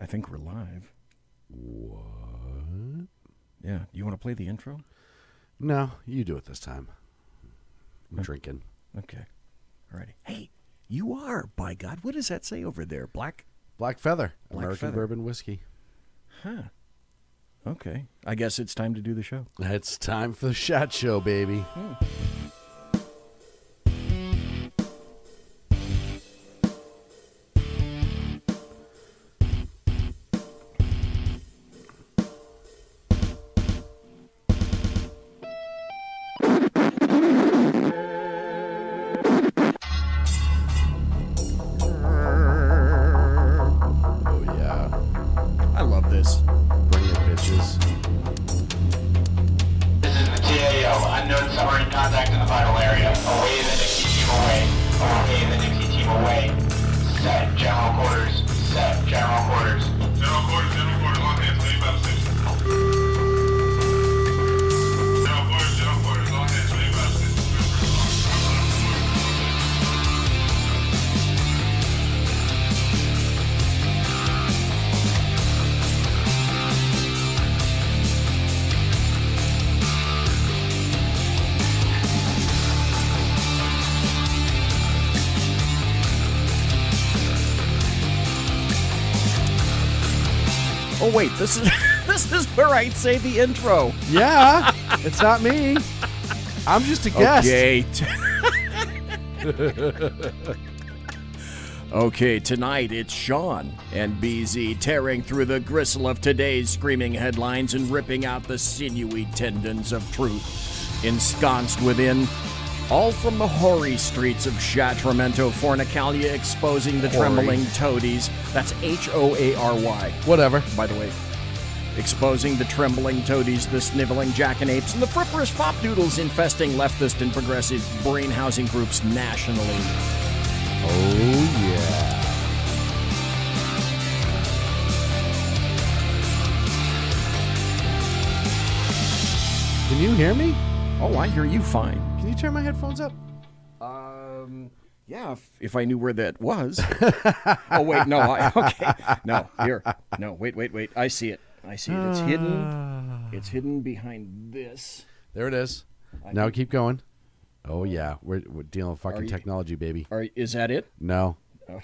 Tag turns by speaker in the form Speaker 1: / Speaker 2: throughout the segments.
Speaker 1: think we're live.
Speaker 2: What?
Speaker 1: Yeah. You want to play the intro?
Speaker 2: No, you do it this time. I'm drinking.
Speaker 1: Okay. All right. Hey, you are, by God. What does that say over there? Black
Speaker 2: Feather.
Speaker 1: Black
Speaker 2: American
Speaker 1: Feather.
Speaker 2: bourbon whiskey.
Speaker 1: Huh. Okay. I guess it's time to do the show.
Speaker 2: It's time for the Shot Show, baby. Oh, yeah.
Speaker 1: I love this.
Speaker 2: Bring it, bitches.
Speaker 3: This is the TAO. Unknown submarine contact in the vital area. Away the Nixie team away. Away the Nixie team away. Set general quarters. Set general quarters. General quarters, on hands, leave out station. General quarters, on hands, leave out station.
Speaker 1: Oh, wait. This is this is where I say the intro.
Speaker 2: Yeah, it's not me. I'm just a guest.
Speaker 1: Okay. Okay, tonight it's Sean and BZ tearing through the gristle of today's screaming headlines and ripping out the sinewy tendons of truth ensconced within, all from the hoary streets of Sacramento, Fornicalia, exposing the
Speaker 2: Hoary.
Speaker 1: trembling toadies. That's Hoary,
Speaker 2: Whatever.
Speaker 1: by the way. Exposing the trembling toadies, the sniveling jackanapes, and the fripperous fopdoodles infesting leftist and progressive brain housing groups nationally.
Speaker 2: Oh, yeah. Can you hear me?
Speaker 1: Oh, I hear you fine.
Speaker 2: Can you turn my headphones up?
Speaker 1: Yeah, if I knew where that was. Oh, wait, no, okay. No, here. No, wait. I see it. It's hidden. It's hidden behind this.
Speaker 2: There it is. Now keep going. Oh, yeah. We're dealing with fucking technology, baby.
Speaker 1: Is that it?
Speaker 2: No.
Speaker 1: Oh.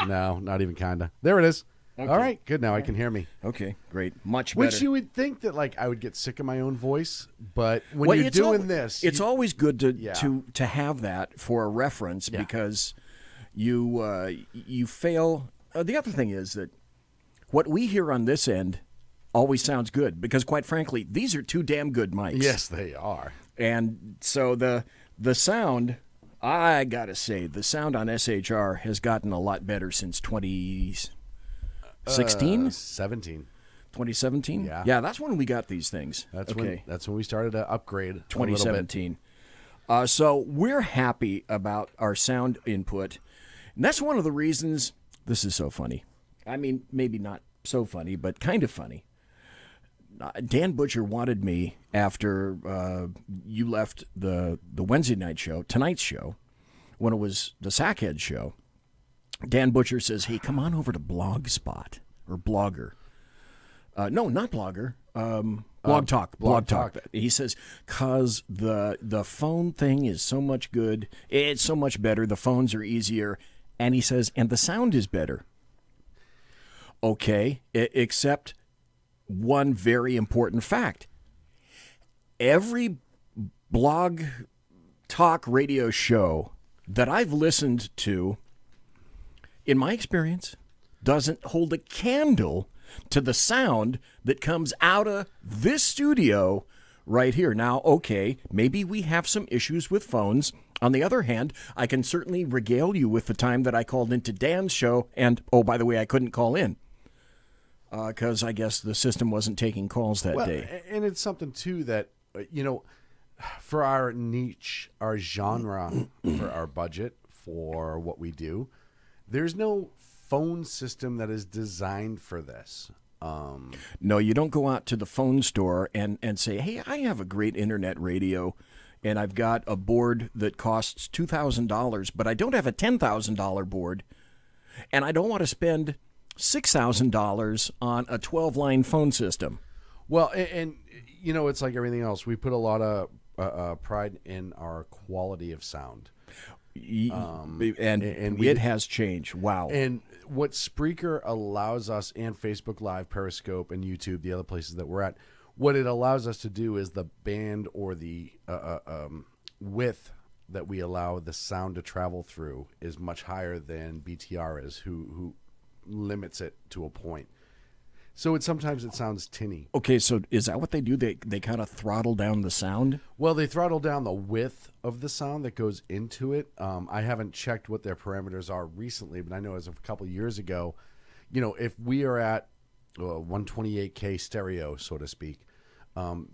Speaker 2: No, not even kinda. There it is.
Speaker 1: Okay.
Speaker 2: All right, good. Now I can hear me.
Speaker 1: Okay, great. Much better.
Speaker 2: Which you would think that like I would get sick of my own voice, but when
Speaker 1: Well,
Speaker 2: you're
Speaker 1: it's
Speaker 2: doing
Speaker 1: al-
Speaker 2: this,
Speaker 1: it's always good to
Speaker 2: Yeah.
Speaker 1: to have that for a reference because you fail. The other thing is that what we hear on this end always sounds good because, quite frankly, these are two damn good mics.
Speaker 2: yes, they are.
Speaker 1: And so the sound, I gotta say, the sound on SHR has gotten a lot better since 2016,
Speaker 2: 17.
Speaker 1: 2017.
Speaker 2: Yeah.
Speaker 1: That's when we got these things.
Speaker 2: That's
Speaker 1: okay.
Speaker 2: when we started to upgrade. A little bit.
Speaker 1: 2017. So we're happy about our sound input, and that's one of the reasons this is so funny. I mean, maybe not so funny, but kind of funny. Dan Butcher wanted me after you left the Wednesday night show, tonight's show, when it was the Sackhead show. Dan Butcher says, "Hey, come on over to Blogspot or Blogger." No, not Blogger. Blog Talk.
Speaker 2: Blog Talk.
Speaker 1: He says, "Cause the phone thing is so much good. It's so much better. The phones are easier." And he says, "And the sound is better." Okay, except one very important fact. Every Blog Talk radio show that I've listened to, in my experience, doesn't hold a candle to the sound that comes out of this studio right here. Now, okay, maybe we have some issues with phones. On the other hand, I can certainly regale you with the time that I called into Dan's show, and, oh, by the way, I couldn't call in because I guess the system wasn't taking calls that day.
Speaker 2: And it's something too that for our niche, our genre, for our budget, for what we do, there's no phone system that is designed for this.
Speaker 1: No, you don't go out to the phone store and say, "Hey, I have a great internet radio, and I've got a board that costs $2,000, but I don't have a $10,000 board, and I don't want to spend $6,000 on a 12-line phone system.
Speaker 2: Well, and you know, it's like everything else. We put a lot of pride in our quality of sound.
Speaker 1: And it has changed. Wow.
Speaker 2: And what Spreaker allows us, and Facebook Live, Periscope, and YouTube, the other places that we're at, what it allows us to do is the band or the width that we allow the sound to travel through is much higher than BTR is, who limits it to a point. So sometimes it sounds tinny.
Speaker 1: Okay, so is that what they do? They kind of throttle down the sound?
Speaker 2: Well, they throttle down the width of the sound that goes into it. I haven't checked what their parameters are recently, but I know as of a couple of years ago, you know, if we are at 128K stereo, so to speak,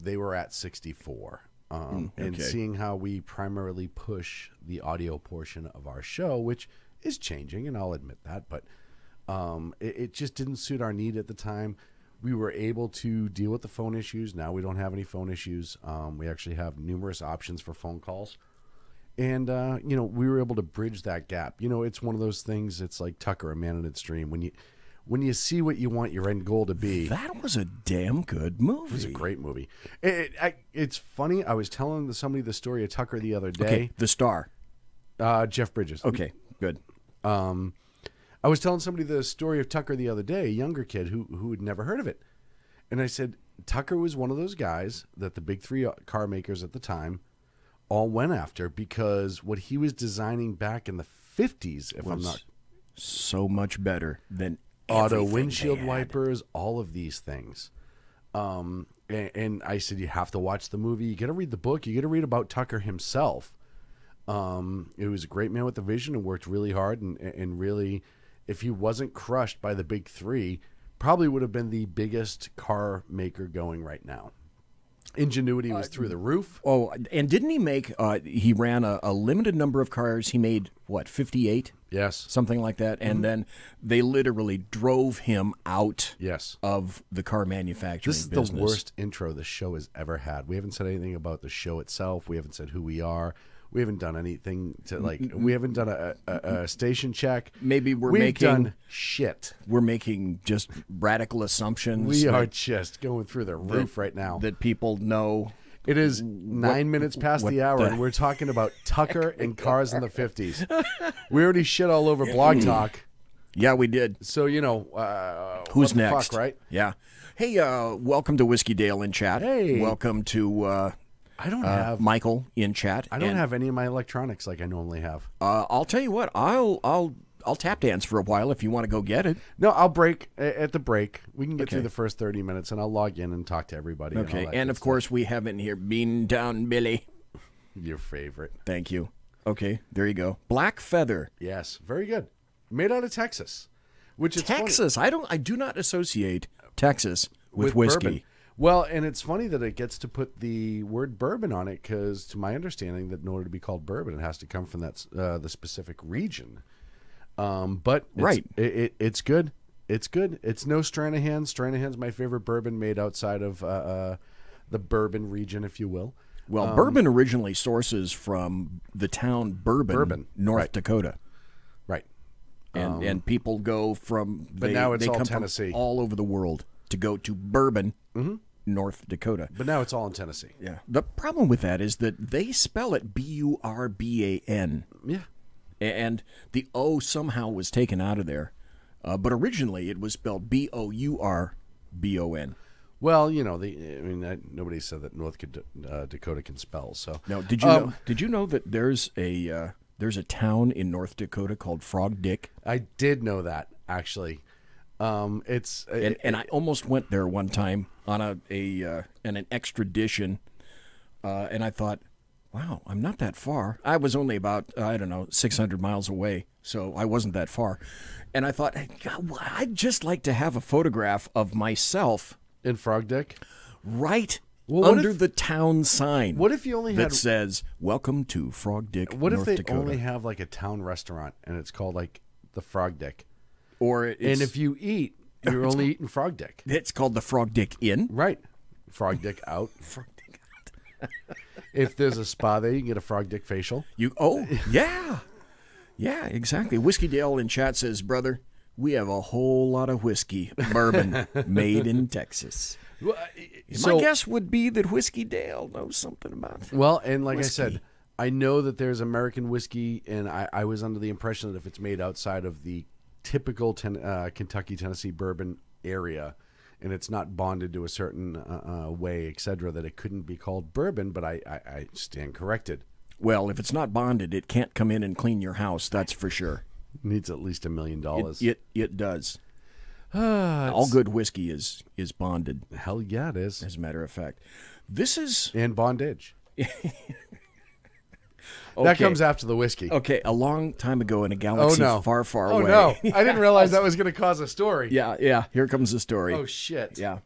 Speaker 2: they were at 64. And seeing how we primarily push the audio portion of our show, which is changing, and I'll admit that, but it just didn't suit our need at the time. We were able to deal with the phone issues. Now we don't have any phone issues. We actually have numerous options for phone calls. And, you know, we were able to bridge that gap. You know, it's one of those things, it's like Tucker, A Man in Its Dream. When you see what you want your end goal to be.
Speaker 1: That was a damn good movie.
Speaker 2: It was a great movie. It's funny. I was telling somebody the story of Tucker the other day.
Speaker 1: Okay, the star.
Speaker 2: Jeff Bridges.
Speaker 1: Okay, good.
Speaker 2: I was telling somebody the story of Tucker the other day, a younger kid who had never heard of it. And I said, Tucker was one of those guys that the big three car makers at the time all went after because what he was designing back in the 50s, if I'm not...
Speaker 1: So much better than
Speaker 2: auto windshield wipers, all of these things. And I said, you have to watch the movie. You got to read the book. You got to read about Tucker himself. It was a great man with a vision and worked really hard. And really, if he wasn't crushed by the big three, probably would have been the biggest car maker going right now. Ingenuity was through the roof.
Speaker 1: Oh, and didn't he make, he ran a limited number of cars. He made, what, 58?
Speaker 2: Yes.
Speaker 1: Something like that. And then they literally drove him out of the car manufacturing business.
Speaker 2: This is the worst intro the show has ever had. We haven't said anything about the show itself. We haven't said who we are. We haven't done anything to, like, we haven't done a station check.
Speaker 1: Maybe
Speaker 2: we've done shit.
Speaker 1: We're making just radical assumptions.
Speaker 2: We are just going through the roof right now.
Speaker 1: That people know.
Speaker 2: It is 9 minutes past the hour, and we're talking about Tucker and cars in the 50s. We already shit all over Blog Talk.
Speaker 1: Yeah, we did.
Speaker 2: So, you know,
Speaker 1: who's next?
Speaker 2: Fuck, right?
Speaker 1: Yeah. Hey, welcome to Whiskey Dale in chat.
Speaker 2: Hey.
Speaker 1: Welcome to...
Speaker 2: I don't have
Speaker 1: Michael in chat.
Speaker 2: I don't have any of my electronics like I normally have.
Speaker 1: I'll tell you what. I'll tap dance for a while if you want to go get it.
Speaker 2: No, I'll break at the break. We can get through the first 30 minutes, and I'll log in and talk to everybody.
Speaker 1: Okay, and of course we have in here Beantown Billy,
Speaker 2: your favorite.
Speaker 1: Thank you. Okay, there you go. Black Feather.
Speaker 2: Yes, very good. Made out of Texas, which is
Speaker 1: Texas.
Speaker 2: Funny.
Speaker 1: I do not associate Texas with whiskey.
Speaker 2: Bourbon. Well, and it's funny that it gets to put the word bourbon on it because, to my understanding, that in order to be called bourbon, it has to come from that the specific region. But it's good. It's good. It's no Stranahan. Stranahan's my favorite bourbon made outside of the bourbon region, if you will.
Speaker 1: Well, bourbon originally sources from the town Bourbon. North Dakota.
Speaker 2: Right.
Speaker 1: And people go from...
Speaker 2: But now it's
Speaker 1: they
Speaker 2: all
Speaker 1: come
Speaker 2: Tennessee.
Speaker 1: From all over the world to go to Bourbon, North Dakota.
Speaker 2: But now it's all in Tennessee.
Speaker 1: Yeah. The problem with that is that they spell it Burban.
Speaker 2: Yeah.
Speaker 1: And the O somehow was taken out of there. But originally it was spelled Bourbon.
Speaker 2: Well, you know, nobody said that North Dakota can spell. So
Speaker 1: now, did you know that there's a town in North Dakota called Frog Dick?
Speaker 2: I did know that, actually. And
Speaker 1: I almost went there one time on an extradition, and I thought, wow, I'm not that far. I was only about 600 miles away, so I wasn't that far. And I thought, hey, God, I'd just like to have a photograph of myself
Speaker 2: in Frog Dick,
Speaker 1: right under the town sign.
Speaker 2: What if you only
Speaker 1: that says "Welcome to Frog Dick"?
Speaker 2: What
Speaker 1: North
Speaker 2: if they
Speaker 1: Dakota.
Speaker 2: only have like a town restaurant and it's called like the Frog Dick?
Speaker 1: And
Speaker 2: if you eat, you're only eating Frog Dick.
Speaker 1: It's called the Frog Dick Inn.
Speaker 2: Right. Frog Dick out.
Speaker 1: Frog Dick out.
Speaker 2: If there's a spa there, you can get a Frog Dick facial.
Speaker 1: Yeah. Yeah, exactly. Whiskey Dale in chat says, brother, we have a whole lot of whiskey, bourbon, made in Texas.
Speaker 2: Well,
Speaker 1: My guess would be that Whiskey Dale knows something about it.
Speaker 2: Well, and like
Speaker 1: Whiskey.
Speaker 2: I said, I know that there's American whiskey, and I was under the impression that if it's made outside of the typical Kentucky, Tennessee bourbon area, and it's not bonded to a certain way, etc., that it couldn't be called bourbon, but I stand corrected.
Speaker 1: Well, if it's not bonded, it can't come in and clean your house, that's for sure.
Speaker 2: Needs at least $1 million.
Speaker 1: It does. All good whiskey is bonded,
Speaker 2: Hell yeah, it is.
Speaker 1: as a matter of fact. This is...
Speaker 2: And bondage.
Speaker 1: Okay.
Speaker 2: That comes after the whiskey.
Speaker 1: Okay, a long time ago in a galaxy far, far away.
Speaker 2: Oh, no. I didn't realize that was going to cause a story.
Speaker 1: Yeah, here comes the story.
Speaker 2: Oh, shit.
Speaker 1: Yeah.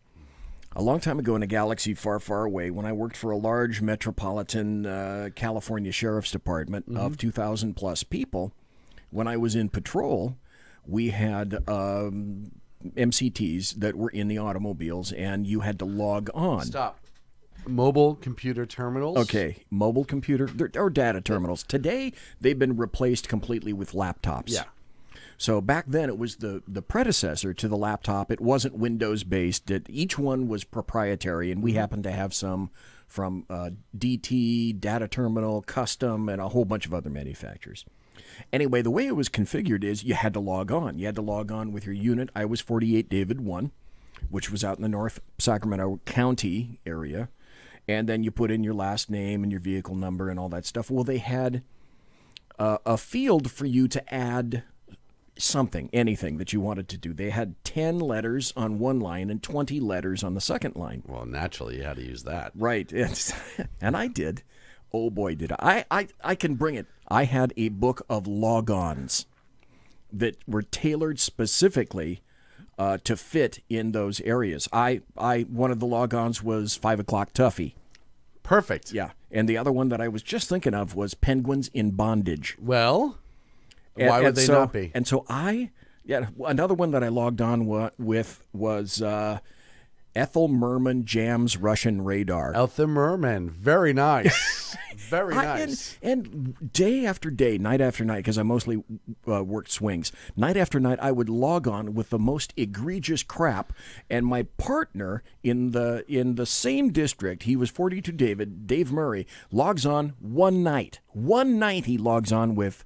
Speaker 1: A long time ago in a galaxy far, far away, when I worked for a large metropolitan California Sheriff's Department of 2,000 plus people, when I was in patrol, we had MCTs that were in the automobiles, and you had to log on.
Speaker 2: Stop. Mobile computer terminals?
Speaker 1: Okay, mobile computer or data terminals. Today, they've been replaced completely with laptops.
Speaker 2: Yeah.
Speaker 1: So back then, it was the predecessor to the laptop. It wasn't Windows-based. Each one was proprietary, and we happened to have some from DT, Data Terminal, Custom, and a whole bunch of other manufacturers. Anyway, the way it was configured is you had to log on. You had to log on with your unit. I was 48 David 1, which was out in the North Sacramento County area. And then you put in your last name and your vehicle number and all that stuff. Well, they had a field for you to add something, anything that you wanted to do. They had 10 letters on one line and 20 letters on the second line.
Speaker 2: Well, naturally, you had to use that.
Speaker 1: Right. And I did. Oh, boy, did I. I can bring it. I had a book of logons that were tailored specifically to fit in those areas. One of the logons was 5 o'clock Tuffy.
Speaker 2: Perfect.
Speaker 1: Yeah. And the other one that I was just thinking of was Penguins in Bondage.
Speaker 2: Well, why would they not be?
Speaker 1: And so another one that I logged on with was Ethel Merman Jams Russian Radar.
Speaker 2: Ethel Merman. Very nice. Very nice.
Speaker 1: And day after day, night after night, because I mostly worked swings, night after night I would log on with the most egregious crap. And my partner in the same district, he was 42 Dave Murray, logs on one night. One night he logs on with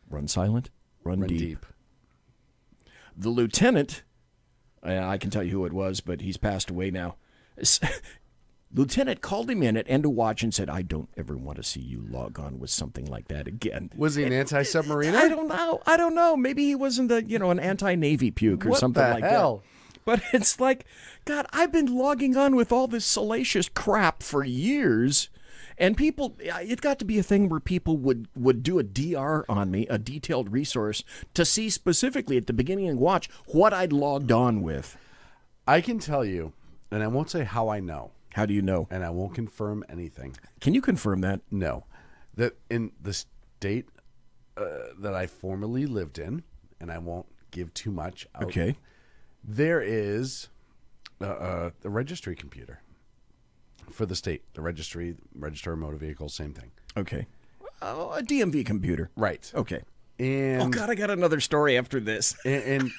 Speaker 1: Run Silent, Run Deep. The lieutenant, I can tell you who it was, but he's passed away now. Lieutenant called him in at End of Watch and said, I don't ever want to see you log on with something like that again.
Speaker 2: Was he an anti-submariner?
Speaker 1: I don't know. Maybe he wasn't an anti-Navy puke or something like
Speaker 2: hell?
Speaker 1: that. But it's like, God, I've been logging on with all this salacious crap for years. And people, it got to be a thing where people would do a DR on me, a detailed resource, to see specifically at the beginning of Watch what I'd logged on with.
Speaker 2: I can tell you, and I won't say how I know.
Speaker 1: How do you know?
Speaker 2: And I won't confirm anything.
Speaker 1: Can you confirm that?
Speaker 2: No. That in the state that I formerly lived in, and I won't give too much out,
Speaker 1: Okay.
Speaker 2: there is the registry computer for the state. The registrar of motor vehicles, same thing.
Speaker 1: Okay. Oh, a DMV computer.
Speaker 2: Right.
Speaker 1: Okay.
Speaker 2: And,
Speaker 1: Oh, God, I got another story after this.
Speaker 2: and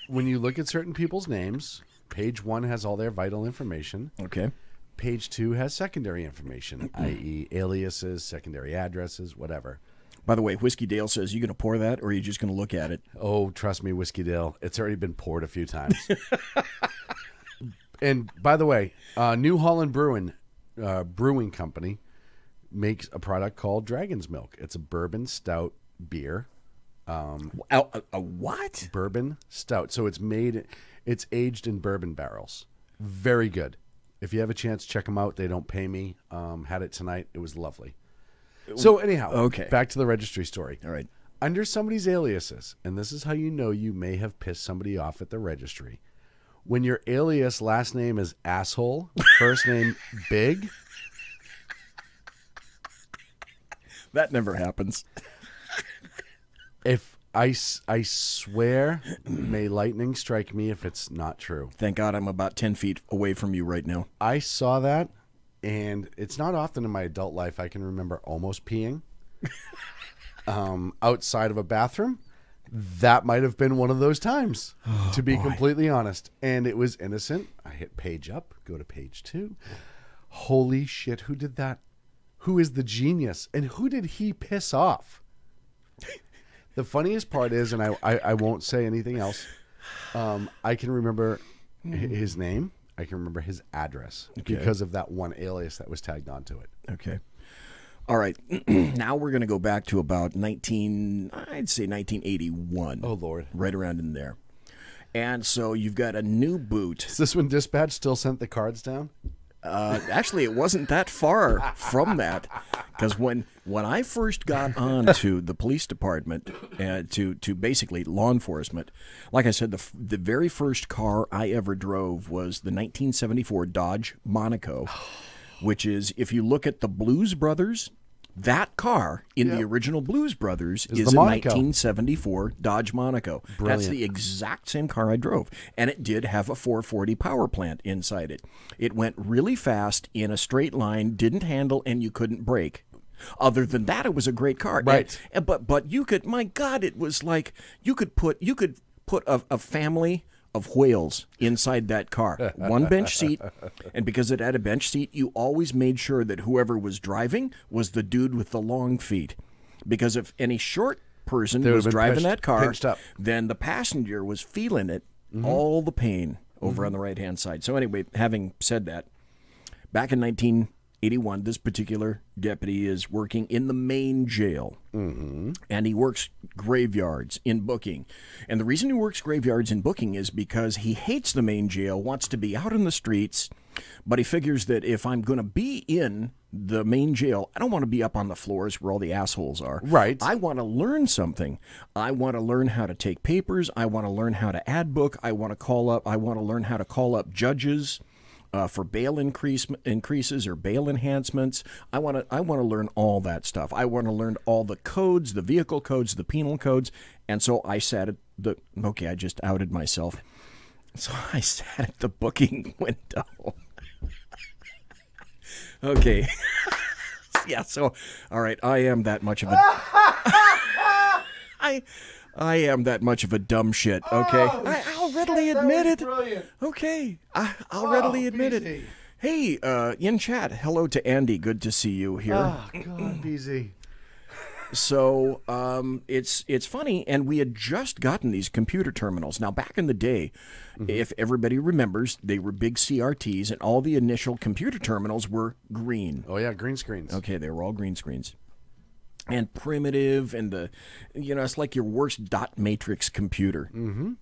Speaker 2: when you look at certain people's names, page 1 has all their vital information.
Speaker 1: Okay.
Speaker 2: Page 2 has secondary information, i.e. aliases, secondary addresses, whatever.
Speaker 1: By the way, Whiskey Dale says, you going to pour that or are you just going to look at it?
Speaker 2: Oh, trust me, Whiskey Dale. It's already been poured a few times. And by the way, New Holland Brewing Company makes a product called Dragon's Milk. It's a bourbon stout beer.
Speaker 1: A what?
Speaker 2: Bourbon stout. So it's aged in bourbon barrels. Very good. If you have a chance, check them out. They don't pay me. Had it tonight. It was lovely. So anyhow,
Speaker 1: Okay.
Speaker 2: Back to the registry story.
Speaker 1: All right.
Speaker 2: Under somebody's aliases, and this is how you know you may have pissed somebody off at the registry. When your alias last name is asshole, first name big.
Speaker 1: That never happens.
Speaker 2: If I swear, may lightning strike me if it's not true.
Speaker 1: Thank God I'm about 10 feet away from you right now.
Speaker 2: I saw that, and it's not often in my adult life I can remember almost peeing outside of a bathroom. That might have been one of those times, to be completely honest. And it was innocent. I hit page up, go to page 2. Holy shit, who did that? Who is the genius? And who did he piss off? The funniest part is, and I won't say anything else, I can remember his name. I can remember his address because of that one alias that was tagged onto it.
Speaker 1: Okay. All right. Now we're going to go back to about 1981.
Speaker 2: Oh, Lord.
Speaker 1: Right around in there. And so you've got a new boot.
Speaker 2: Is this when dispatch still sent the cards down?
Speaker 1: Actually, it wasn't that far from that, because when I first got on to the police department, to basically law enforcement, like I said, the very first car I ever drove was the 1974 Dodge Monaco, which is, if you look at the Blues Brothers, that car in the original Blues Brothers is a 1974 Dodge Monaco.
Speaker 2: Brilliant.
Speaker 1: That's the exact same car I drove. And it did have a 440 power plant inside it. It went really fast in a straight line, didn't handle, and you couldn't brake. Other than that, it was a great car.
Speaker 2: Right.
Speaker 1: But you could, my God, it was like you could put a family of whales inside that car. One bench seat, and because it had a bench seat, you always made sure that whoever was driving was the dude with the long feet. Because if any short person was driving that car, then the passenger was feeling it, all the pain over on the right-hand side. So anyway, having said that, back in 1981, this particular deputy is working in the main jail, and he works graveyards in booking. And the reason he works graveyards in booking is because he hates the main jail, wants to be out in the streets, but he figures that if I'm going to be in the main jail, I don't want to be up on the floors where all the assholes are.
Speaker 2: Right.
Speaker 1: I want to learn something. I want to learn how to take papers. I want to learn how to ad book. I want to learn how to call up judges for bail increases or bail enhancements. I want to learn all that stuff. I want to learn all the codes, the vehicle codes, the penal codes. And so I sat at I just outed myself. So I sat at the booking window. Okay. Yeah, so, all right, I am that much of a... I am that much of a dumb shit, okay? I'll readily admit it.
Speaker 2: Brilliant.
Speaker 1: Okay, I'll readily admit it. Hey, in chat, hello to Andy. Good to see you here.
Speaker 2: Oh, God, BZ.
Speaker 1: So it's funny, and we had just gotten these computer terminals. Now, back in the day, if everybody remembers, they were big CRTs, and all the initial computer terminals were green.
Speaker 2: Oh, yeah, green screens.
Speaker 1: Okay, they were all green screens. And primitive, and it's like your worst dot matrix computer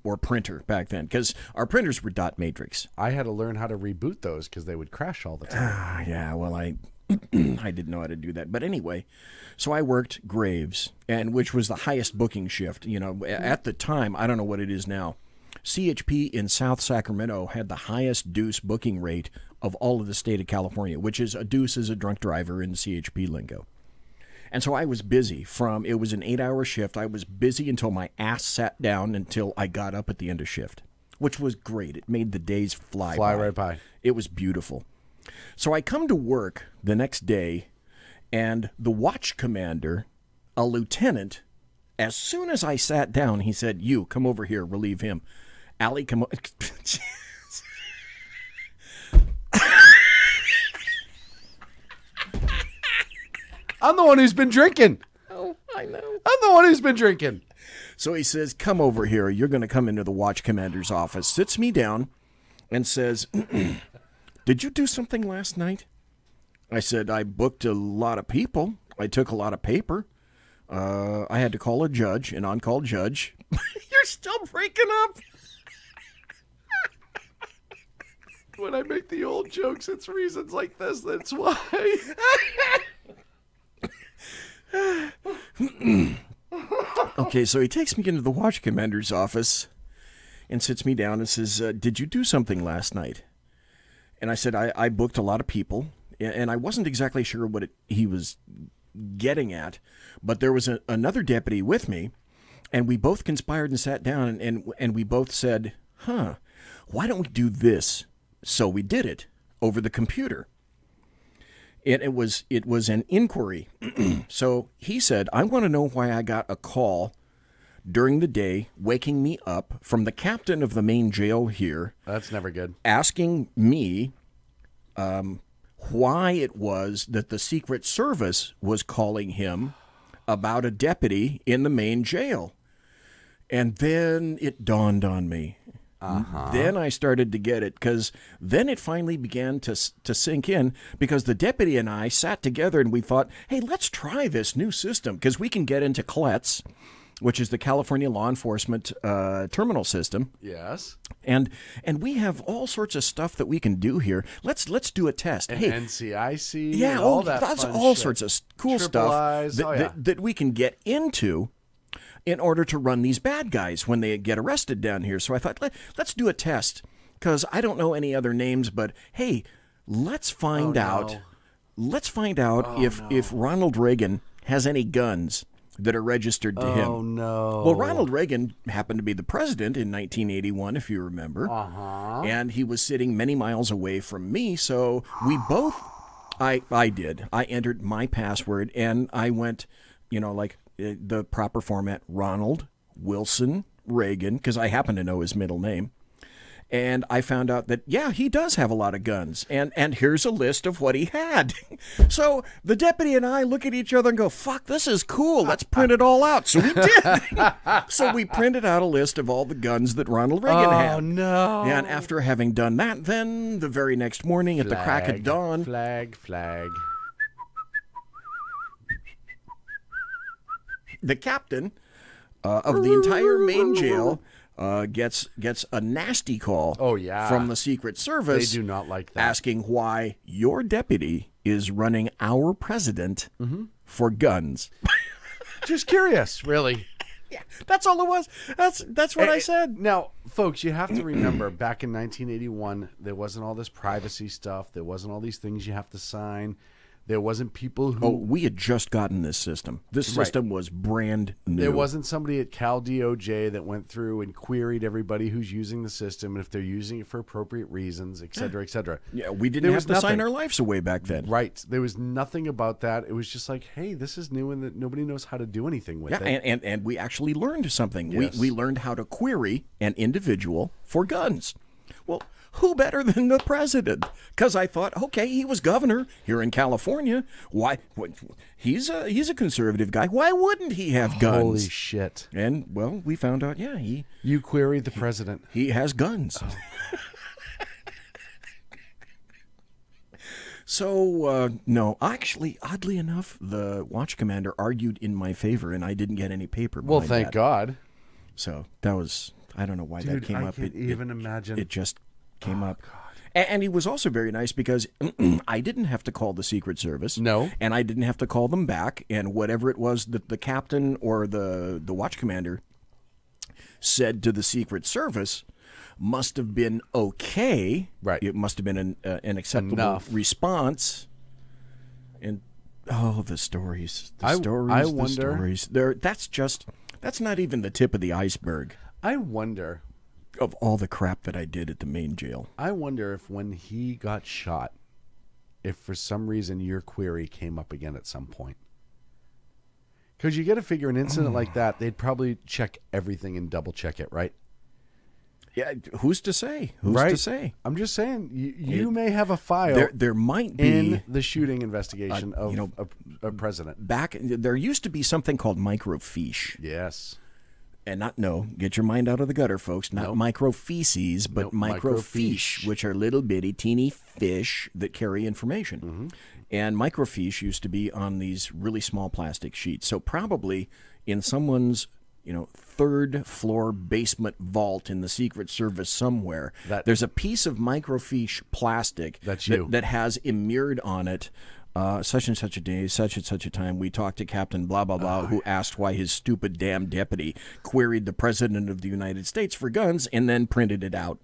Speaker 1: or printer back then, because our printers were dot matrix.
Speaker 2: I had to learn how to reboot those because they would crash all the time.
Speaker 1: Yeah, well, I didn't know how to do that. But anyway, so I worked graves, and which was the highest booking shift. At the time, I don't know what it is now. CHP in South Sacramento had the highest deuce booking rate of all of the state of California, which is a deuce is a drunk driver in CHP lingo. And so I was busy it was an 8-hour shift. I was busy until my ass sat down until I got up at the end of shift, which was great. It made the days fly
Speaker 2: right by.
Speaker 1: It was beautiful. So I come to work the next day, and the watch commander, a lieutenant, as soon as I sat down, he said, "You, come over here, relieve him. Allie, come over."
Speaker 2: I'm the one who's been drinking.
Speaker 1: Oh, I know.
Speaker 2: I'm the one who's been drinking.
Speaker 1: So he says, "Come over here. You're going to come into the watch commander's office." Sits me down and says, "Did you do something last night?" I said, "I booked a lot of people. I took a lot of paper. I had to call a judge, an on-call judge." You're still breaking up.
Speaker 2: When I make the old jokes, it's reasons like this. That's why.
Speaker 1: Okay, so he takes me into the watch commander's office and sits me down and says, "Did you do something last night?" And I said, I booked a lot of people, and I wasn't exactly sure what he was getting at, but there was another deputy with me, and we both conspired and sat down, and we both said, why don't we do this? So we did it over the computer. It was an inquiry. So he said, "I want to know why I got a call during the day, waking me up from the captain of the main jail here,
Speaker 2: That's never good.
Speaker 1: asking me why it was that the Secret Service was calling him about a deputy in the main jail. And then it dawned on me. Then I started to get it, because then it finally began to sink in, because the deputy and I sat together and we thought, hey, let's try this new system, because we can get into CLETS, which is the California Law Enforcement Terminal System.
Speaker 2: Yes.
Speaker 1: And we have all sorts of stuff that we can do here. Let's do a test.
Speaker 2: And
Speaker 1: hey,
Speaker 2: NCIC.
Speaker 1: yeah,
Speaker 2: and all that
Speaker 1: that's
Speaker 2: fun
Speaker 1: all
Speaker 2: shit.
Speaker 1: sorts of cool
Speaker 2: Triple
Speaker 1: stuff
Speaker 2: I's.
Speaker 1: that we can get into in order to run these bad guys when they get arrested down here. So I thought, let's do a test, because I don't know any other names, but hey, let's find out. Let's find out if Ronald Reagan has any guns that are registered to him.
Speaker 2: Oh, no.
Speaker 1: Well, Ronald Reagan happened to be the president in 1981, if you remember. And he was sitting many miles away from me, so we both, I did. I entered my password, and I went, like the proper format, Ronald Wilson Reagan, because I happen to know his middle name. And I found out that, yeah, he does have a lot of guns. And here's a list of what he had. So the deputy and I look at each other and go, fuck, this is cool. Let's print it all out. So we did. So we printed out a list of all the guns that Ronald Reagan had.
Speaker 2: Oh, no.
Speaker 1: And after having done that, then the very next morning at the crack of dawn,
Speaker 2: Flag.
Speaker 1: the captain of the entire main jail gets a nasty call from the Secret Service.
Speaker 2: They do not like that.
Speaker 1: Asking why your deputy is running our president for guns.
Speaker 2: Just curious, really.
Speaker 1: Yeah, that's all it was. That's what I said.
Speaker 2: Now, folks, you have to remember, back in 1981, there wasn't all this privacy stuff. There wasn't all these things you have to sign. There wasn't people who...
Speaker 1: Oh, we had just gotten this system. This system was brand new.
Speaker 2: There wasn't somebody at Cal DOJ that went through and queried everybody who's using the system and if they're using it for appropriate reasons, et cetera, et cetera.
Speaker 1: Yeah, we didn't have to sign our lives away back then.
Speaker 2: Right. There was nothing about that. It was just like, hey, this is new and that nobody knows how to do anything with it.
Speaker 1: And we actually learned something.
Speaker 2: Yes.
Speaker 1: We learned how to query an individual for guns. Well, who better than the president? Because I thought, okay, he was governor here in California. Why? He's a conservative guy. Why wouldn't he have guns?
Speaker 2: Holy shit.
Speaker 1: And, well, we found out,
Speaker 2: You queried the president.
Speaker 1: He has guns. Oh. So, no, actually, oddly enough, the watch commander argued in my favor, and I didn't get any paper.
Speaker 2: Well, thank God.
Speaker 1: So that was, I don't know why that came up.
Speaker 2: I can't even imagine.
Speaker 1: It just came up. And he was also very nice because I didn't have to call the Secret Service.
Speaker 2: No.
Speaker 1: And I didn't have to call them back. And whatever it was that the captain or the watch commander said to the Secret Service must have been okay.
Speaker 2: Right.
Speaker 1: It must have been an acceptable response. And, the stories. The stories. That's not even the tip of the iceberg.
Speaker 2: I wonder...
Speaker 1: of all the crap that I did at the main jail.
Speaker 2: I wonder if when he got shot, if for some reason your query came up again at some point. Because you got to figure an incident like that, they'd probably check everything and double check it, right?
Speaker 1: Yeah, who's to say? Who's to say?
Speaker 2: I'm just saying, you may have a file.
Speaker 1: There might be
Speaker 2: in the shooting investigation of a president.
Speaker 1: There used to be something called microfiche.
Speaker 2: Yes.
Speaker 1: And get your mind out of the gutter, folks. Not microfeces, but microfiche, which are little bitty, teeny fish that carry information. Mm-hmm. And microfiche used to be on these really small plastic sheets. So probably in someone's, third floor basement vault in the Secret Service somewhere, there's a piece of microfiche plastic that has immured on it. Such and such a day, such and such a time, we talked to Captain blah, blah, blah, who asked why his stupid damn deputy queried the President of the United States for guns and then printed it out.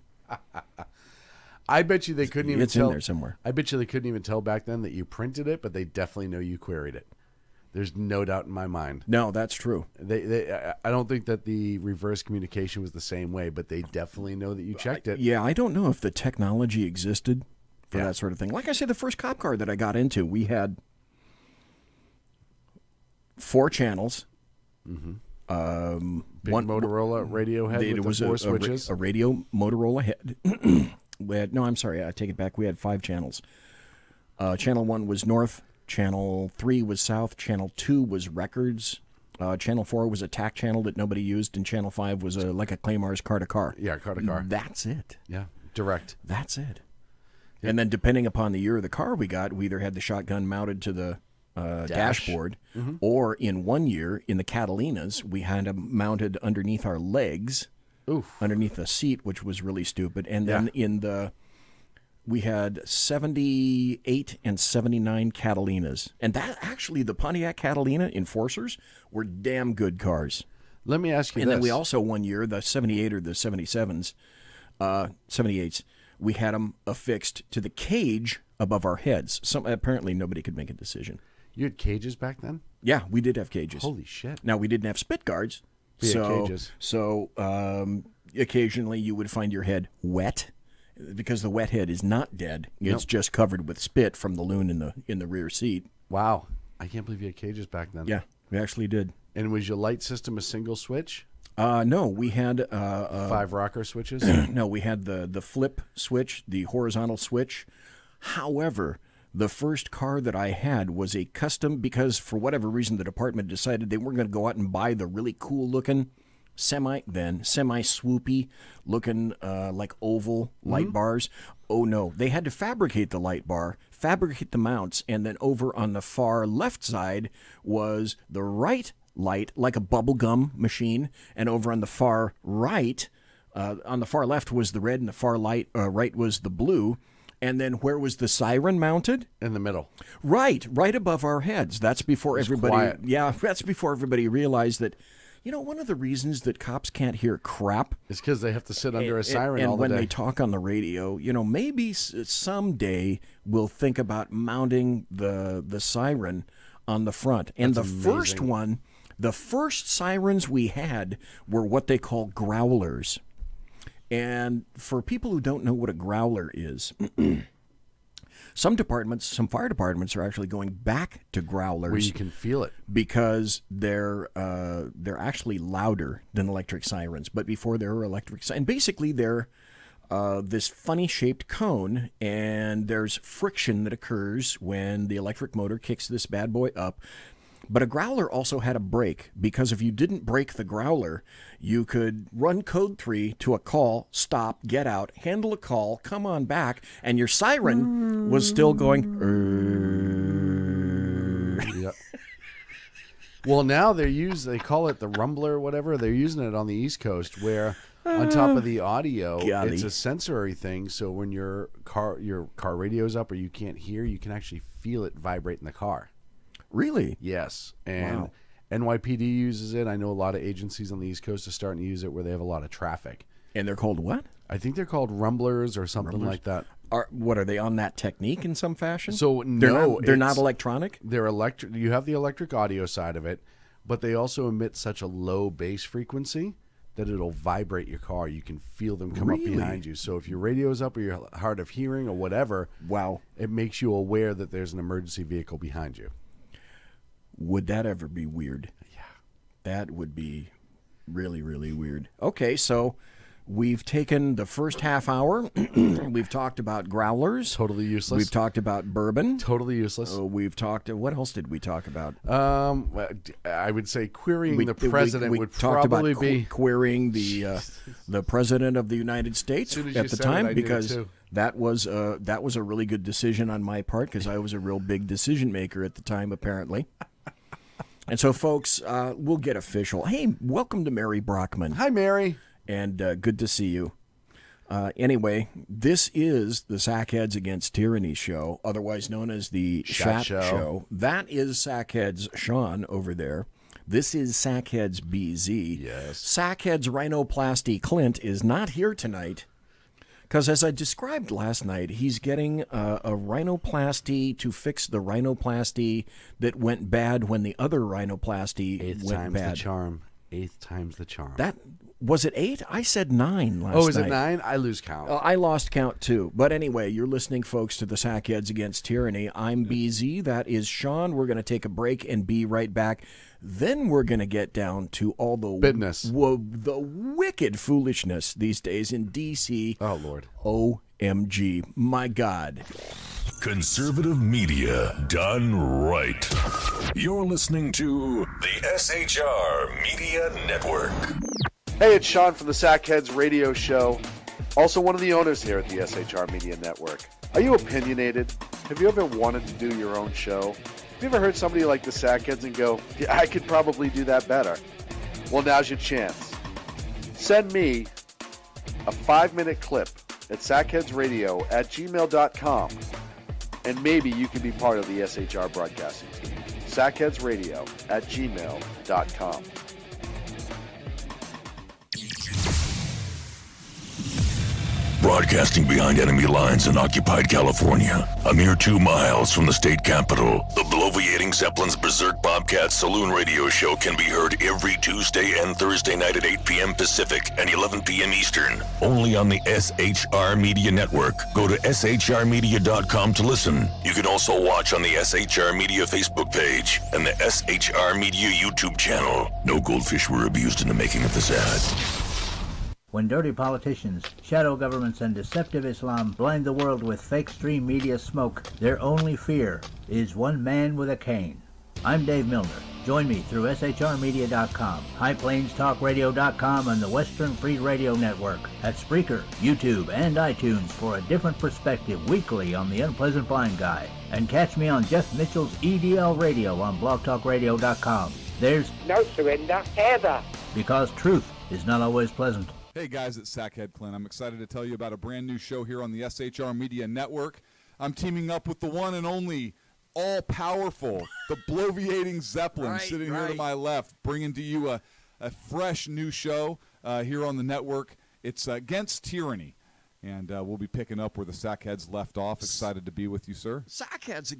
Speaker 2: I bet you they couldn't even tell.
Speaker 1: It's in there somewhere.
Speaker 2: I bet you they couldn't even tell back then that you printed it, but they definitely know you queried it. There's no doubt in my mind.
Speaker 1: No, that's true.
Speaker 2: I don't think that the reverse communication was the same way, but they definitely know that you checked it.
Speaker 1: Yeah, I don't know if the technology existed for that sort of thing. Like I said, the first cop car that I got into, we had 4 channels,
Speaker 2: Big Motorola radio head with the 4 switches.
Speaker 1: A radio Motorola head. No, I'm sorry. I take it back. We had 5 channels. Channel 1 was North. Channel 3 was South. Channel 2 was Records. Channel 4 was a TAC channel that nobody used, and Channel 5 was like a Claymar's car to car.
Speaker 2: Yeah, car to car.
Speaker 1: That's it.
Speaker 2: Yeah, direct.
Speaker 1: That's it. And then depending upon the year of the car we got, we either had the shotgun mounted to the dashboard, or in one year, in the Catalinas, we had them mounted underneath our legs, underneath the seat, which was really stupid. And then we had 78 and 79 Catalinas. And that actually, the Pontiac Catalina Enforcers were damn good cars.
Speaker 2: Let me ask you
Speaker 1: And
Speaker 2: this.
Speaker 1: then we also, one year, the 78 or the 77s, 78s, we had them affixed to the cage above our heads. Apparently, nobody could make a decision.
Speaker 2: You had cages back then?
Speaker 1: Yeah, we did have cages.
Speaker 2: Holy shit.
Speaker 1: Now, we didn't have spit guards.
Speaker 2: Cages.
Speaker 1: So occasionally you would find your head wet, because the wet head is not dead. It's just covered with spit from the loon in the rear seat.
Speaker 2: Wow. I can't believe you had cages back then.
Speaker 1: Yeah, we actually did.
Speaker 2: And was your light system a single switch?
Speaker 1: No, we had
Speaker 2: 5 rocker switches?
Speaker 1: No, we had the flip switch, the horizontal switch. However, the first car that I had was a custom, because for whatever reason the department decided they weren't going to go out and buy the really cool looking semi-swoopy looking like oval light bars. Oh no, they had to fabricate the light bar, fabricate the mounts, and then over on the far left side was the right light, like a bubble gum machine, and over on the far right, on the far left was the red, and the far right was the blue. And then where was the siren mounted?
Speaker 2: In the middle.
Speaker 1: Right above our heads. That's before everybody.
Speaker 2: Quiet.
Speaker 1: Yeah, that's before everybody realized that. You know, one of the reasons that cops can't hear crap
Speaker 2: is because they have to sit under a siren all the day.
Speaker 1: And when they talk on the radio, you know, maybe someday we'll think about mounting the siren on the front. And
Speaker 2: That's amazing.
Speaker 1: The first sirens we had were what they call growlers. And for people who don't know what a growler is, some fire departments are actually going back to growlers.
Speaker 2: Where you can feel it.
Speaker 1: Because they're actually louder than electric sirens. But before there were electric sirens, and basically they're this funny-shaped cone, and there's friction that occurs when the electric motor kicks this bad boy up. But a growler also had a brake, because if you didn't brake the growler, you could run code 3 to a call, stop, get out, handle a call, come on back, and your siren was still going.
Speaker 2: Yep. Well, now they call it the rumbler or whatever. They're using it on the East Coast, where on top of the audio, it's a sensory thing. So when your car radio's up or you can't hear, you can actually feel it vibrate in the car.
Speaker 1: Really?
Speaker 2: Yes. And
Speaker 1: Wow.
Speaker 2: NYPD uses it. I know a lot of agencies on the East Coast are starting to use it where they have a lot of traffic.
Speaker 1: And they're called what?
Speaker 2: I think they're called rumblers or something like that.
Speaker 1: What are they on that technique in some fashion?
Speaker 2: So
Speaker 1: they're not electronic.
Speaker 2: They're electric. You have the electric audio side of it, but they also emit such a low bass frequency that it'll vibrate your car. You can feel them come up behind you. So if your radio's up or you're hard of hearing or whatever,
Speaker 1: wow,
Speaker 2: it makes you aware that there's an emergency vehicle behind you.
Speaker 1: Would that ever be weird?
Speaker 2: Yeah.
Speaker 1: That would be really, really weird. Okay, so we've taken the first half hour. We've talked about growlers.
Speaker 2: Totally useless.
Speaker 1: We've talked about bourbon.
Speaker 2: Totally useless.
Speaker 1: We've talked. What else did we talk about?
Speaker 2: I would say querying the president would
Speaker 1: talked
Speaker 2: probably
Speaker 1: about
Speaker 2: be
Speaker 1: querying the president of the United States
Speaker 2: As soon as
Speaker 1: at
Speaker 2: you
Speaker 1: the
Speaker 2: said
Speaker 1: time,
Speaker 2: it, I knew it
Speaker 1: because
Speaker 2: too.
Speaker 1: that was a really good decision on my part, because I was a real big decision maker at the time, apparently. And so, folks, we'll get official. Hey, welcome to Mary Brockman.
Speaker 2: Hi, Mary.
Speaker 1: And good to see you. Anyway, this is the Sackheads Against Tyranny show, otherwise known as the Shat Show. That is Sackheads Sean over there. This is Sackheads BZ.
Speaker 2: Yes.
Speaker 1: Sackheads Rhinoplasty Clint is not here tonight, because as I described last night, he's getting a rhinoplasty to fix the rhinoplasty that went bad when the other rhinoplasty
Speaker 2: Eighth
Speaker 1: went
Speaker 2: time's
Speaker 1: bad.
Speaker 2: the charm. Eighth time's the charm.
Speaker 1: That was it 8? I said 9 last night.
Speaker 2: Oh, is it 9? I lose count.
Speaker 1: I lost count too. But anyway, you're listening, folks, to the Sackheads Against Tyranny. I'm BZ. That is Sean. We're going to take a break and be right back. Then we're going to get down to all the
Speaker 2: Business.
Speaker 1: the wicked foolishness these days in D.C.
Speaker 2: Oh, Lord.
Speaker 1: OMG. My God.
Speaker 4: Conservative media done right. You're listening to the SHR Media Network.
Speaker 5: Hey, it's Sean from the Sackheads Radio Show. Also one of the owners here at the SHR Media Network. Are you opinionated? Have you ever wanted to do your own show? Have you ever heard somebody like the Sackheads and go, yeah, I could probably do that better? Well, now's your chance. Send me a 5-minute clip at sackheadsradio@gmail.com, and maybe you can be part of the SHR broadcasting team. sackheadsradio@gmail.com.
Speaker 4: Broadcasting behind enemy lines in occupied California, a mere 2 miles from the state capital, the bloviating Zeppelin's Berserk Bobcat Saloon Radio Show can be heard every Tuesday and Thursday night at 8 p.m. Pacific and 11 p.m. Eastern, only on the SHR Media Network. Go to shrmedia.com to listen. You can also watch on the SHR Media Facebook page and the SHR Media YouTube channel. No goldfish were abused in the making of this ad.
Speaker 6: When dirty politicians, shadow governments, and deceptive Islam blind the world with fake stream media smoke, their only fear is one man with a cane. I'm Dave Milner. Join me through shrmedia.com, highplainstalkradio.com, and the Western Free Radio Network at Spreaker, YouTube, and iTunes for a different perspective weekly on the Unpleasant Blind Guy. And catch me on Jeff Mitchell's EDL Radio on blogtalkradio.com. There's
Speaker 7: no surrender ever,
Speaker 6: because truth is not always pleasant.
Speaker 8: Hey guys, it's Sackhead Clint. I'm excited to tell you about a brand new show here on the SHR Media Network. I'm teaming up with the one and only all-powerful, the bloviating Zeppelin, sitting here to my left, bringing to you a fresh new show here on the network. It's Against Tyranny. And we'll be picking up where the Sackheads left off. Excited to be with you, sir.
Speaker 1: Sackheads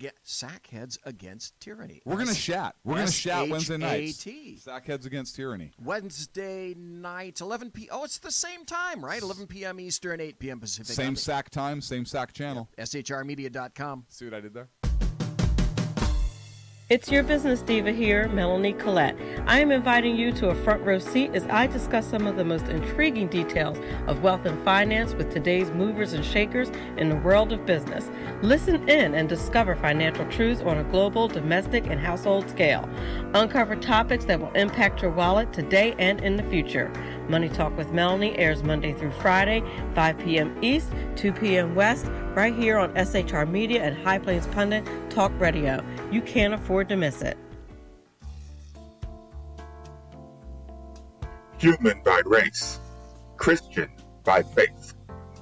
Speaker 1: Against Tyranny.
Speaker 8: We're going to chat. We're going to chat Wednesday nights.
Speaker 1: SHAT.
Speaker 8: Sackheads Against Tyranny.
Speaker 1: Wednesday night, 11 p.m. Oh, it's the same time, right? 11 p.m. Eastern, 8 p.m. Pacific.
Speaker 8: Same SAC time, same SAC channel.
Speaker 1: Yep. SHRmedia.com.
Speaker 8: See what I did there?
Speaker 9: It's your business diva here, Melanie Collette. I am inviting you to a front row seat as I discuss some of the most intriguing details of wealth and finance with today's movers and shakers in the world of business. Listen in and discover financial truths on a global, domestic, and household scale. Uncover topics that will impact your wallet today and in the future. Money Talk with Melanie airs Monday through Friday, 5 p.m. East, 2 p.m. West, right here on SHR Media and High Plains Pundit Talk Radio. You can't afford to miss it.
Speaker 10: Human by race, Christian by faith,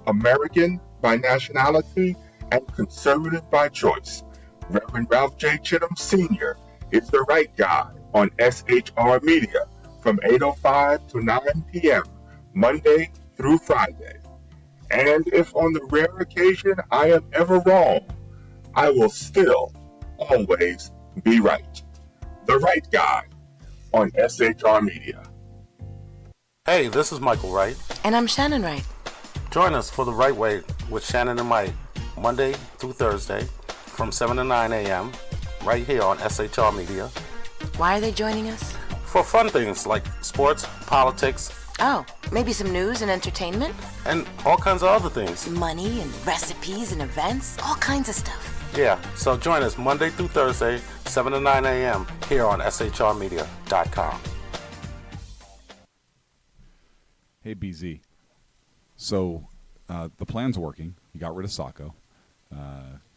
Speaker 10: American by nationality, and conservative by choice. Reverend Ralph J. Chittum Sr. is the right guy on SHR Media from 8:05 to 9 p.m. Monday through Friday. And if on the rare occasion I am ever wrong, I will still always be right. The right guy on SHR Media.
Speaker 11: Hey, this is Michael Wright.
Speaker 12: And I'm Shannon Wright.
Speaker 11: Join us for The Right Way with Shannon and Mike, Monday through Thursday from 7 to 9 a.m. right here on SHR Media.
Speaker 12: Why are they joining us?
Speaker 11: For fun things like sports, politics.
Speaker 12: Oh, maybe some news and entertainment?
Speaker 11: And all kinds of other things.
Speaker 12: Money and recipes and events, all kinds of stuff.
Speaker 11: Yeah, so join us Monday through Thursday, 7 to 9 a.m. here on shrmedia.com.
Speaker 8: Hey, BZ. So the plan's working. You got rid of Sacco.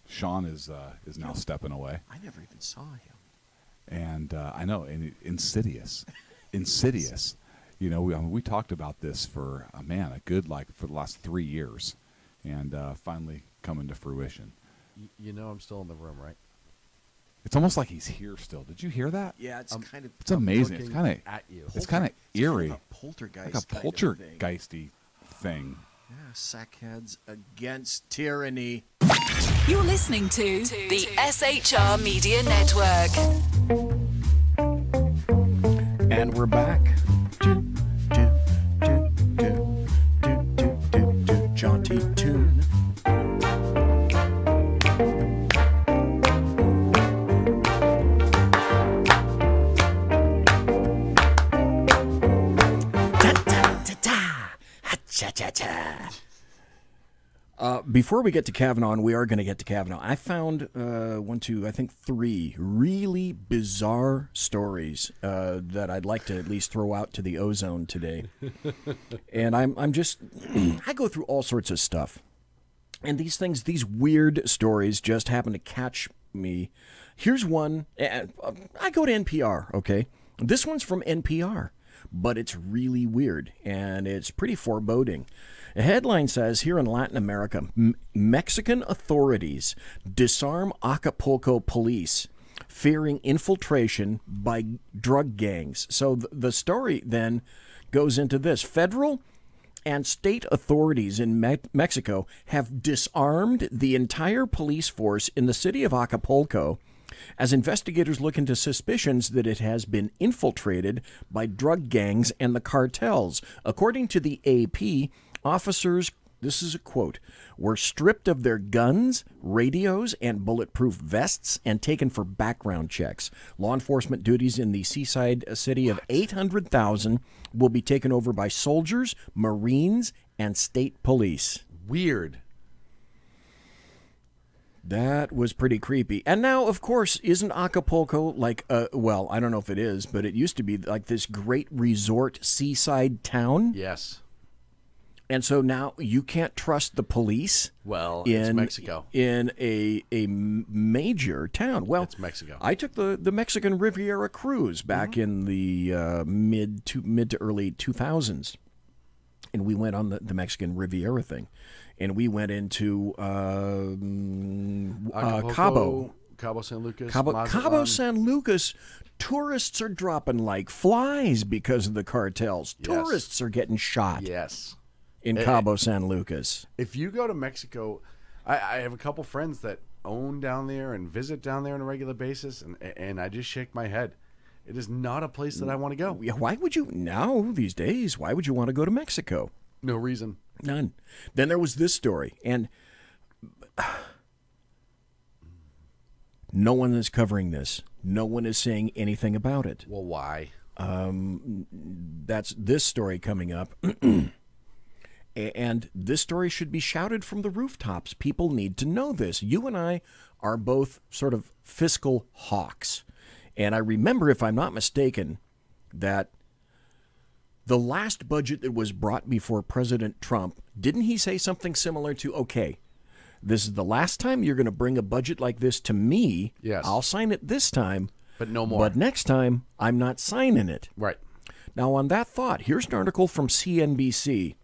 Speaker 8: Sean is now stepping away.
Speaker 1: I never even saw him.
Speaker 8: And I know, and insidious. Insidious. You know, we talked about this for, a good, for the last 3 years. And finally coming to fruition.
Speaker 2: You know I'm still in the room, right?
Speaker 8: It's almost like he's here still. Did you hear that?
Speaker 1: Yeah, it's kind of...
Speaker 8: It's amazing. It's kind of
Speaker 2: at you.
Speaker 8: It's kind of eerie.
Speaker 1: Kind of a poltergeist.
Speaker 8: Like a poltergeisty thing.
Speaker 1: Yeah, Sackheads Against Tyranny.
Speaker 13: You're listening to the SHR Media Network.
Speaker 1: And we're back. Jaunty tune. Before we get to Kavanaugh, and we are going to get to Kavanaugh, I found three really bizarre stories that I'd like to at least throw out to the ozone today. And I'm just, I go through all sorts of stuff. And these weird stories just happen to catch me. Here's one. I go to NPR, okay? This one's from NPR, but it's really weird, and it's pretty foreboding. The headline says, here in Latin America, Mexican authorities disarm Acapulco police, fearing infiltration by drug gangs. So the story then goes into this. Federal and state authorities in Mexico have disarmed the entire police force in the city of Acapulco as investigators look into suspicions that it has been infiltrated by drug gangs and the cartels. According to the AP, officers, this is a quote, were stripped of their guns, radios, and bulletproof vests and taken for background checks. Law enforcement duties in the seaside city of 800,000 will be taken over by soldiers, Marines, and state police.
Speaker 2: Weird.
Speaker 1: That was pretty creepy. And now, of course, isn't Acapulco like, well, I don't know if it is, but it used to be like this great resort seaside town?
Speaker 2: Yes.
Speaker 1: And so now you can't trust the police.
Speaker 2: Well, it's Mexico.
Speaker 1: In a major town. Well,
Speaker 2: it's Mexico.
Speaker 1: I took the Mexican Riviera cruise back in the mid to early 2000s, and we went on the Mexican Riviera thing, and we went into Cabo
Speaker 2: San Lucas.
Speaker 1: Cabo San Lucas. Tourists are dropping like flies because of the cartels.
Speaker 2: Yes.
Speaker 1: Tourists are getting shot.
Speaker 2: Yes.
Speaker 1: In Cabo San Lucas.
Speaker 2: If you go to Mexico, I have a couple friends that own down there and visit down there on a regular basis, and I just shake my head. It is not a place that I want to go.
Speaker 1: Why would you, now, these days, why would you want to go to Mexico?
Speaker 2: No reason.
Speaker 1: None. Then there was this story, and no one is covering this. No one is saying anything about it.
Speaker 2: Well, why?
Speaker 1: That's this story coming up. And this story should be shouted from the rooftops. People need to know this. You and I are both sort of fiscal hawks. And I remember, if I'm not mistaken, that the last budget that was brought before President Trump, didn't he say something similar to, okay, this is the last time you're going to bring a budget like this to me.
Speaker 2: Yes.
Speaker 1: I'll sign it this time.
Speaker 2: But no more.
Speaker 1: But next time, I'm not signing it.
Speaker 2: Right.
Speaker 1: Now, on that thought, here's an article from CNBC.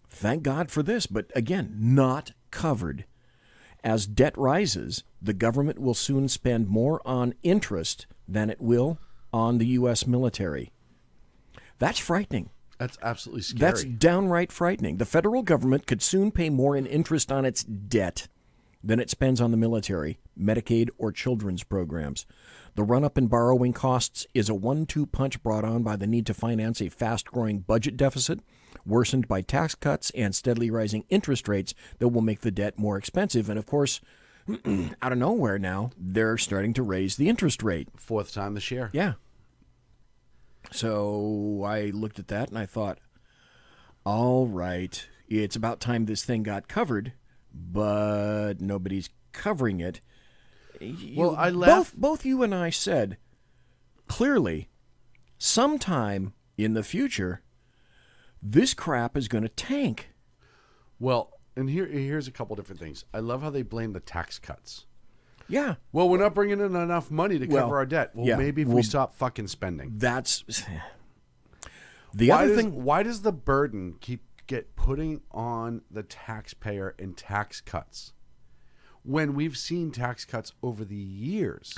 Speaker 1: Thank God for this, but again, not covered. As debt rises, the government will soon spend more on interest than it will on the U.S. military. That's frightening.
Speaker 2: That's absolutely scary.
Speaker 1: That's downright frightening. The federal government could soon pay more in interest on its debt than it spends on the military, Medicaid, or children's programs. The run-up in borrowing costs is a 1-2 punch brought on by the need to finance a fast-growing budget deficit, worsened by tax cuts and steadily rising interest rates that will make the debt more expensive. And, of course, out of nowhere now, they're starting to raise the interest rate.
Speaker 2: Fourth time this year.
Speaker 1: Yeah. So I looked at that and I thought, all right, it's about time this thing got covered, but nobody's covering it.
Speaker 2: Well, I laughed.
Speaker 1: Both you and I said, clearly, sometime in the future, this crap is going to tank.
Speaker 2: Well, and here's a couple different things. I love how they blame the tax cuts.
Speaker 1: Yeah.
Speaker 2: Well, we're not bringing in enough money to cover our debt. Well,
Speaker 1: yeah,
Speaker 2: maybe if we stop fucking spending.
Speaker 1: That's the other thing.
Speaker 2: Why does the burden get putting on the taxpayer in tax cuts when we've seen tax cuts over the years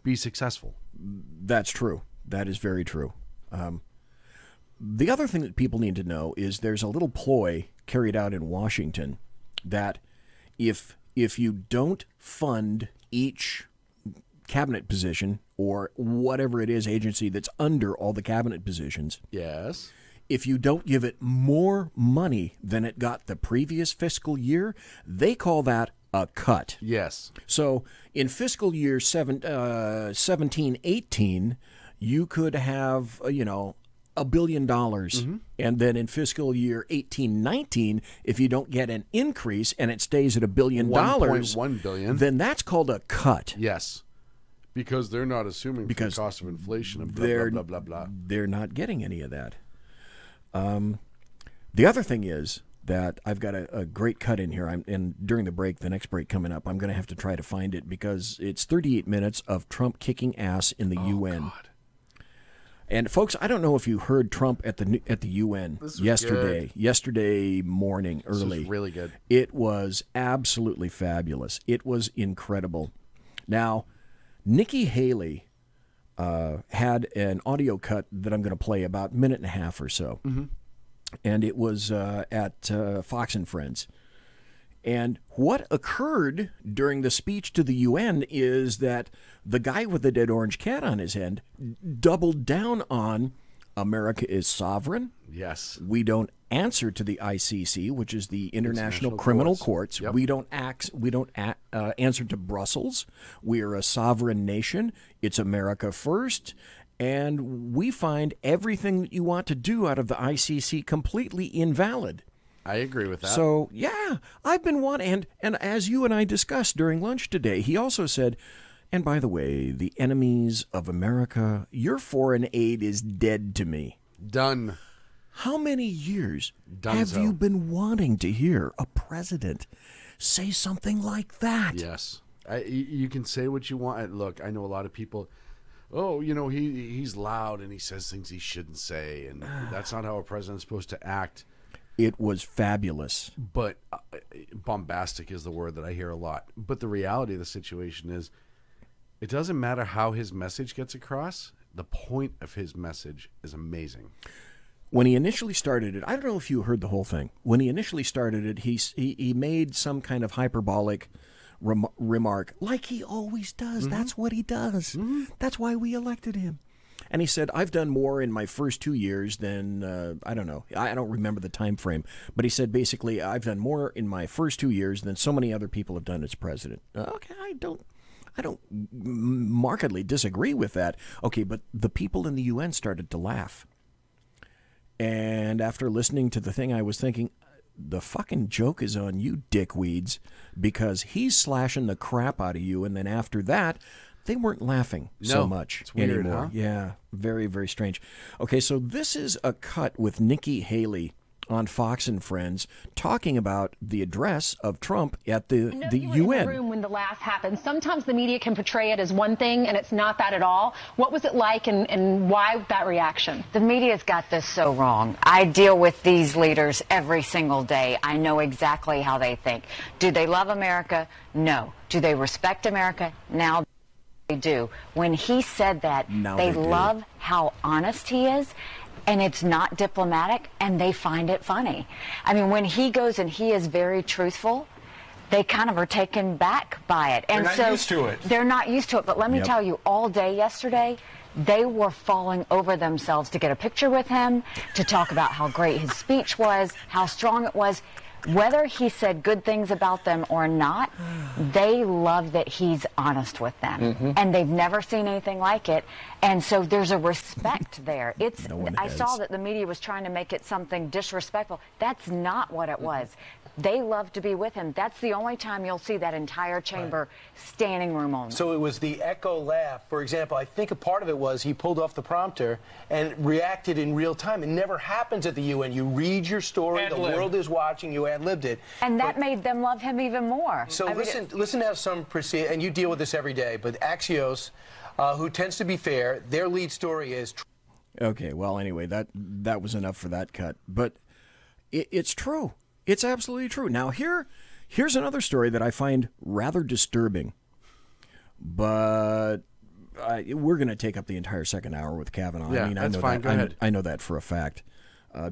Speaker 2: be successful?
Speaker 1: That's true. That is very true. The other thing that people need to know is there's a little ploy carried out in Washington that if you don't fund each cabinet position or whatever it is, agency that's under all the cabinet positions,
Speaker 2: yes,
Speaker 1: if you don't give it more money than it got the previous fiscal year, they call that a cut.
Speaker 2: Yes.
Speaker 1: So in fiscal year 17-18, you could have, $1 billion. And then in fiscal year 18-19, if you don't get an increase and it stays at $1 billion,
Speaker 2: $1.1 billion,
Speaker 1: then that's called a cut.
Speaker 2: Yes. Because they're not assuming the cost of inflation and blah, blah, blah, blah.
Speaker 1: They're not getting any of that. The other thing is that I've got a great cut in here. And during the break, the next break coming up, I'm going to have to try to find it because it's 38 minutes of Trump kicking ass in the UN. God. And folks, I don't know if you heard Trump at the UN yesterday morning early.
Speaker 2: This was really good.
Speaker 1: It was absolutely fabulous. It was incredible. Now, Nikki Haley had an audio cut that I'm going to play about a minute and a half or so. And it was at Fox and Friends. And what occurred during the speech to the UN is that the guy with the dead orange cat on his head doubled down on America is sovereign.
Speaker 2: Yes.
Speaker 1: We don't answer to the ICC, which is the International Criminal Courts.
Speaker 2: Yep.
Speaker 1: We don't answer to Brussels. We are a sovereign nation. It's America first. And we find everything that you want to do out of the ICC completely invalid.
Speaker 2: I agree with that.
Speaker 1: So, yeah, I've been wanting, and as you and I discussed during lunch today, he also said, and by the way, the enemies of America, your foreign aid is dead to me.
Speaker 2: Done.
Speaker 1: How many years have you been wanting to hear a president say something like that?
Speaker 2: Yes. You can say what you want. Look, I know a lot of people, he's loud and he says things he shouldn't say, and that's not how a president's supposed to act.
Speaker 1: It was fabulous.
Speaker 2: But bombastic is the word that I hear a lot. But the reality of the situation is it doesn't matter how his message gets across. The point of his message is amazing.
Speaker 1: When he initially started it, I don't know if you heard the whole thing. When he initially started it, he made some kind of hyperbolic remark, like he always does. That's what he does. That's why we elected him. And he said, I've done more in my first 2 years than, I don't know. I don't remember the time frame. But he said, basically, I've done more in my first 2 years than so many other people have done as president. Okay, I don't markedly disagree with that. Okay, but the people in the UN started to laugh. And after listening to the thing, I was thinking, the fucking joke is on you, dickweeds, because he's slashing the crap out of you. And then after that, they weren't laughing so much
Speaker 2: it's weird,
Speaker 1: anymore.
Speaker 2: Huh?
Speaker 1: Yeah, very, very strange. Okay, so this is a cut with Nikki Haley on Fox and Friends talking about the address of Trump at the UN.
Speaker 14: You were in the room when the laugh happened. Sometimes the media can portray it as one thing, and it's not that at all. What was it like, and why that reaction?
Speaker 15: The media's got this so wrong. I deal with these leaders every single day. I know exactly how they think. Do they love America? No. Do they respect America? Now they do. When he said that, they love how honest he is. And it's not diplomatic, and they find it funny. I mean, when he goes and he is very truthful, they kind of are taken back by it. And
Speaker 16: they're not used to it.
Speaker 15: They're not used to it. But let me tell you, all day yesterday, they were falling over themselves to get a picture with him, to talk about how great his speech was, how strong it was. Whether he said good things about them or not, they love that he's honest with them. And they've never seen anything like it. And so there's a respect there. I saw that the media was trying to make it something disrespectful. That's not what it was. They love to be with him. That's the only time you'll see that entire chamber standing room only.
Speaker 16: So it was the echo laugh. For example, I think a part of it was he pulled off the prompter and reacted in real time. It never happens at the UN. You read your story, the world is watching, you ad-libbed it.
Speaker 15: And that made them love him even more.
Speaker 16: So listen to how some proceed, and you deal with this every day, but Axios, who tends to be fair, their lead story is...
Speaker 1: Okay, well, anyway, that was enough for that cut. But it's true. It's absolutely true. Now, here's another story that I find rather disturbing, but we're going to take up the entire second hour with Kavanaugh.
Speaker 2: Yeah,
Speaker 1: I mean,
Speaker 2: that's
Speaker 1: I know
Speaker 2: fine.
Speaker 1: that.
Speaker 2: Go ahead.
Speaker 1: I know that for a fact,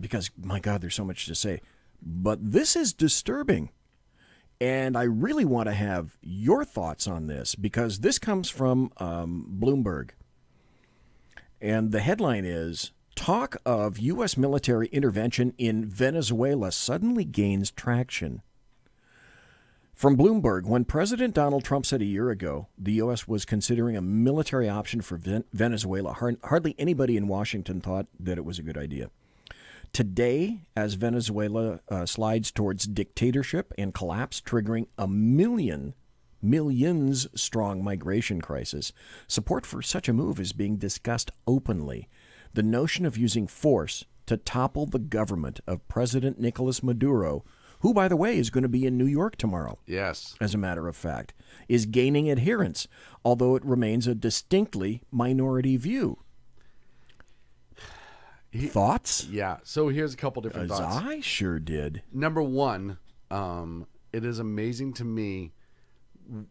Speaker 1: because my God, there's so much to say. But this is disturbing, and I really want to have your thoughts on this because this comes from Bloomberg, and the headline is, talk of U.S. military intervention in Venezuela suddenly gains traction. From Bloomberg, when President Donald Trump said a year ago the U.S. was considering a military option for Venezuela, hardly anybody in Washington thought that it was a good idea. Today, as Venezuela slides towards dictatorship and collapse, triggering a millions-strong migration crisis, support for such a move is being discussed openly. The notion of using force to topple the government of President Nicolas Maduro, who, by the way, is going to be in New York tomorrow.
Speaker 2: Yes.
Speaker 1: As a matter of fact, is gaining adherence, although it remains a distinctly minority view. Thoughts?
Speaker 2: Yeah. So here's a couple different thoughts.
Speaker 1: I sure did.
Speaker 2: Number one, it is amazing to me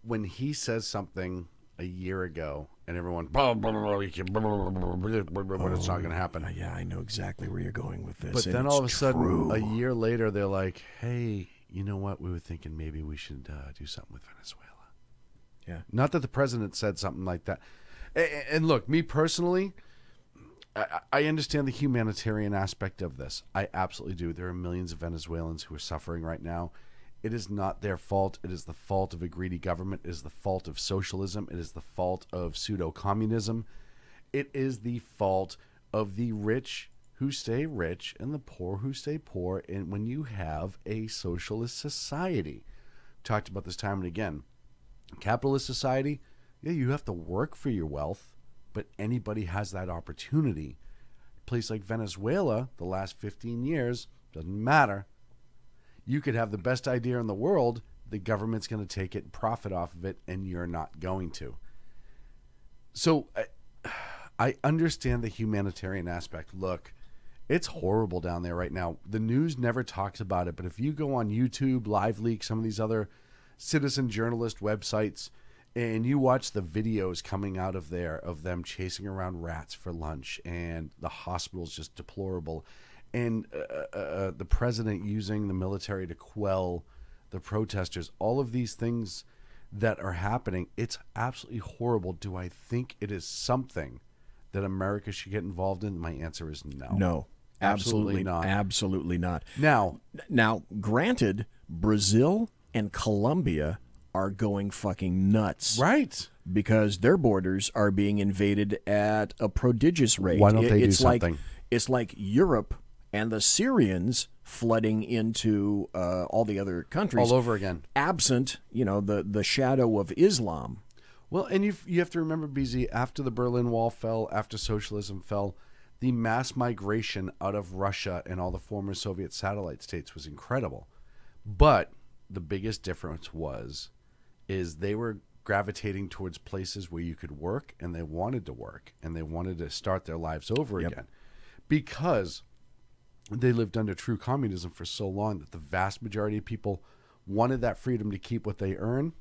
Speaker 2: when he says something a year ago and everyone, it's not going to happen.
Speaker 1: Yeah, I know exactly where you're going with this.
Speaker 2: But then all of a sudden, a year later, they're like, hey, you know what? We were thinking maybe we should do something with Venezuela.
Speaker 1: Yeah.
Speaker 2: Not that the president said something like that. And look, me personally, I understand the humanitarian aspect of this. I absolutely do. There are millions of Venezuelans who are suffering right now. It is not their fault. It is the fault of a greedy government. It is the fault of socialism. It is the fault of pseudo-communism. It is the fault of the rich who stay rich and the poor who stay poor. And when you have a socialist society, talked about this time and again, capitalist society, yeah, you have to work for your wealth, but anybody has that opportunity. A place like Venezuela, the last 15 years, doesn't matter. You could have the best idea in the world, the government's going to take it and profit off of it, and you're not going to. So I understand the humanitarian aspect. Look, it's horrible down there right now. The news never talks about it, but if you go on YouTube, LiveLeak, some of these other citizen journalist websites, and you watch the videos coming out of there of them chasing around rats for lunch, and the hospital's just deplorable, and the president using the military to quell the protesters, all of these things that are happening, it's absolutely horrible. Do I think it is something that America should get involved in? My answer is no.
Speaker 1: No, absolutely
Speaker 2: not.
Speaker 1: Absolutely not.
Speaker 2: Now,
Speaker 1: granted, Brazil and Colombia are going fucking nuts.
Speaker 2: Right.
Speaker 1: Because their borders are being invaded at a prodigious rate.
Speaker 2: Why don't they do something?
Speaker 1: It's like Europe and the Syrians flooding into all the other countries.
Speaker 2: All over again.
Speaker 1: Absent, the shadow of Islam.
Speaker 2: Well, and you have to remember, BZ, after the Berlin Wall fell, after socialism fell, the mass migration out of Russia and all the former Soviet satellite states was incredible. But the biggest difference is they were gravitating towards places where you could work, and they wanted to work, and they wanted to start their lives over again. Because they lived under true communism for so long that the vast majority of people wanted that freedom to keep what they earn.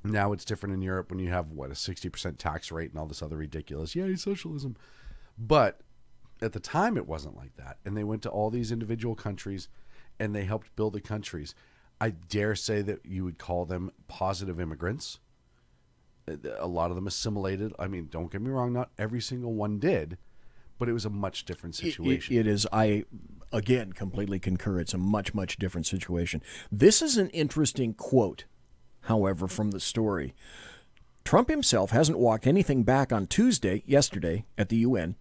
Speaker 2: Now it's different in Europe when you have, a 60% tax rate and all this other ridiculous, yay, socialism. But at the time, it wasn't like that. And they went to all these individual countries, and they helped build the countries. I dare say that you would call them positive immigrants. A lot of them assimilated. I mean, don't get me wrong, not every single one did, but it was a much different situation.
Speaker 1: It is. I, again, completely concur. It's a much, much different situation. This is an interesting quote, however, from the story. Trump himself hasn't walked anything back on yesterday, at the UN.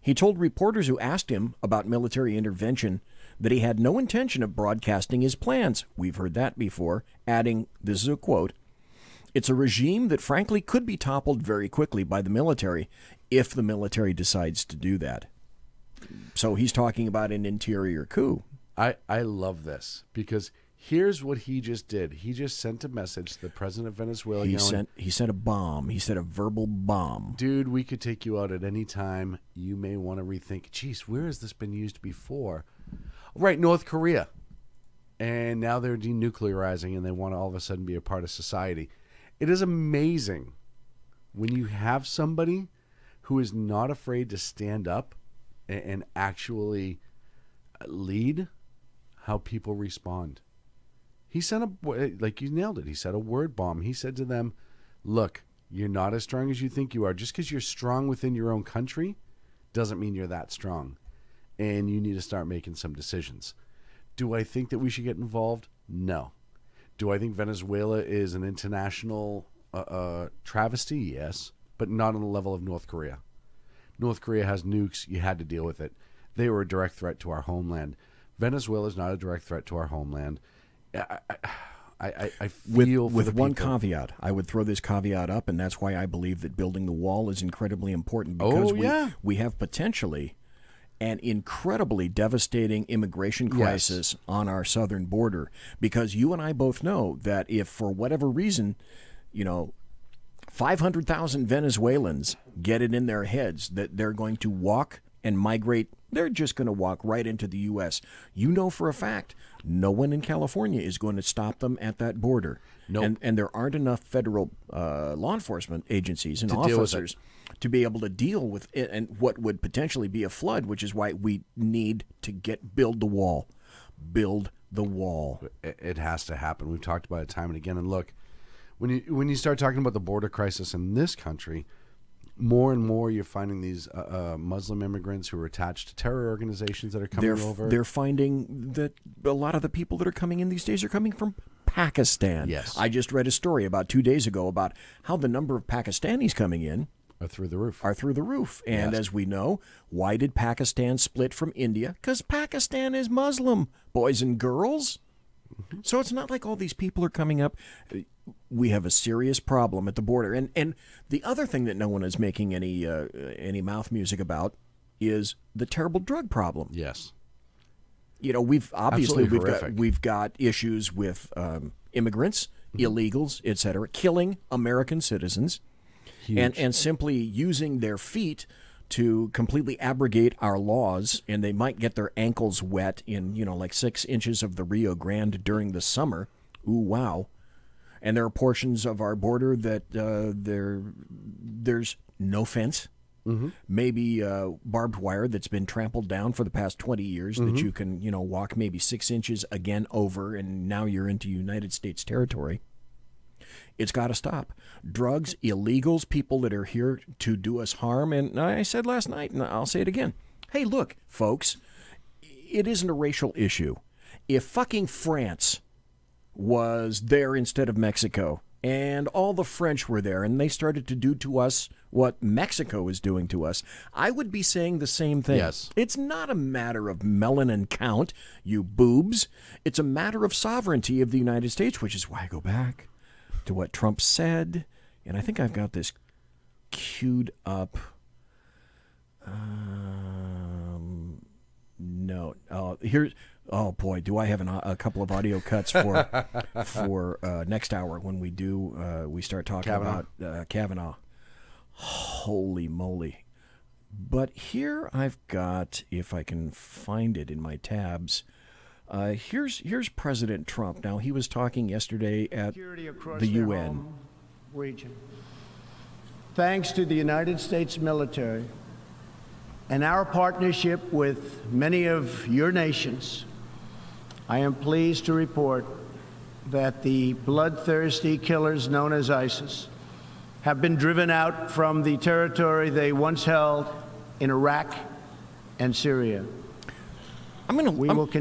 Speaker 1: He told reporters who asked him about military intervention that he had no intention of broadcasting his plans. We've heard that before, adding, this is a quote, "It's a regime that frankly could be toppled very quickly by the military if the military decides to do that." So he's talking about an interior coup.
Speaker 2: I love this because here's what he just did. He just sent a message to the president of Venezuela.
Speaker 1: He sent a bomb. He sent a verbal bomb.
Speaker 2: Dude, we could take you out at any time. You may want to rethink, geez, where has this been used before? Right, North Korea. And now they're denuclearizing and they want to all of a sudden be a part of society. It is amazing when you have somebody who is not afraid to stand up and actually lead, how people respond. He sent like you nailed it. He said a word bomb. He said to them, look, you're not as strong as you think you are. Just because you're strong within your own country doesn't mean you're that strong. And you need to start making some decisions. Do I think that we should get involved? No. Do I think Venezuela is an international travesty? Yes, but not on the level of North Korea. North Korea has nukes. You had to deal with it. They were a direct threat to our homeland. Venezuela is not a direct threat to our homeland. I feel
Speaker 1: with one caveat. I would throw this caveat up, and that's why I believe that building the wall is incredibly important, because we have potentially an incredibly devastating immigration crisis on our southern border, because you and I both know that if for whatever reason, 500,000 Venezuelans get it in their heads that they're going to walk and migrate, they're just going to walk right into the U.S. You know for a fact, no one in California is going to stop them at that border.
Speaker 2: Nope.
Speaker 1: And there aren't enough federal law enforcement agencies and officers to be able to deal with it and what would potentially be a flood, which is why we need to build the wall. Build the wall.
Speaker 2: It has to happen. We've talked about it time and again. And look, when you start talking about the border crisis in this country, more and more you're finding these Muslim immigrants who are attached to terror organizations that are coming over.
Speaker 1: They're finding that a lot of the people that are coming in these days are coming from Pakistan.
Speaker 2: Yes.
Speaker 1: I just read a story about 2 days ago about how the number of Pakistanis coming in
Speaker 2: are through the roof.
Speaker 1: And as we know, why did Pakistan split from India? Because Pakistan is Muslim, boys and girls. Mm-hmm. So it's not like all these people are coming up. We have a serious problem at the border. And the other thing that no one is making any mouth music about is the terrible drug problem.
Speaker 2: Yes.
Speaker 1: We've got issues with immigrants, illegals, etc., killing American citizens. And simply using their feet to completely abrogate our laws, and they might get their ankles wet in, like 6 inches of the Rio Grande during the summer. Ooh, wow. And there are portions of our border that there's no fence, maybe barbed wire that's been trampled down for the past 20 years that you can, walk maybe 6 inches again over, and now you're into United States territory. It's got to stop. Drugs, illegals, people that are here to do us harm. And I said last night, and I'll say it again. Hey, look, folks, it isn't a racial issue. If fucking France was there instead of Mexico, and all the French were there, and they started to do to us what Mexico is doing to us, I would be saying the same thing.
Speaker 2: Yes.
Speaker 1: It's not a matter of melanin count, you boobs. It's a matter of sovereignty of the United States, which is why I go back to what Trump said, and I think I've got this queued up. No. Oh boy, do I have a couple of audio cuts for next hour when we start talking about Kavanaugh. Holy moly! But here I've got, if I can find it in my tabs. Here's President Trump. Now, he was talking yesterday at the UN.
Speaker 17: Region. Thanks to the United States military and our partnership with many of your nations, I am pleased to report that the bloodthirsty killers known as ISIS have been driven out from the territory they once held in Iraq and Syria.
Speaker 1: I'm going to look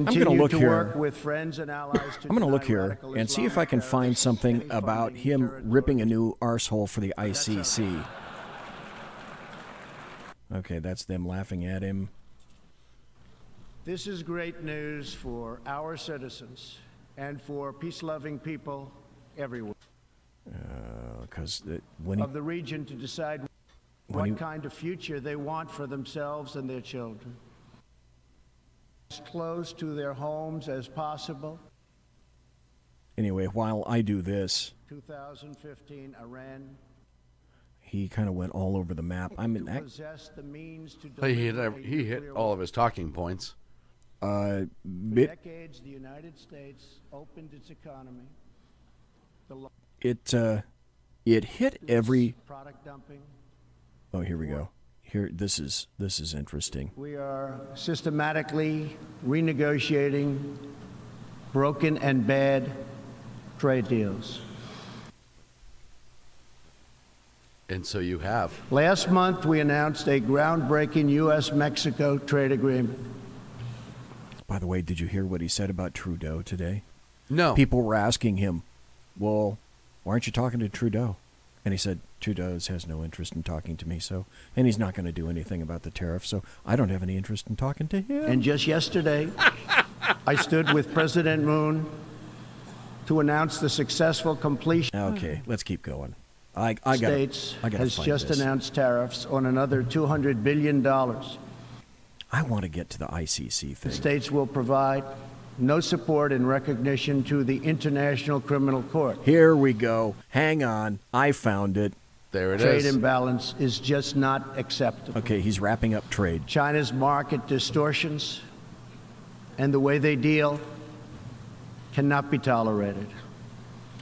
Speaker 17: to
Speaker 1: here.
Speaker 17: Work with friends and allies to
Speaker 1: I'm going to look here and see if I can find something about him ripping a new arsehole for the ICC. Okay, that's them laughing at him.
Speaker 17: This is great news for our citizens and for peace-loving people everywhere.
Speaker 1: Because
Speaker 17: of the region to decide what kind of future they want for themselves and their children. As close to their homes as possible.
Speaker 1: Anyway, while I do this,
Speaker 17: 2015 Iran.
Speaker 1: He kind of went all over the map.
Speaker 2: He hit all of his talking points.
Speaker 17: For decades, the United States opened its economy.
Speaker 1: It hit every
Speaker 17: product dumping.
Speaker 1: Oh, here we go. Here, this is interesting.
Speaker 17: We are systematically renegotiating broken and bad trade deals.
Speaker 2: And so you have.
Speaker 17: Last month, we announced a groundbreaking U.S.-Mexico trade agreement.
Speaker 1: By the way, did you hear what he said about Trudeau today?
Speaker 2: No.
Speaker 1: People were asking him, well, why aren't you talking to Trudeau? And he said, Trudeau has no interest in talking to me, and he's not going to do anything about the tariff, so I don't have any interest in talking to him.
Speaker 17: And just yesterday, I stood with President Moon to announce the successful completion.
Speaker 1: Okay, let's keep going. I
Speaker 17: States
Speaker 1: gotta
Speaker 17: has
Speaker 1: find
Speaker 17: just
Speaker 1: this.
Speaker 17: announced tariffs on another $200 billion.
Speaker 1: I want to get to the ICC thing.
Speaker 17: The states will provide no support in recognition to the International Criminal Court.
Speaker 1: Here we go. Hang on. I found it.
Speaker 2: There it
Speaker 17: Trade
Speaker 2: is.
Speaker 17: imbalance is just not acceptable.
Speaker 1: Okay, he's wrapping up trade.
Speaker 17: China's market distortions and the way they deal cannot be tolerated.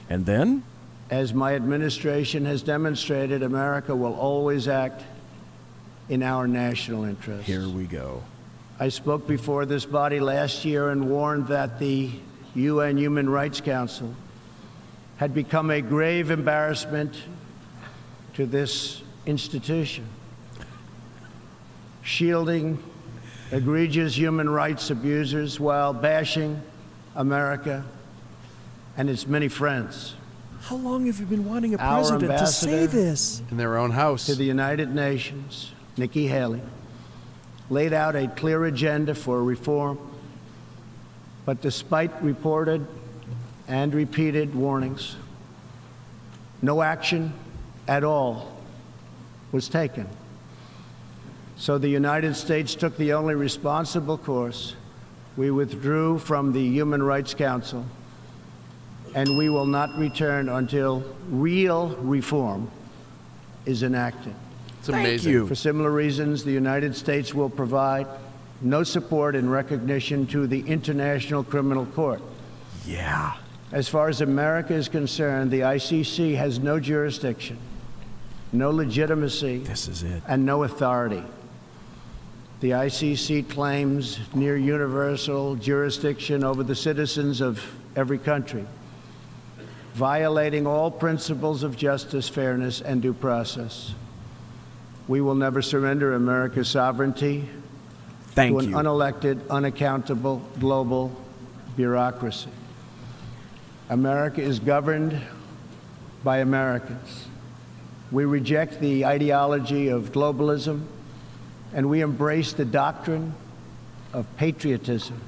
Speaker 1: And then?
Speaker 17: As my administration has demonstrated, America will always act in our national interest.
Speaker 1: Here we go.
Speaker 17: I spoke before this body last year and warned that the UN Human Rights Council had become a grave embarrassment to this institution, shielding egregious human rights abusers while bashing America and its many friends.
Speaker 1: How long have you been wanting a
Speaker 17: Our
Speaker 1: president to say
Speaker 17: ambassador
Speaker 1: this?
Speaker 2: In their own house.
Speaker 17: To the United Nations, Nikki Haley, laid out a clear agenda for reform, but despite reported and repeated warnings, no action at all was taken. So the United States took the only responsible course. We withdrew from the Human Rights Council, and we will not return until real reform is enacted.
Speaker 2: It's amazing.
Speaker 17: For similar reasons, the United States will provide no support in recognition to the International Criminal Court.
Speaker 1: Yeah.
Speaker 17: As far as America is concerned, the ICC has no jurisdiction, no legitimacy,
Speaker 1: This is it.
Speaker 17: and no authority. The ICC claims near universal jurisdiction over the citizens of every country, violating all principles of justice, fairness, and due process. We will never surrender America's sovereignty to an unelected, unaccountable global bureaucracy. America is governed by Americans. We reject the ideology of globalism, and we embrace the doctrine of patriotism.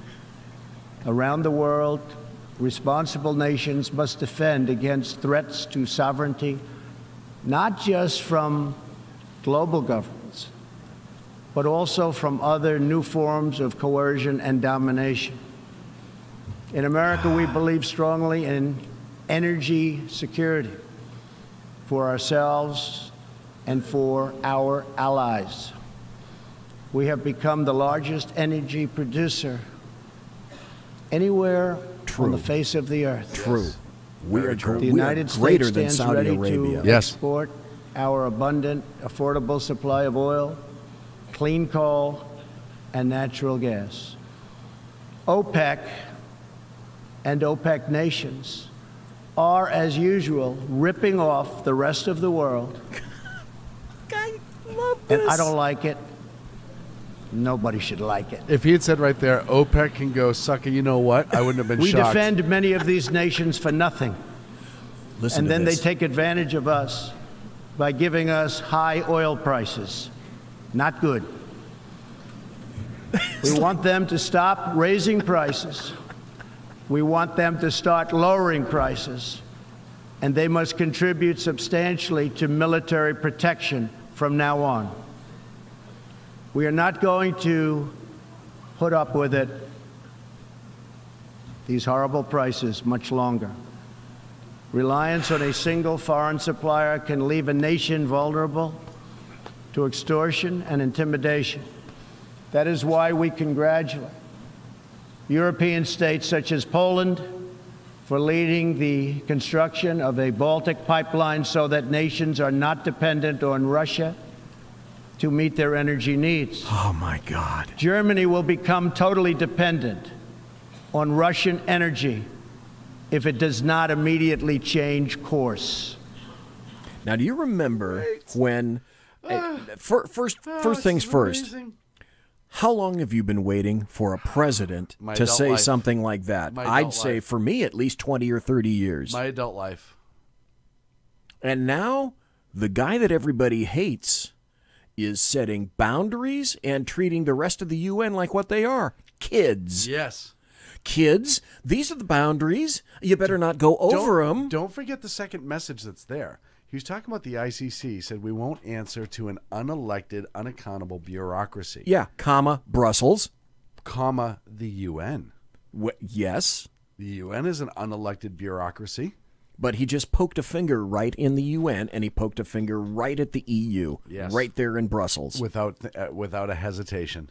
Speaker 17: Around the world, responsible nations must defend against threats to sovereignty, not just from global governments, but also from other new forms of coercion and domination. In America, we believe strongly in energy security for ourselves and for our allies. We have become the largest energy producer anywhere on the face of the earth.
Speaker 1: True. We are
Speaker 17: The United
Speaker 1: greater
Speaker 17: States
Speaker 1: than
Speaker 17: stands
Speaker 1: Saudi
Speaker 17: ready
Speaker 1: Arabia.
Speaker 17: to export our abundant, affordable supply of oil, clean coal, and natural gas. OPEC and OPEC nations are, as usual, ripping off the rest of the world.
Speaker 1: I love this.
Speaker 17: And I don't like it. Nobody should like it.
Speaker 2: If he had said right there, OPEC can go suck it, you know what? I wouldn't have been
Speaker 17: We
Speaker 2: shocked.
Speaker 17: defend many of these nations for nothing.
Speaker 1: Listen
Speaker 17: And
Speaker 1: to
Speaker 17: then
Speaker 1: this.
Speaker 17: they take advantage of us by giving us high oil prices. Not good. We want them to stop raising prices. We want them to start lowering prices. And they must contribute substantially to military protection from now on. We are not going to put up with it, these horrible prices, much longer. Reliance on a single foreign supplier can leave a nation vulnerable to extortion and intimidation. That is why we congratulate European states such as Poland for leading the construction of a Baltic pipeline so that nations are not dependent on Russia to meet their energy needs.
Speaker 1: Oh, my God.
Speaker 17: Germany will become totally dependent on Russian energy if it does not immediately change course.
Speaker 1: Now, do you remember when, first things first, How long have you been waiting for a president
Speaker 2: My
Speaker 1: to
Speaker 2: adult
Speaker 1: say
Speaker 2: life.
Speaker 1: something like that?
Speaker 2: My
Speaker 1: I'd
Speaker 2: adult
Speaker 1: say
Speaker 2: life.
Speaker 1: for me at least 20 or 30 years.
Speaker 2: My adult life.
Speaker 1: And now the guy that everybody hates is setting boundaries and treating the rest of the UN like what they are, kids.
Speaker 2: Yes.
Speaker 1: Kids, these are the boundaries. You better not go over them.
Speaker 2: Don't forget the second message that's there. He was talking about the ICC. He said we won't answer to an unelected, unaccountable bureaucracy.
Speaker 1: Yeah, comma, Brussels.
Speaker 2: Comma, the UN.
Speaker 1: Yes.
Speaker 2: The UN is an unelected bureaucracy.
Speaker 1: But he just poked a finger right in the UN, and he poked a finger right at the EU,
Speaker 2: Yes.
Speaker 1: right there in Brussels.
Speaker 2: Without a hesitation.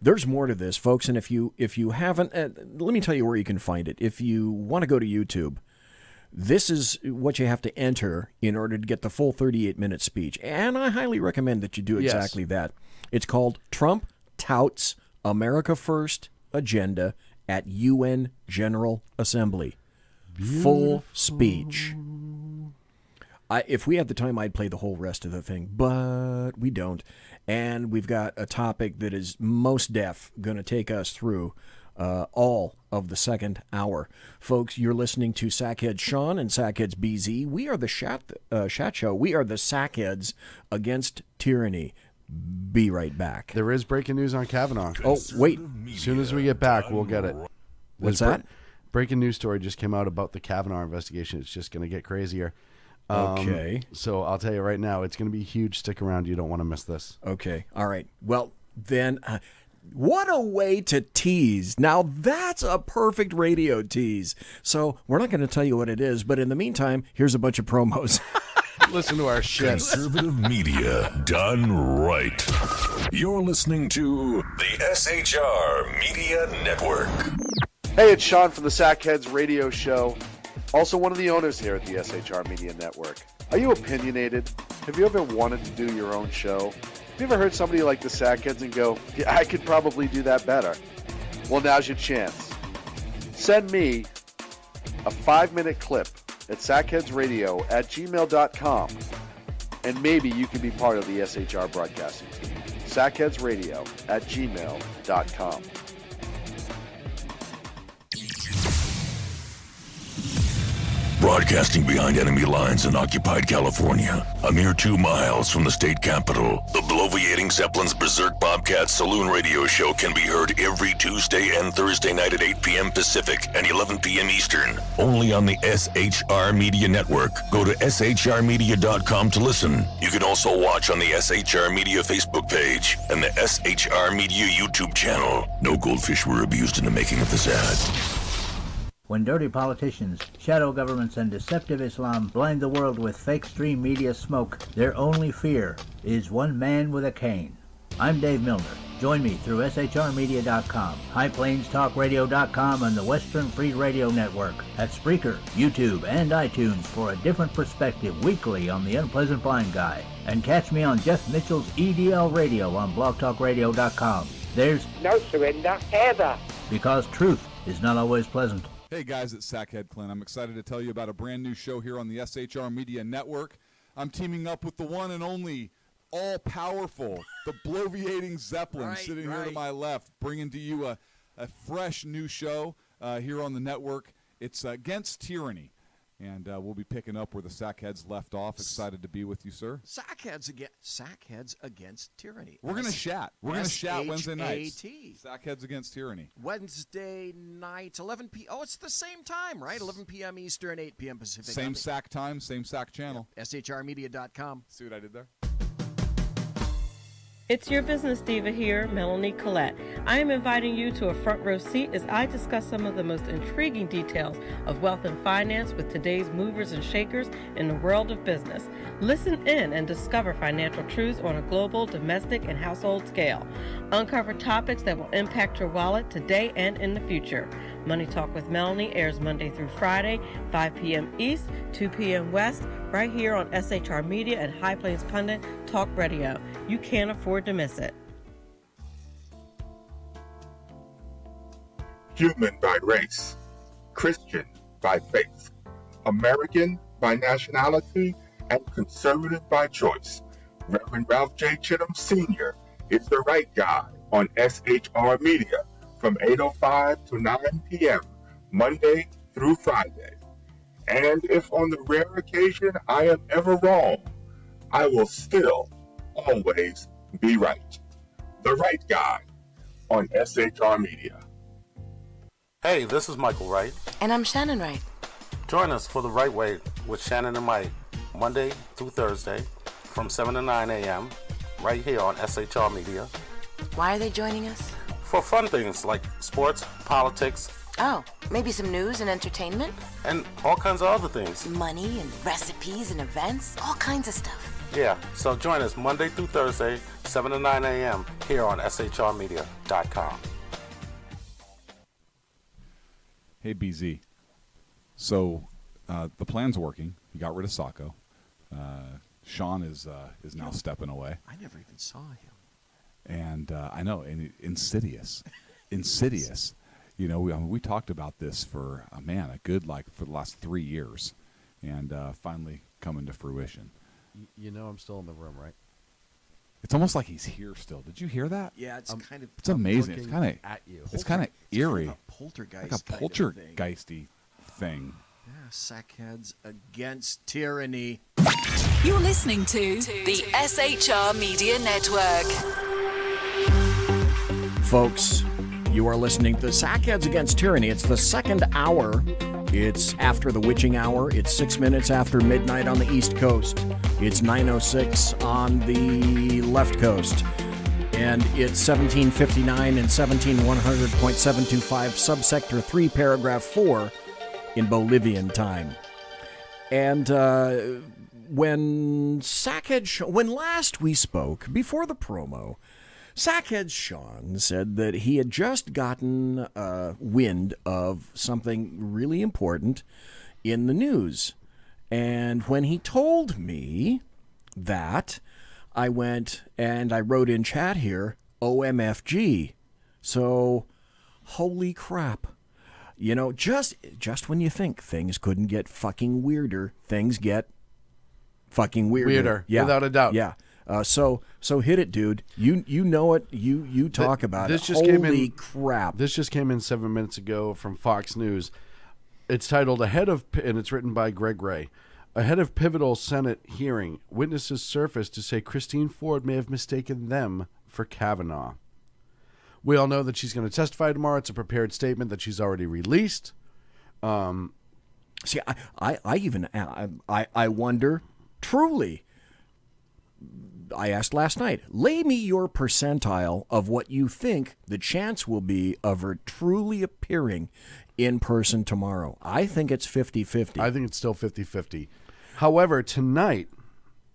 Speaker 1: There's more to this, folks, and if you haven't, let me tell you where you can find it. If you want to go to YouTube, this is what you have to enter in order to get the full 38-minute speech, and I highly recommend that you do
Speaker 2: Yes.
Speaker 1: exactly that. It's called Trump Touts America First Agenda at UN General Assembly. Full speech. If we had the time, I'd play the whole rest of the thing, but we don't. And we've got a topic that is most def going to take us through all of the second hour. Folks, you're listening to Sackhead Sean and Sackheads BZ. We are the Shat Show. We are the Sackheads against tyranny. Be right back.
Speaker 2: There is breaking news on Kavanaugh.
Speaker 1: Oh, wait.
Speaker 2: As soon as we get back, we'll get it.
Speaker 1: What's that?
Speaker 2: Breaking news story just came out about the Kavanaugh investigation. It's just going to get crazier.
Speaker 1: Okay.
Speaker 2: So I'll tell you right now, it's going to be huge. Stick around. You don't want to miss this.
Speaker 1: Okay. All right. Well, then, what a way to tease. Now, that's a perfect radio tease. So we're not going to tell you what it is, but in the meantime, here's a bunch of promos.
Speaker 2: Listen to our shit.
Speaker 4: Conservative media done right. You're listening to the SHR Media Network.
Speaker 5: Hey, it's Sean from the Sackheads Radio Show, also one of the owners here at the SHR Media Network. Are you opinionated? Have you ever wanted to do your own show? Have you ever heard somebody like the Sackheads and go, yeah, I could probably do that better? Well, now's your chance. Send me a 5-minute clip at sackheadsradio@gmail.com, and maybe you can be part of the SHR broadcasting team. sackheadsradio@gmail.com.
Speaker 4: Broadcasting behind enemy lines in occupied California, a mere 2 miles from the state capitol, the bloviating Zeppelin's Berserk Bobcat Saloon Radio Show can be heard every Tuesday and Thursday night at 8 p.m. Pacific and 11 p.m. Eastern, only on the SHR Media Network. Go to shrmedia.com to listen. You can also watch on the SHR Media Facebook page and the SHR Media YouTube channel. No goldfish were abused in the making of this ad.
Speaker 6: When dirty politicians, shadow governments, and deceptive Islam blind the world with fake stream media smoke, their only fear is one man with a cane. I'm Dave Milner. Join me through shrmedia.com, highplainstalkradio.com, and the Western Free Radio Network at Spreaker, YouTube, and iTunes for a different perspective weekly on the Unpleasant Blind Guy. And catch me on Jeff Mitchell's EDL Radio on blogtalkradio.com. There's
Speaker 7: no surrender ever.
Speaker 6: Because truth is not always pleasant.
Speaker 8: Hey guys, it's Sackhead Clint. I'm excited to tell you about a brand new show here on the SHR Media Network. I'm teaming up with the one and only all-powerful, the bloviating Zeppelin sitting here to my left, bringing to you a fresh new show here on the network. It's Against Tyranny. And we'll be picking up where the Sackheads left off. Excited to be with you, sir.
Speaker 1: Sackheads against tyranny.
Speaker 8: We're going to chat. We're going to chat Wednesday nights.
Speaker 1: SHAT.
Speaker 8: Sackheads Against Tyranny.
Speaker 1: Wednesday night, 11 p.m. Oh, it's the same time, right? 11 p.m. Eastern, 8 p.m. Pacific.
Speaker 8: Same SAC time, same SAC channel.
Speaker 1: SHRmedia.com.
Speaker 8: See what I did there?
Speaker 9: It's your business diva here, Melanie Collette. I am inviting you to a front row seat as I discuss some of the most intriguing details of wealth and finance with today's movers and shakers in the world of business. Listen in and discover financial truths on a global, domestic, and household scale. Uncover topics that will impact your wallet today and in the future. Money Talk with Melanie airs Monday through Friday, 5 p.m. East, 2 p.m. West, right here on SHR Media and High Plains Pundit Talk Radio. You can't afford to miss it.
Speaker 10: Human by race, Christian by faith, American by nationality, and conservative by choice. Reverend Ralph J. Chittum Sr. is the right guy on SHR Media from 8:05 to 9 p.m. Monday through Friday. And if on the rare occasion I am ever wrong, I will still always be right. The Right Guy on SHR Media.
Speaker 11: Hey, this is Michael Wright.
Speaker 12: And I'm Shannon Wright.
Speaker 11: Join us for The Right Way with Shannon and Mike, Monday through Thursday from 7 to 9 a.m. right here on SHR Media.
Speaker 12: Why are they joining us?
Speaker 11: For fun things like sports, politics.
Speaker 12: Oh, maybe some news and entertainment?
Speaker 11: And all kinds of other things.
Speaker 12: Money and recipes and events, all kinds of stuff.
Speaker 11: Yeah, so join us Monday through Thursday, 7 to 9 a.m. here on shrmedia.com.
Speaker 8: Hey, BZ. So the plan's working. You got rid of Sacco. Sean is now stepping away.
Speaker 1: I never even saw him.
Speaker 8: And I know, and insidious. You know, we talked about this for for the last 3 years, and finally coming to fruition.
Speaker 2: You know, I'm still in the room, right?
Speaker 8: It's almost like he's here still. Did you hear that?
Speaker 1: Yeah, it's kind of.
Speaker 8: It's amazing. It's kind of
Speaker 2: at you.
Speaker 8: It's kind of eerie.
Speaker 1: Kind of poltergeist.
Speaker 8: Like a poltergeisty thing.
Speaker 1: Yeah, sackheads against tyranny.
Speaker 13: You're listening to the SHR Media Network.
Speaker 1: Folks, you are listening to Sackheads Against Tyranny. It's the second hour. It's after the witching hour. It's 6 minutes after midnight on the East Coast. It's 9:06 on the left coast. And it's 1759 and 17100.725 subsector 3 paragraph 4 in Bolivian time. And when last we spoke, before the promo, Sackhead Sean said that he had just gotten wind of something really important in the news. And when he told me that, I went and I wrote in chat here, OMFG. So, holy crap. You know, just when you think things couldn't get fucking weirder, things get fucking weirder.
Speaker 2: Weirder,
Speaker 1: yeah,
Speaker 2: without a doubt.
Speaker 1: Yeah. So hit it, dude. You know it. You talk about
Speaker 2: this
Speaker 1: it.
Speaker 2: Just
Speaker 1: Holy
Speaker 2: came in,
Speaker 1: crap.
Speaker 2: This just came in 7 minutes ago from Fox News. It's titled and it's written by Greg Ray. Ahead of pivotal Senate hearing, witnesses surfaced to say Christine Ford may have mistaken them for Kavanaugh. We all know that she's going to testify tomorrow. It's a prepared statement that she's already released.
Speaker 1: See, I wonder, truly, I asked last night, lay me your percentile of what you think the chance will be of her truly appearing in person tomorrow. I think it's 50-50.
Speaker 2: I think it's still 50-50. However, tonight,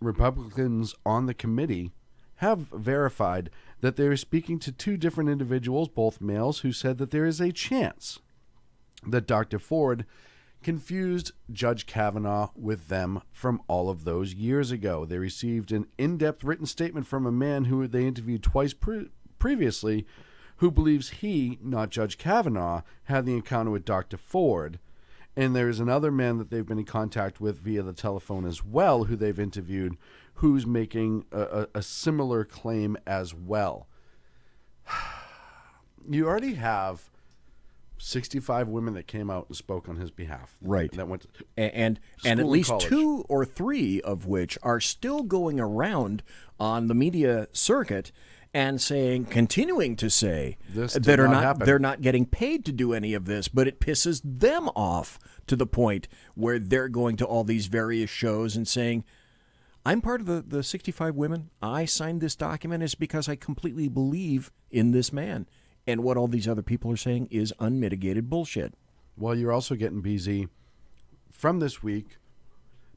Speaker 2: Republicans on the committee have verified that they are speaking to two different individuals, both males, who said that there is a chance that Dr. Ford confused Judge Kavanaugh with them from all of those years ago. They received an in-depth written statement from a man who they interviewed twice previously, who believes he, not Judge Kavanaugh, had the encounter with Dr. Ford. And there's another man that they've been in contact with via the telephone as well, who they've interviewed, who's making a similar claim as well. You already have 65 women that came out and spoke on his behalf.
Speaker 1: Right.
Speaker 2: That went to
Speaker 1: and at least college. 2 or 3 of which are still going around on the media circuit and continuing to say that they're not getting paid to do any of this, but it pisses them off to the point where they're going to all these various shows and saying, I'm part of the 65 women. I signed this document is because I completely believe in this man. And what all these other people are saying is unmitigated bullshit.
Speaker 2: Well, you're also getting BZ from this week.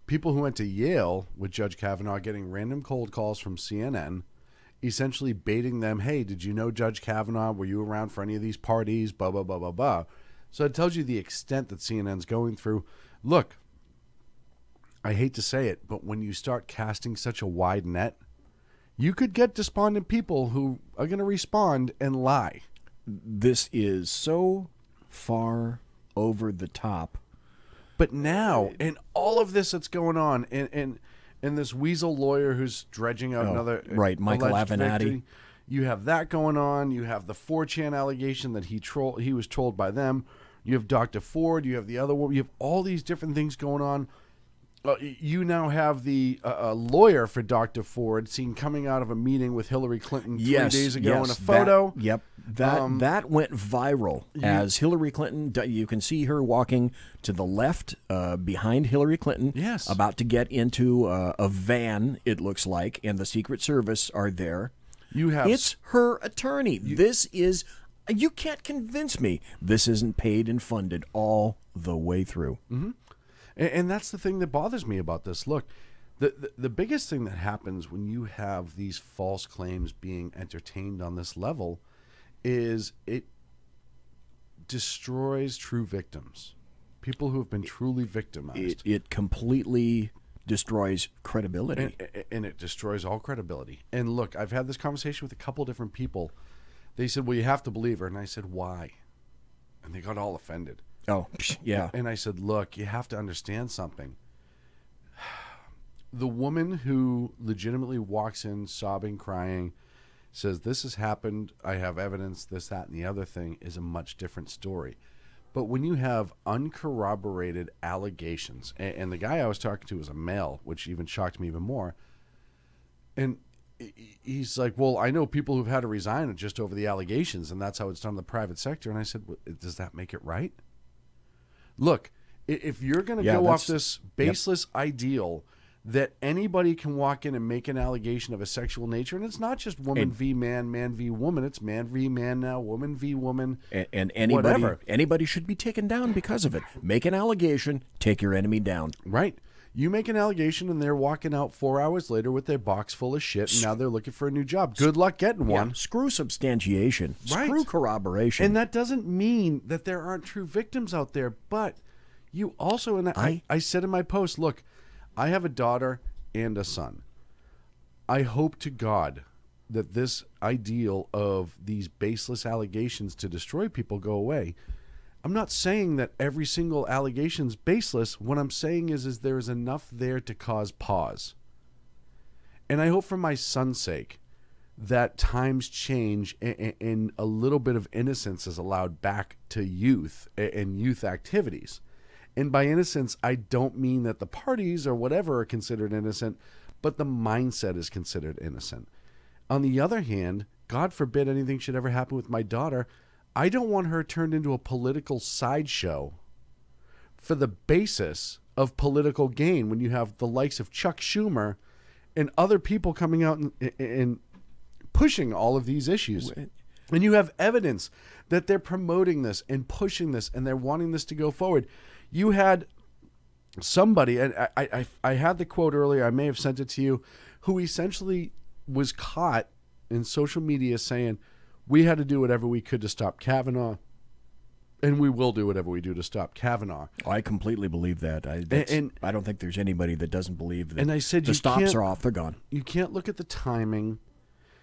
Speaker 2: People who went to Yale with Judge Kavanaugh getting random cold calls from CNN, essentially baiting them, hey, did you know Judge Kavanaugh? Were you around for any of these parties? Blah, blah, blah, blah, blah. So it tells you the extent that CNN's going through. Look, I hate to say it, but when you start casting such a wide net, you could get despondent people who are going to respond and lie.
Speaker 1: This is so far over the top.
Speaker 2: But now, in all of this that's going on, and this weasel lawyer who's dredging out another
Speaker 1: right, Michael Avenatti.
Speaker 2: You have that going on. You have the 4chan allegation that he was trolled by them. You have Dr. Ford. You have the other one. You have all these different things going on. You now have the lawyer for Dr. Ford seen coming out of a meeting with Hillary Clinton 3 days ago in a photo.
Speaker 1: That went viral as Hillary Clinton. You can see her walking to the left behind Hillary Clinton.
Speaker 2: Yes.
Speaker 1: About to get into a van, it looks like, and the Secret Service are there. It's her attorney. This is... You can't convince me this isn't paid and funded all the way through.
Speaker 2: Mm-hmm. And that's the thing that bothers me about this. Look, the biggest thing that happens when you have these false claims being entertained on this level is it destroys true victims, people who have been truly victimized.
Speaker 1: It completely destroys credibility.
Speaker 2: And it destroys all credibility. And look, I've had this conversation with a couple different people. They said, well, you have to believe her. And I said, why? And they got all offended.
Speaker 1: Oh, yeah.
Speaker 2: And I said, look, you have to understand something. The woman who legitimately walks in sobbing, crying, says, this has happened, I have evidence, this, that, and the other thing, is a much different story. But when you have uncorroborated allegations, and the guy I was talking to was a male, which even shocked me even more, and he's like, well, I know people who've had to resign just over the allegations, and that's how it's done in the private sector. And I said, well, does that make it right? Look, if you're going to go off this baseless ideal that anybody can walk in and make an allegation of a sexual nature, and it's not just woman v man, man v woman, it's man v man now, woman v woman,
Speaker 1: and anybody should be taken down because of it. Make an allegation, take your enemy down.
Speaker 2: Right. You make an allegation and they're walking out 4 hours later with their box full of shit, and now they're looking for a new job. Good luck getting one.
Speaker 1: Screw substantiation. Right. Screw corroboration.
Speaker 2: And that doesn't mean that there aren't true victims out there, but you also, and I said in my post, look, I have a daughter and a son. I hope to God that this ideal of these baseless allegations to destroy people go away. I'm not saying that every single allegation is baseless. What I'm saying is there is enough there to cause pause. And I hope for my son's sake that times change and a little bit of innocence is allowed back to youth and youth activities. And by innocence, I don't mean that the parties or whatever are considered innocent, but the mindset is considered innocent. On the other hand, God forbid anything should ever happen with my daughter, I don't want her turned into a political sideshow for the basis of political gain when you have the likes of Chuck Schumer and other people coming out and pushing all of these issues. And you have evidence that they're promoting this and pushing this and they're wanting this to go forward. You had somebody, and I had the quote earlier, I may have sent it to you, who essentially was caught in social media saying, we had to do whatever we could to stop Kavanaugh, and we will do whatever we do to stop Kavanaugh.
Speaker 1: I completely believe that. I don't think there's anybody that doesn't believe that.
Speaker 2: And I said,
Speaker 1: the stops are off, they're gone.
Speaker 2: You can't look at the timing.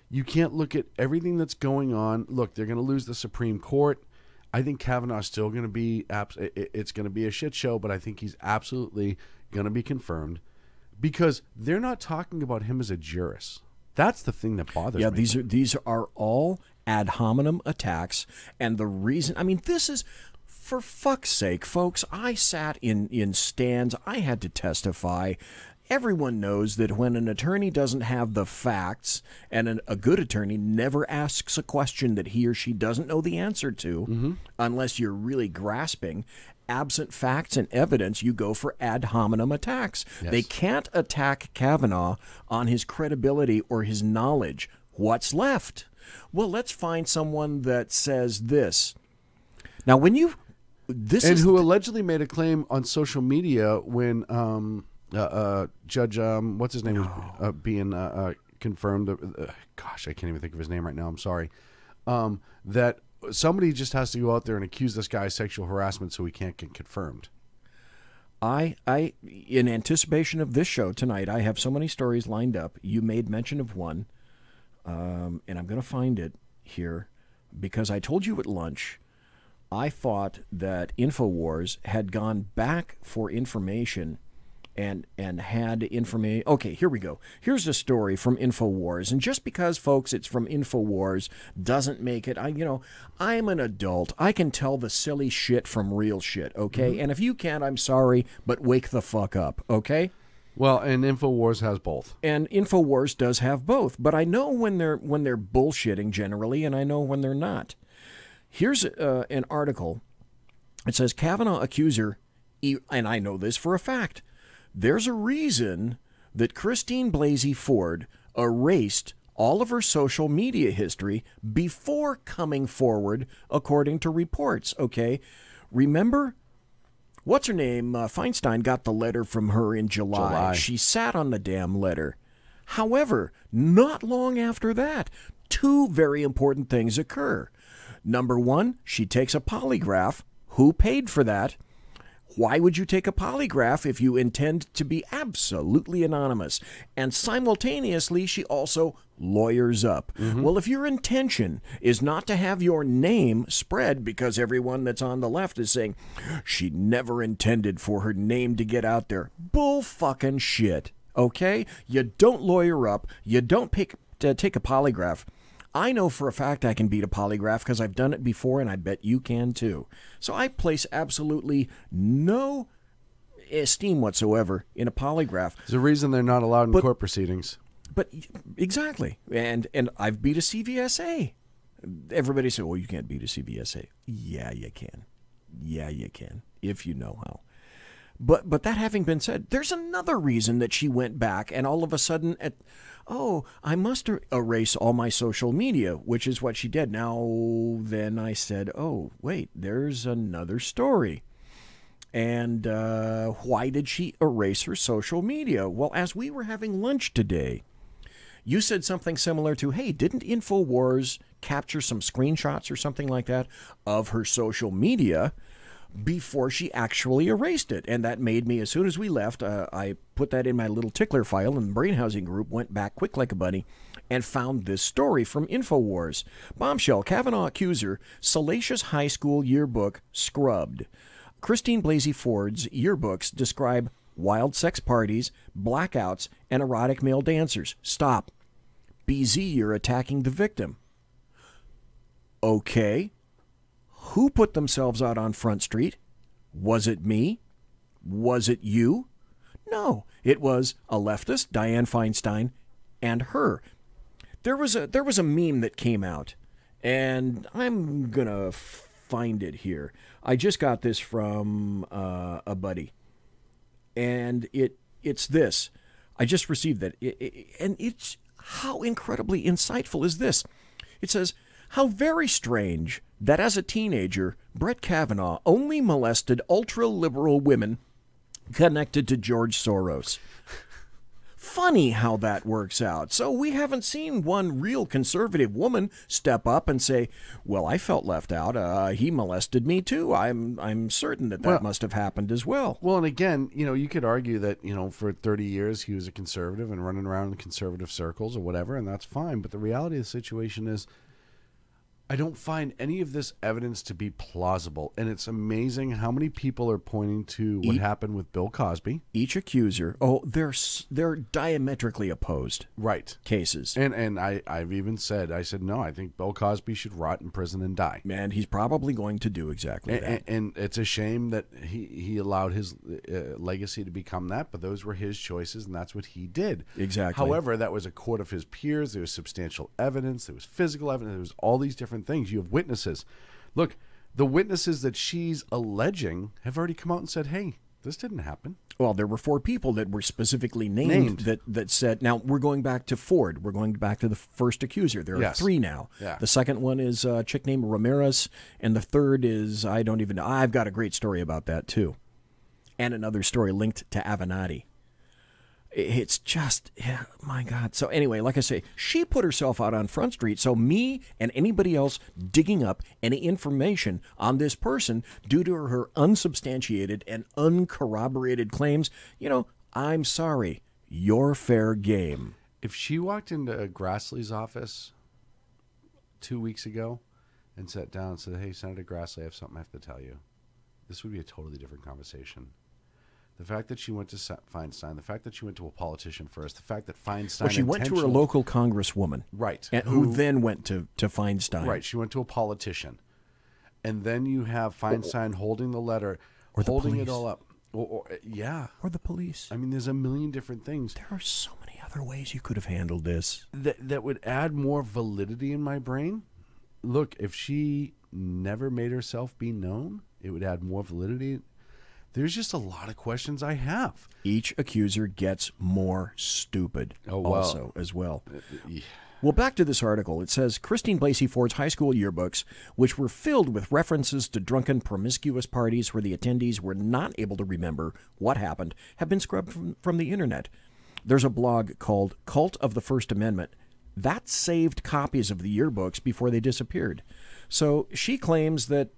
Speaker 2: You can't look at everything that's going on. Look, they're going to lose the Supreme Court. I think Kavanaugh's still going to be, it's going to be a shit show, but I think he's absolutely going to be confirmed because they're not talking about him as a jurist. That's the thing that bothers me.
Speaker 1: Yeah, these are all ad hominem attacks, and the reason, I mean, this is, for fuck's sake, folks, I sat in stands, I had to testify. Everyone knows that when an attorney doesn't have the facts, and a good attorney never asks a question that he or she doesn't know the answer to, unless you're really grasping. Absent facts and evidence, you go for ad hominem attacks. Yes. They can't attack Kavanaugh on his credibility or his knowledge. What's left? Well, let's find someone that says this. Now, when you...
Speaker 2: who allegedly made a claim on social media when... Judge, what's his name was being confirmed. Gosh, I can't even think of his name right now. I'm sorry. That somebody just has to go out there and accuse this guy of sexual harassment so he can't get confirmed.
Speaker 1: I, in anticipation of this show tonight, I have so many stories lined up. You made mention of one, and I'm going to find it here because I told you at lunch. I thought that InfoWars had gone back for information and had information. Okay, here we go. Here's a story from InfoWars, and just because, folks, it's from InfoWars doesn't make it. I'm an adult. I can tell the silly shit from real shit. Okay, and if you can't, I'm sorry, but wake the fuck up. Okay.
Speaker 2: Well, and InfoWars has both.
Speaker 1: And InfoWars does have both, but I know when they're bullshitting generally, and I know when they're not. Here's an article. It says Kavanaugh accuser, and I know this for a fact. There's a reason that Christine Blasey Ford erased all of her social media history before coming forward, according to reports. Okay, remember? What's her name? Feinstein got the letter from her in July. She sat on the damn letter. However, not long after that, two very important things occur. Number one, she takes a polygraph. Who paid for that? Why would you take a polygraph if you intend to be absolutely anonymous? And simultaneously, she also lawyers up. Well, if your intention is not to have your name spread, because everyone that's on the left is saying she never intended for her name to get out there, bull fucking shit, okay? You don't lawyer up. You don't take a polygraph. I know for a fact I can beat a polygraph because I've done it before, and I bet you can too. So I place absolutely no esteem whatsoever in a polygraph.
Speaker 2: There's a reason they're not allowed in court proceedings.
Speaker 1: But exactly, and I've beat a CVSA. Everybody said, "Well, you can't beat a CVSA." Yeah, you can. Yeah, you can if you know how. But that having been said, there's another reason that she went back and all of a sudden, I must erase all my social media, which is what she did. Now, then I said, oh, wait, there's another story. And why did she erase her social media? Well, as we were having lunch today, you said something similar to, hey, didn't InfoWars capture some screenshots or something like that of her social media before she actually erased it? And that made me, as soon as we left, I put that in my little tickler file, and the brain housing group went back quick like a bunny and found this story from InfoWars. Bombshell, Kavanaugh accuser, salacious high school yearbook scrubbed. Christine Blasey Ford's yearbooks describe wild sex parties, blackouts, and erotic male dancers. Stop. BZ, you're attacking the victim. Okay. Who put themselves out on Front Street? Was it me? Was it you? No, it was a leftist, Dianne Feinstein, and her. There was a meme that came out, and I'm gonna find it here. I just got this from a buddy, and it's this. I just received that, and it's how incredibly insightful is this? It says, how very strange that as a teenager, Brett Kavanaugh only molested ultra-liberal women connected to George Soros. Funny how that works out. So we haven't seen one real conservative woman step up and say, well, I felt left out. He molested me too. I'm certain that must have happened as well.
Speaker 2: Well, and again, you could argue that, for 30 years he was a conservative and running around in conservative circles or whatever, and that's fine. But the reality of the situation is, I don't find any of this evidence to be plausible, and it's amazing how many people are pointing to what happened with Bill Cosby.
Speaker 1: Each accuser, they're diametrically opposed,
Speaker 2: right?
Speaker 1: Cases,
Speaker 2: and I've even said, no, I think Bill Cosby should rot in prison and die.
Speaker 1: Man, he's probably going to do exactly that.
Speaker 2: And it's a shame that he allowed his legacy to become that, but those were his choices, and that's what he did.
Speaker 1: Exactly.
Speaker 2: However, that was a court of his peers. There was substantial evidence. There was physical evidence. There was all these different things. You have witnesses. Look, the witnesses that she's alleging have already come out and said, hey, this didn't happen.
Speaker 1: Well, there were 4 people that were specifically named. That said, now we're going back to Ford. We're going back to the first accuser. There are 3 now.
Speaker 2: Yeah.
Speaker 1: The second one is a chick named Ramirez, and the third is, I don't even know. I've got a great story about that too. And another story linked to Avenatti. It's just, my God. So anyway, like I say, she put herself out on Front Street. So me and anybody else digging up any information on this person due to her unsubstantiated and uncorroborated claims, I'm sorry, you're fair game.
Speaker 2: If she walked into Grassley's office 2 weeks ago and sat down and said, hey, Senator Grassley, I have something I have to tell you, this would be a totally different conversation. the fact that she went to Feinstein, the fact that she went to a politician first, the fact that Feinstein...
Speaker 1: Well, she went to her local congresswoman.
Speaker 2: Right.
Speaker 1: And who then went to Feinstein.
Speaker 2: Right. She went to a politician. And then you have Feinstein holding the letter,
Speaker 1: or the
Speaker 2: holding
Speaker 1: police.
Speaker 2: it all up. Yeah.
Speaker 1: Or the police.
Speaker 2: I mean, there's a million different things.
Speaker 1: There are so many other ways you could have handled this.
Speaker 2: That would add more validity in my brain. Look, if she never made herself be known, it would add more validity. There's just a lot of questions I have.
Speaker 1: Each accuser gets more stupid also as well. Well, back to this article. It says, Christine Blasey Ford's high school yearbooks, which were filled with references to drunken, promiscuous parties where the attendees were not able to remember what happened, have been scrubbed from the internet. There's a blog called Cult of the First Amendment that saved copies of the yearbooks before they disappeared. So she claims that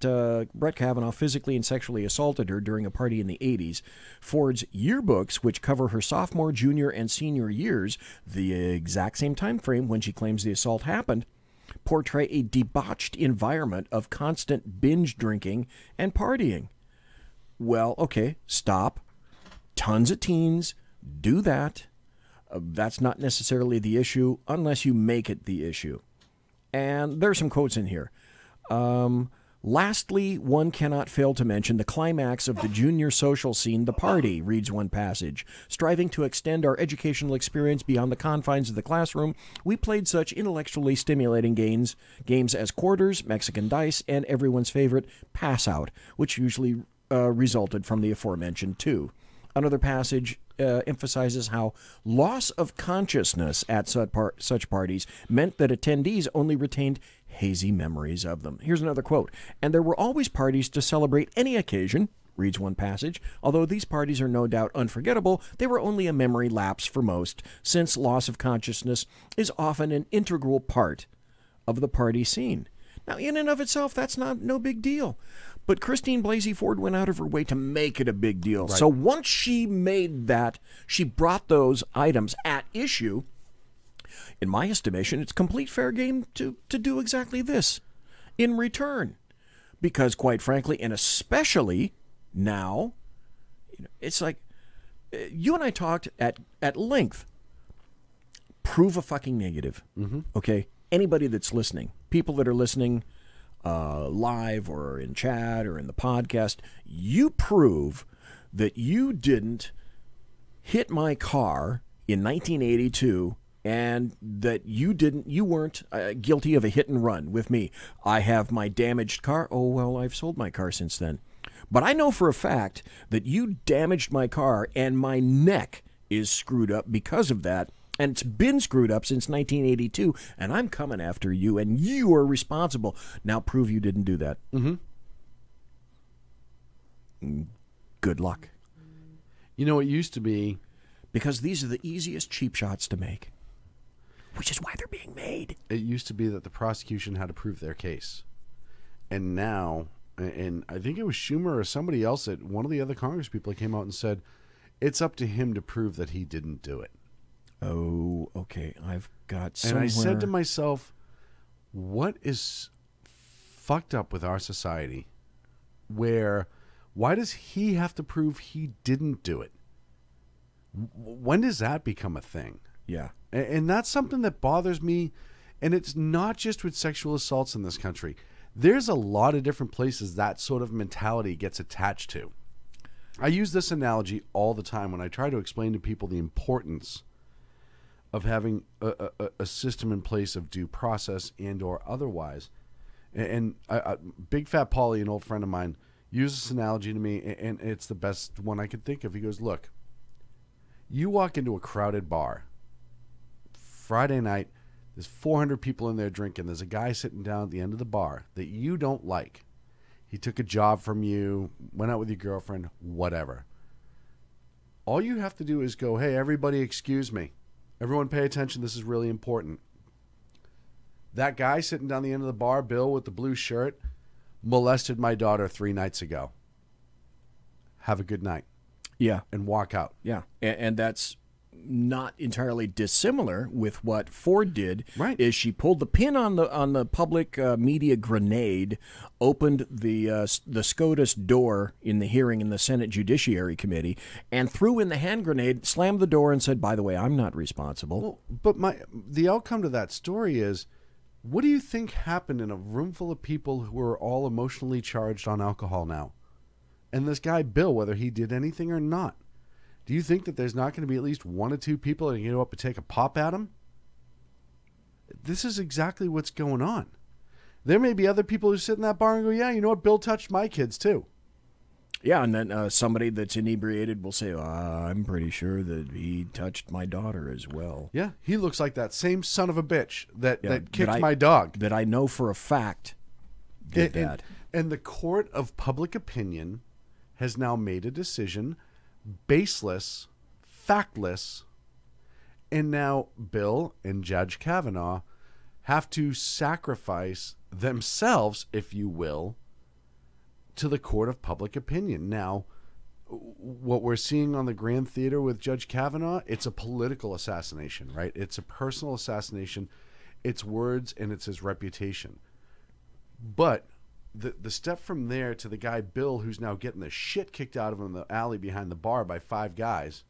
Speaker 1: Brett Kavanaugh physically and sexually assaulted her during a party in the 80s. Ford's yearbooks, which cover her sophomore, junior, and senior years, the exact same time frame when she claims the assault happened, portray a debauched environment of constant binge drinking and partying. Well, okay, stop. Tons of teens do that. That's not necessarily the issue unless you make it the issue. And there's some quotes in here. Lastly, one cannot fail to mention the climax of the junior social scene, The Party, reads one passage. Striving to extend our educational experience beyond the confines of the classroom, we played such intellectually stimulating games as Quarters, Mexican Dice, and everyone's favorite, Pass Out, which usually resulted from the aforementioned two. Another passage emphasizes how loss of consciousness at such parties meant that attendees only retained hazy memories of them. Here's another quote. And there were always parties to celebrate any occasion, reads one passage. Although these parties are no doubt unforgettable, they were only a memory lapse for most, since loss of consciousness is often an integral part of the party scene. Now, in and of itself, that's no big deal. But Christine Blasey Ford went out of her way to make it a big deal.
Speaker 2: Right.
Speaker 1: So once she made that, she brought those items at issue. In my estimation, it's complete fair game to do exactly this in return. Because quite frankly, and especially now, it's like you and I talked at length. Prove a fucking negative.
Speaker 2: Mm-hmm.
Speaker 1: Okay? Anybody that's listening, people that are listening live or in chat or in the podcast, you prove that you didn't hit my car in 1982 and that you weren't guilty of a hit and run with me. I have my damaged car. Oh, well, I've sold my car since then. But I know for a fact that you damaged my car and my neck is screwed up because of that. And it's been screwed up since 1982, and I'm coming after you, and you are responsible. Now prove you didn't do that.
Speaker 2: Mm-hmm.
Speaker 1: Good luck.
Speaker 2: You know, it used to be...
Speaker 1: Because these are the easiest cheap shots to make, which is why they're being made.
Speaker 2: It used to be that the prosecution had to prove their case. And now, and I think it was Schumer or somebody else, that one of the other Congress people came out and said, it's up to him to prove that he didn't do it.
Speaker 1: Oh, okay. I've got somewhere...
Speaker 2: And I said to myself, what is fucked up with our society why does he have to prove he didn't do it? When does that become a thing?
Speaker 1: Yeah.
Speaker 2: And that's something that bothers me. And it's not just with sexual assaults in this country. There's a lot of different places that sort of mentality gets attached to. I use this analogy all the time when I try to explain to people the importance of having a system in place of due process and or otherwise. And Big Fat Paulie, an old friend of mine, used this analogy to me, and it's the best one I could think of. He goes, look, you walk into a crowded bar, Friday night, there's 400 people in there drinking. There's a guy sitting down at the end of the bar that you don't like. He took a job from you, went out with your girlfriend, whatever. All you have to do is go, hey, everybody excuse me. Everyone pay attention. This is really important. That guy sitting down the end of the bar, Bill with the blue shirt, molested my daughter 3 nights ago. Have a good night.
Speaker 1: Yeah.
Speaker 2: And walk out.
Speaker 1: Yeah. And that's not entirely dissimilar with what Ford did.
Speaker 2: Right.
Speaker 1: Is she pulled the pin on the public media grenade, opened the SCOTUS door in the hearing in the Senate Judiciary Committee, and threw in the hand grenade, slammed the door, and said, "By the way, I'm not responsible."
Speaker 2: Well, but the outcome to that story is, what do you think happened in a room full of people who are all emotionally charged on alcohol now? And this guy, Bill, whether he did anything or not, do you think that there's not going to be at least one or two people that can go up and take a pop at him? This is exactly what's going on. There may be other people who sit in that bar and go, yeah, you know what, Bill touched my kids too.
Speaker 1: Yeah, and then somebody that's inebriated will say, I'm pretty sure that he touched my daughter as well.
Speaker 2: Yeah, he looks like that same son of a bitch that kicked my dog.
Speaker 1: That I know for a fact did that.
Speaker 2: And the court of public opinion has now made a decision, baseless, factless, and now Bill and Judge Kavanaugh have to sacrifice themselves, if you will, to the court of public opinion. Now, what we're seeing on the Grand Theater with Judge Kavanaugh, it's a political assassination, right? It's a personal assassination. It's words and it's his reputation. But the step from there to the guy, Bill, who's now getting the shit kicked out of him in the alley behind the bar by 5 guys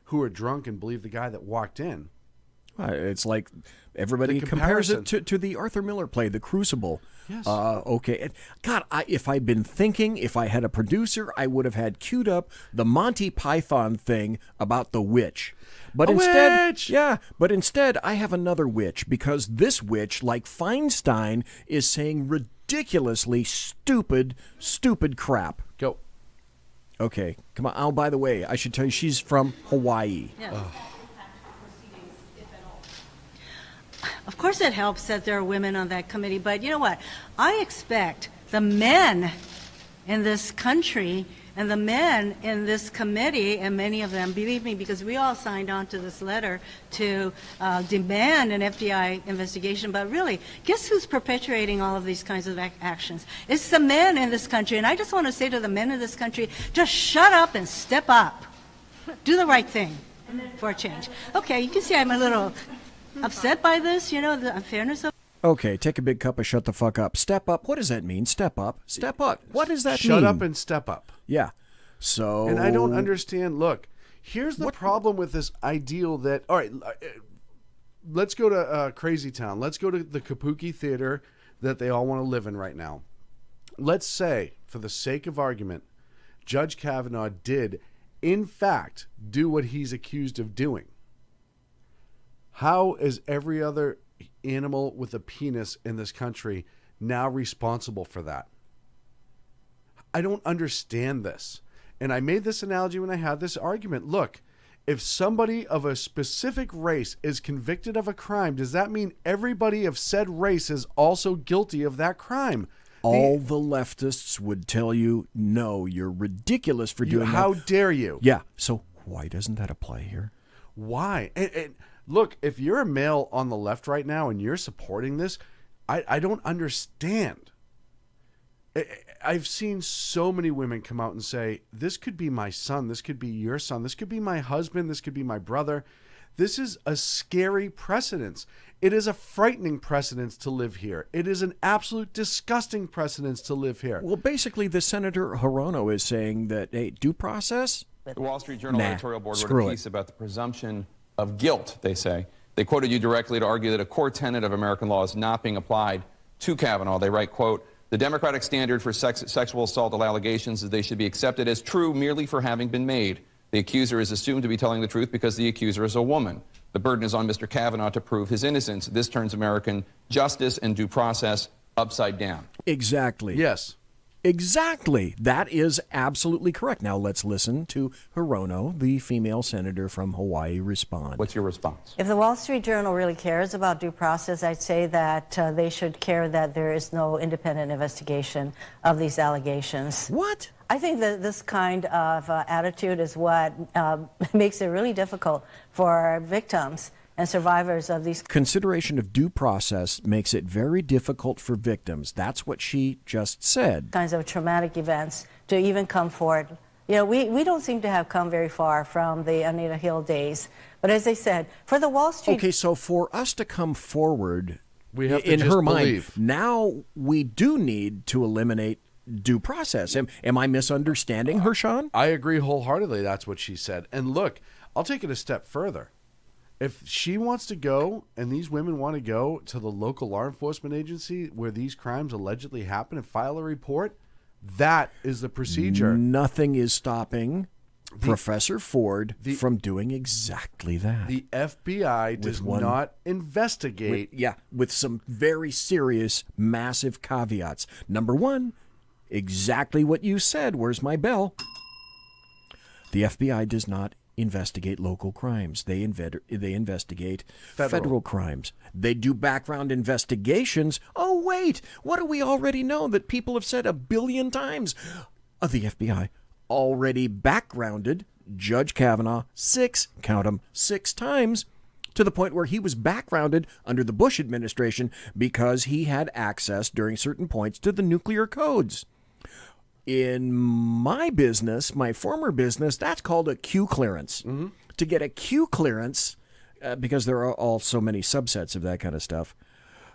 Speaker 2: who are drunk and believe the guy that walked in.
Speaker 1: It's like everybody compares it to the Arthur Miller play, The Crucible.
Speaker 2: Yes.
Speaker 1: Okay. God, if I'd been thinking, if I had a producer, I would have had queued up the Monty Python thing about the witch. But instead, I have another witch, because this witch, like Feinstein, is saying ridiculously stupid crap.
Speaker 2: Go.
Speaker 1: Okay, come on. Oh, by the way, I should tell you, she's from Hawaii.
Speaker 18: Yes. Of course it helps that there are women on that committee, but you know what? I expect the men in this country and the men in this committee, and many of them, believe me, because we all signed on to this letter to demand an FBI investigation, but really, guess who's perpetuating all of these kinds of actions? It's the men in this country, and I just want to say to the men in this country, just shut up and step up. Do the right thing for a change. Okay, you can see I'm a little upset by this, you know, the unfairness of.
Speaker 1: Okay, take a big cup of shut the fuck up. Step up. What does that mean? Step up. Step up. What does that mean?
Speaker 2: Shut up and step up.
Speaker 1: Yeah. So.
Speaker 2: And I don't understand. Look, here's the problem with this ideal that, all right, let's go to Crazy Town. Let's go to the Kabuki Theater that they all want to live in right now. Let's say, for the sake of argument, Judge Kavanaugh did, in fact, do what he's accused of doing. How is every other animal with a penis in this country now responsible for that? I don't understand this. And I made this analogy when I had this argument. Look, if somebody of a specific race is convicted of a crime, does that mean everybody of said race is also guilty of that crime?
Speaker 1: All the leftists would tell you, no, you're ridiculous for doing that.
Speaker 2: How dare you?
Speaker 1: Yeah. So why doesn't that apply here?
Speaker 2: Why? And look, if you're a male on the left right now and you're supporting this, I don't understand. I've seen so many women come out and say, this could be my son, this could be your son, this could be my husband, this could be my brother. This is a scary precedence. It is a frightening precedence to live here. It is an absolute disgusting precedence to live here.
Speaker 1: Well, basically, the Senator Hirono is saying that, hey, due process?
Speaker 19: The Wall Street Journal editorial board wrote a piece about the presumption of guilt, they say. They quoted you directly to argue that a core tenet of American law is not being applied to Kavanaugh. They write, quote, the democratic standard for sexual assault allegations is they should be accepted as true merely for having been made. The accuser is assumed to be telling the truth because the accuser is a woman. The burden is on Mr. Kavanaugh to prove his innocence. This turns American justice and due process upside down.
Speaker 1: Exactly.
Speaker 2: Yes.
Speaker 1: Exactly. That is absolutely correct. Now let's listen to Hirono, the female senator from Hawaii, respond.
Speaker 19: What's your response?
Speaker 20: If the Wall Street Journal really cares about due process, I'd say that they should care that there is no independent investigation of these allegations.
Speaker 1: What?
Speaker 20: I think that this kind of attitude is what makes it really difficult for victims and survivors of these.
Speaker 1: Consideration of due process makes it very difficult for victims. That's what she just said.
Speaker 20: Kinds of traumatic events to even come forward You know, we don't seem to have come very far from the Anita Hill days. But as I said, for the Wall Street...
Speaker 1: Okay, so for us to come forward,
Speaker 2: we have to
Speaker 1: in
Speaker 2: just
Speaker 1: her mind,
Speaker 2: believe.
Speaker 1: now we do need to eliminate due process. Am I misunderstanding her, Sean?
Speaker 2: I agree wholeheartedly. That's what she said. And look, I'll take it a step further. If she wants to go and these women want to go to the local law enforcement agency where these crimes allegedly happen and file a report, that is the procedure.
Speaker 1: Nothing is stopping Professor Ford from doing exactly that.
Speaker 2: The FBI does not investigate.
Speaker 1: With some very serious, massive caveats. Number one, exactly what you said. Where's my bell? The FBI does not investigate local crimes. They investigate federal crimes. They do background investigations. Oh, wait, what do we already know that people have said 1 billion times? The FBI already backgrounded Judge Kavanaugh 6 times, to the point where he was backgrounded under the Bush administration because he had access during certain points to the nuclear codes. In my business, my former business, that's called a Q clearance.
Speaker 2: Mm-hmm.
Speaker 1: To get a Q clearance, because there are all so many subsets of that kind of stuff,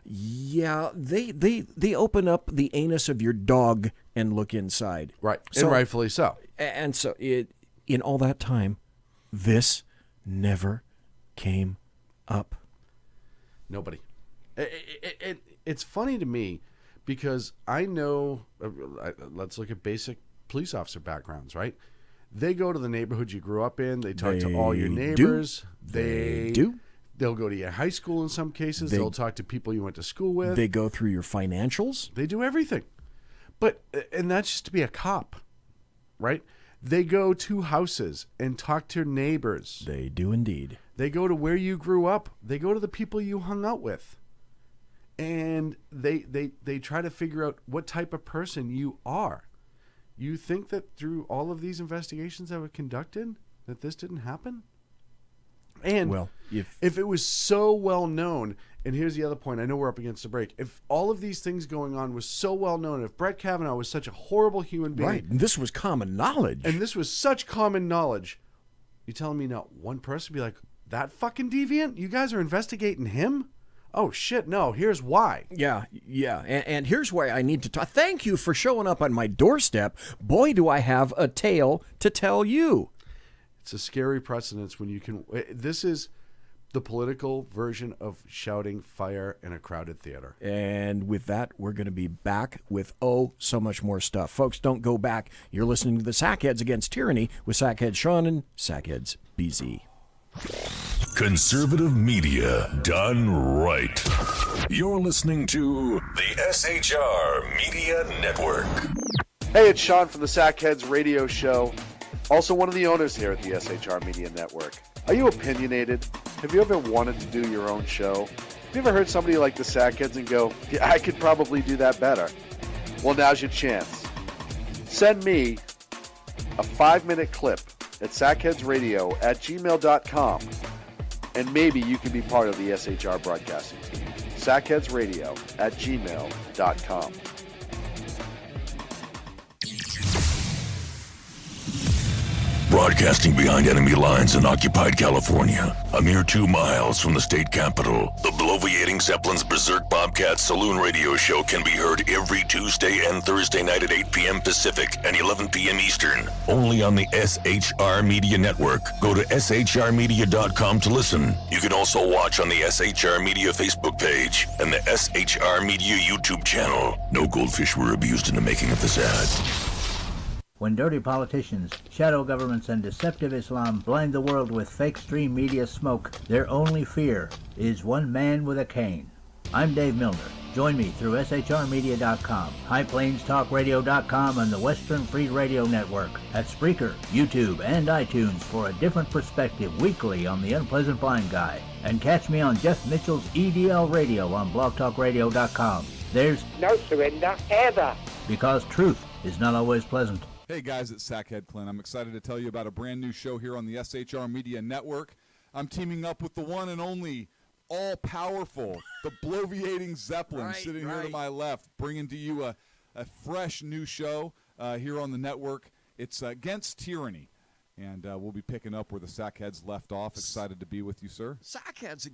Speaker 1: they open up the anus of your dog and look inside.
Speaker 2: Right, and rightfully so.
Speaker 1: And so in all that time, this never came up.
Speaker 2: Nobody. It's funny to me because I know, let's look at basic police officer backgrounds, right? They go to the neighborhood you grew up in. They talk to all your neighbors.
Speaker 1: They do.
Speaker 2: They'll go to your high school in some cases. They'll talk to people you went to school with.
Speaker 1: They go through your financials.
Speaker 2: They do everything. And that's just to be a cop, right? They go to houses and talk to neighbors.
Speaker 1: They do indeed.
Speaker 2: They go to where you grew up. They go to the people you hung out with. And they try to figure out what type of person you are. You think that through all of these investigations that were conducted, that this didn't happen? And if it was so well known, and here's the other point, I know we're up against the break. If all of these things going on was so well known, if Brett Kavanaugh was such a horrible human being.
Speaker 1: Right, and this was common knowledge.
Speaker 2: And this was such common knowledge. You telling me not one person would be like, that fucking deviant? You guys are investigating him? Oh, shit, no, here's why.
Speaker 1: Yeah. And here's why I need to talk. Thank you for showing up on my doorstep. Boy, do I have a tale to tell you.
Speaker 2: It's a scary precedence when you can... This is the political version of shouting fire in a crowded theater.
Speaker 1: And with that, we're going to be back with so much more stuff. Folks, don't go back. You're listening to the Sackheads Against Tyranny with Sackhead Sean and Sackheads BZ.
Speaker 4: Conservative media done right. You're listening to the SHR Media Network.
Speaker 5: Hey, it's Sean from the Sackheads Radio Show. Also one of the owners here at the SHR Media Network. Are you opinionated? Have you ever wanted to do your own show? Have you ever heard somebody like the Sackheads and go, yeah, I could probably do that better? Well, now's your chance. Send me a 5-minute clip at sackheadsradio@gmail.com, and maybe you can be part of the SHR broadcasting team. sackheadsradio@gmail.com.
Speaker 4: Broadcasting behind enemy lines in occupied California, a mere 2 miles from the state capitol, the bloviating Zeppelin's Berserk Bobcat Saloon Radio Show can be heard every Tuesday and Thursday night at 8 p.m. Pacific and 11 p.m. Eastern, only on the SHR Media Network. Go to shrmedia.com to listen. You can also watch on the SHR Media Facebook page and the SHR Media YouTube channel. No goldfish were abused in the making of this ad.
Speaker 6: When dirty politicians, shadow governments, and deceptive Islam blind the world with fake stream media smoke, their only fear is one man with a cane. I'm Dave Milner. Join me through shrmedia.com, highplainstalkradio.com, and the Western Free Radio Network at Spreaker, YouTube, and iTunes for a different perspective weekly on the Unpleasant Blind Guy. And catch me on Jeff Mitchell's EDL Radio on blogtalkradio.com. There's
Speaker 7: no surrender ever.
Speaker 6: Because truth is not always pleasant.
Speaker 8: Hey guys, it's Sackhead Clint. I'm excited to tell you about a brand new show here on the SHR Media Network. I'm teaming up with the one and only all-powerful, the bloviating Zeppelin sitting here to my left, bringing to you a fresh new show here on the network. It's against tyranny. And we'll be picking up where the Sackheads left off. Excited to be with you, sir.
Speaker 1: Sackheads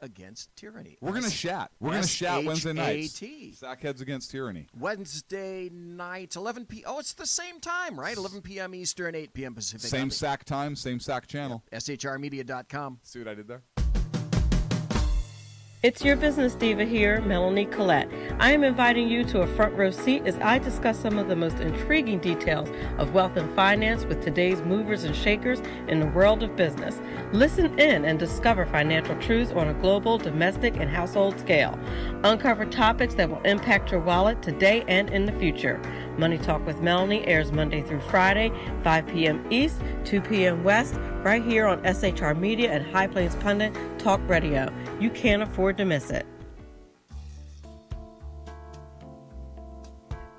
Speaker 1: against tyranny.
Speaker 8: We're going to chat. We're going to chat Wednesday nights. Sackheads against tyranny.
Speaker 1: Wednesday night, 11 p.m. Oh, it's the same time, right? 11 p.m. Eastern, 8 p.m. Pacific.
Speaker 8: Same SAC time, same SAC channel.
Speaker 1: SHRmedia.com.
Speaker 8: See what I did there?
Speaker 9: It's your business diva here, Melanie Collette. I am inviting you to a front row seat as I discuss some of the most intriguing details of wealth and finance with today's movers and shakers in the world of business. Listen in and discover financial truths on a global, domestic, and household scale. Uncover topics that will impact your wallet today and in the future. Money Talk with Melanie airs Monday through Friday, 5 p.m. East, 2 p.m. West, right here on SHR Media and High Plains Pundit Talk Radio. You can't afford to miss it.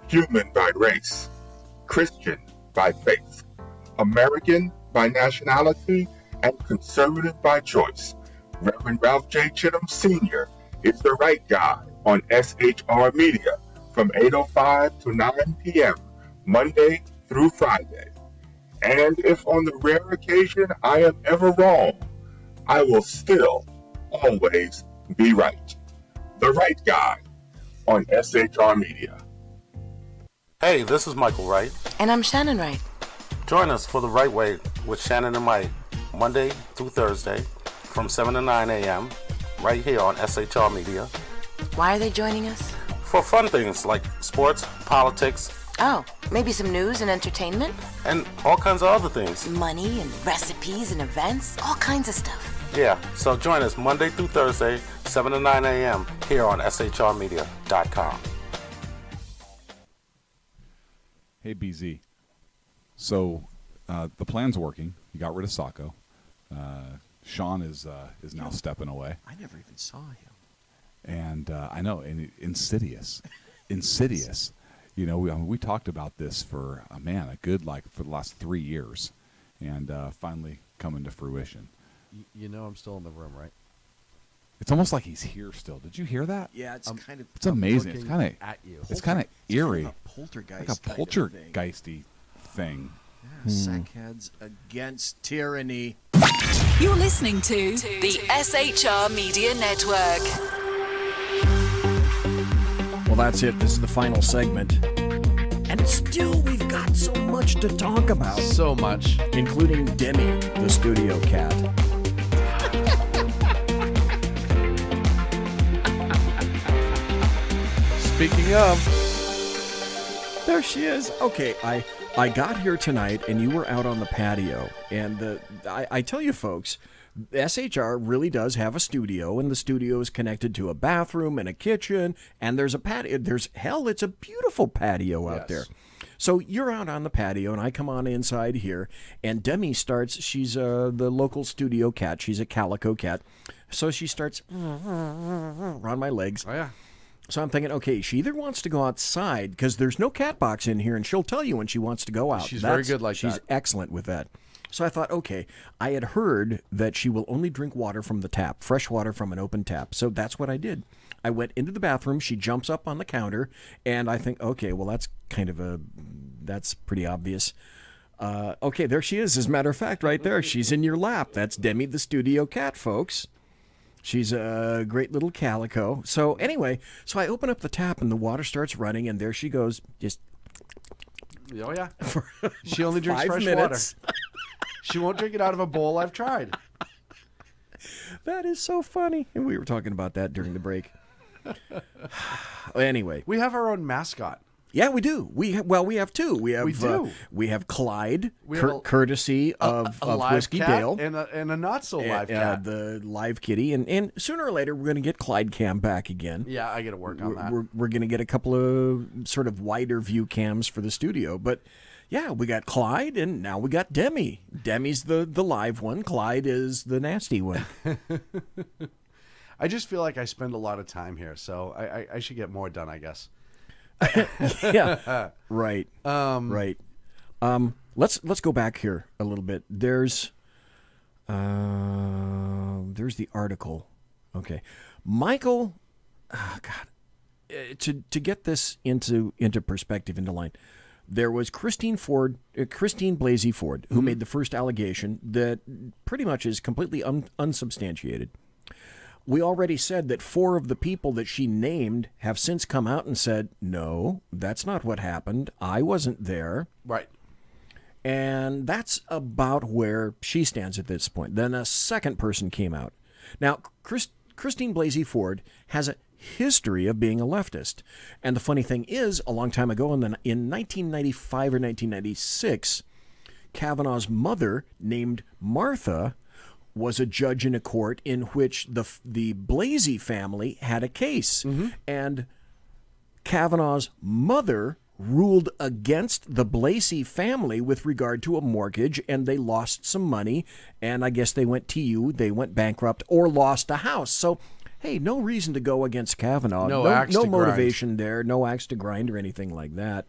Speaker 10: Human by race, Christian by faith, American by nationality, and conservative by choice. Reverend Ralph J. Chittum Sr. is the right guy on SHR Media from 8:05 to 9 p.m. Monday through Friday. And if on the rare occasion I am ever wrong, I will still always be right. The right guy on SHR Media.
Speaker 11: Hey, this is Michael Wright.
Speaker 12: And I'm Shannon Wright.
Speaker 11: Join us for The Right Way with Shannon and Mike, Monday through Thursday from 7 to 9 a.m. right here on SHR Media.
Speaker 12: Why are they joining us?
Speaker 11: For fun things like sports, politics.
Speaker 12: Oh, maybe some news and entertainment?
Speaker 11: And all kinds of other things.
Speaker 12: Money and recipes and events, all kinds of stuff.
Speaker 11: Yeah, so join us Monday through Thursday, 7 to 9 a.m. here on shrmedia.com.
Speaker 8: Hey, BZ. So the plan's working. You got rid of Sacco. Sean is now stepping away.
Speaker 1: I never even saw him.
Speaker 8: And I know, and insidious. You know, we talked about this for, for the last 3 years. And finally coming to fruition.
Speaker 2: You know I'm still in the room, right?
Speaker 8: It's almost like he's here still. Did you hear that?
Speaker 1: Yeah, it's kind of.
Speaker 8: It's amazing. It's kind of
Speaker 2: at you.
Speaker 8: It's kind of eerie.
Speaker 1: Kind of poltergeist.
Speaker 8: Like a poltergeisty thing.
Speaker 1: Yeah, Sackheads against tyranny.
Speaker 13: You're listening to the SHR Media Network.
Speaker 1: Well, that's it. This is the final segment. And still, we've got so much to talk about.
Speaker 2: So much.
Speaker 1: Including Demi, the studio cat.
Speaker 2: Speaking of,
Speaker 1: there she is. Okay, I got here tonight, and you were out on the patio. And I tell you, folks, SHR really does have a studio, and the studio is connected to a bathroom and a kitchen, and there's a patio. It's a beautiful patio out there. So you're out on the patio, and I come on inside here, and Demi starts, she's the local studio cat. She's a calico cat. So she starts around my legs.
Speaker 2: Oh, yeah.
Speaker 1: So I'm thinking, okay, she either wants to go outside, because there's no cat box in here, and she'll tell you when she wants to go out.
Speaker 2: She's very good like that.
Speaker 1: She's excellent with that. So I thought, okay, I had heard that she will only drink water from the tap, fresh water from an open tap. So that's what I did. I went into the bathroom. She jumps up on the counter, and I think, okay, well, that's pretty obvious. Okay, there she is. As a matter of fact, right there, she's in your lap. That's Demi, the studio cat, folks. She's a great little calico. So anyway, so I open up the tap, and the water starts running, and there she goes, just.
Speaker 2: Oh yeah. She only drinks fresh water. She won't drink it out of a bowl. I've tried.
Speaker 1: That is so funny. And we were talking about that during the break. Anyway,
Speaker 2: we have our own mascot.
Speaker 1: Yeah, we do. We have two. We have Clyde, courtesy of Whiskey Dale,
Speaker 2: and a not so live cat,
Speaker 1: the live kitty, and sooner or later we're going to get Clyde Cam back again.
Speaker 2: Yeah, I got to work on that.
Speaker 1: We're going to get a couple of sort of wider view cams for the studio, but yeah, we got Clyde, and now we got Demi. Demi's the live one. Clyde is the nasty one.
Speaker 2: I just feel like I spend a lot of time here, so I should get more done, I guess.
Speaker 1: Yeah, right, right. Let's go back here a little bit. There's the article. Okay, Michael. Oh God, to get this into perspective, into line. there was Christine Blasey Ford, who made the first allegation that pretty much is completely unsubstantiated. We already said that 4 of the people that she named have since come out and said, no, that's not what happened. I wasn't there.
Speaker 2: Right.
Speaker 1: And that's about where she stands at this point. Then a second person came out. Now, Christine Blasey Ford has a history of being a leftist. And the funny thing is, a long time ago, in 1995 or 1996, Kavanaugh's mother, named Martha, was a judge in a court in which the Blasey family had a case. And Kavanaugh's mother ruled against the Blasey family with regard to a mortgage, and they lost some money, and I guess they went they went bankrupt or lost a house. So, hey, no reason to go against Kavanaugh. No motivation there, no axe to grind or anything like that.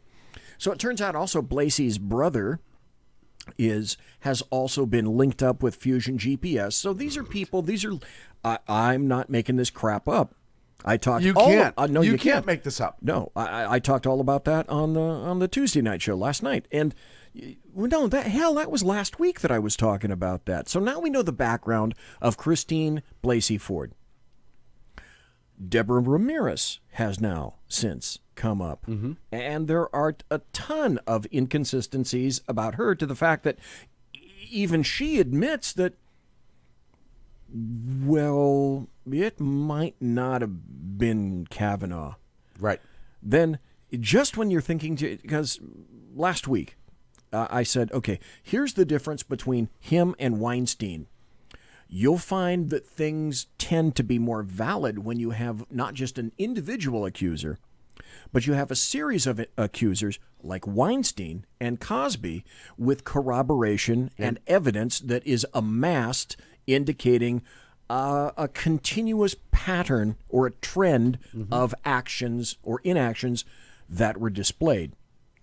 Speaker 1: So it turns out also Blasey's brother has also been linked up with Fusion GPS. So these are people, I'm not making this crap up. I talked.
Speaker 2: You can't. No, you can't make this up.
Speaker 1: No, I talked all about that on the Tuesday night show last night, and no, that was last week that I was talking about that. So now we know the background of Christine Blasey Ford. Deborah Ramirez has now since come up, and there are a ton of inconsistencies about her, to the fact that even she admits that, well, it might not have been Kavanaugh.
Speaker 2: Right.
Speaker 1: Then, just when you're thinking, because last week I said, okay, here's the difference between him and Weinstein. You'll find that things tend to be more valid when you have not just an individual accuser, but you have a series of accusers like Weinstein and Cosby with corroboration and evidence that is amassed, indicating a continuous pattern or a trend of actions or inactions that were displayed.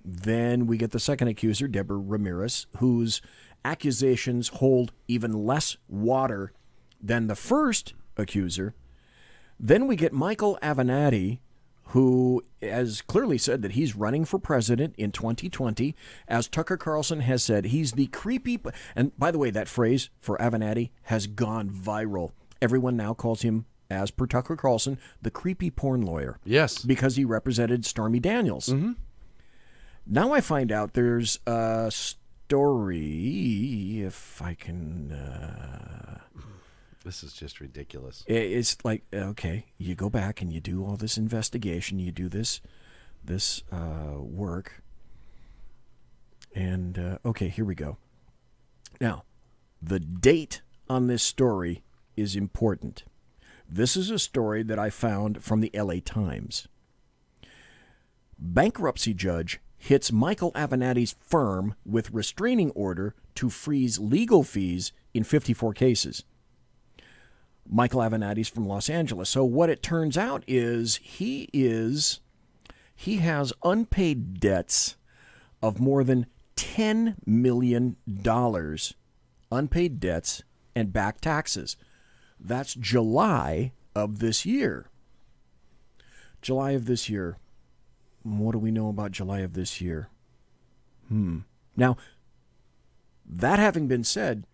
Speaker 1: Then we get the second accuser, Deborah Ramirez, whose accusations hold even less water than the first accuser. Then we get Michael Avenatti, who has clearly said that he's running for president in 2020. As Tucker Carlson has said, he's the creepy... And by the way, that phrase for Avenatti has gone viral. Everyone now calls him, as per Tucker Carlson, the creepy porn lawyer.
Speaker 2: Yes.
Speaker 1: Because he represented Stormy Daniels. Now I find out there's a story, if I can...
Speaker 2: This is just ridiculous.
Speaker 1: It's like, okay, you go back and you do all this investigation, you do this work, and okay, here we go. Now, the date on this story is important. This is a story that I found from the LA Times. Bankruptcy judge hits Michael Avenatti's firm with restraining order to freeze legal fees in 54 cases. Michael Avenatti's from Los Angeles. So what it turns out is he has unpaid debts of more than $10 million, unpaid debts and back taxes. That's July of this year. July of this year. What do we know about July of this year? Now, that having been said,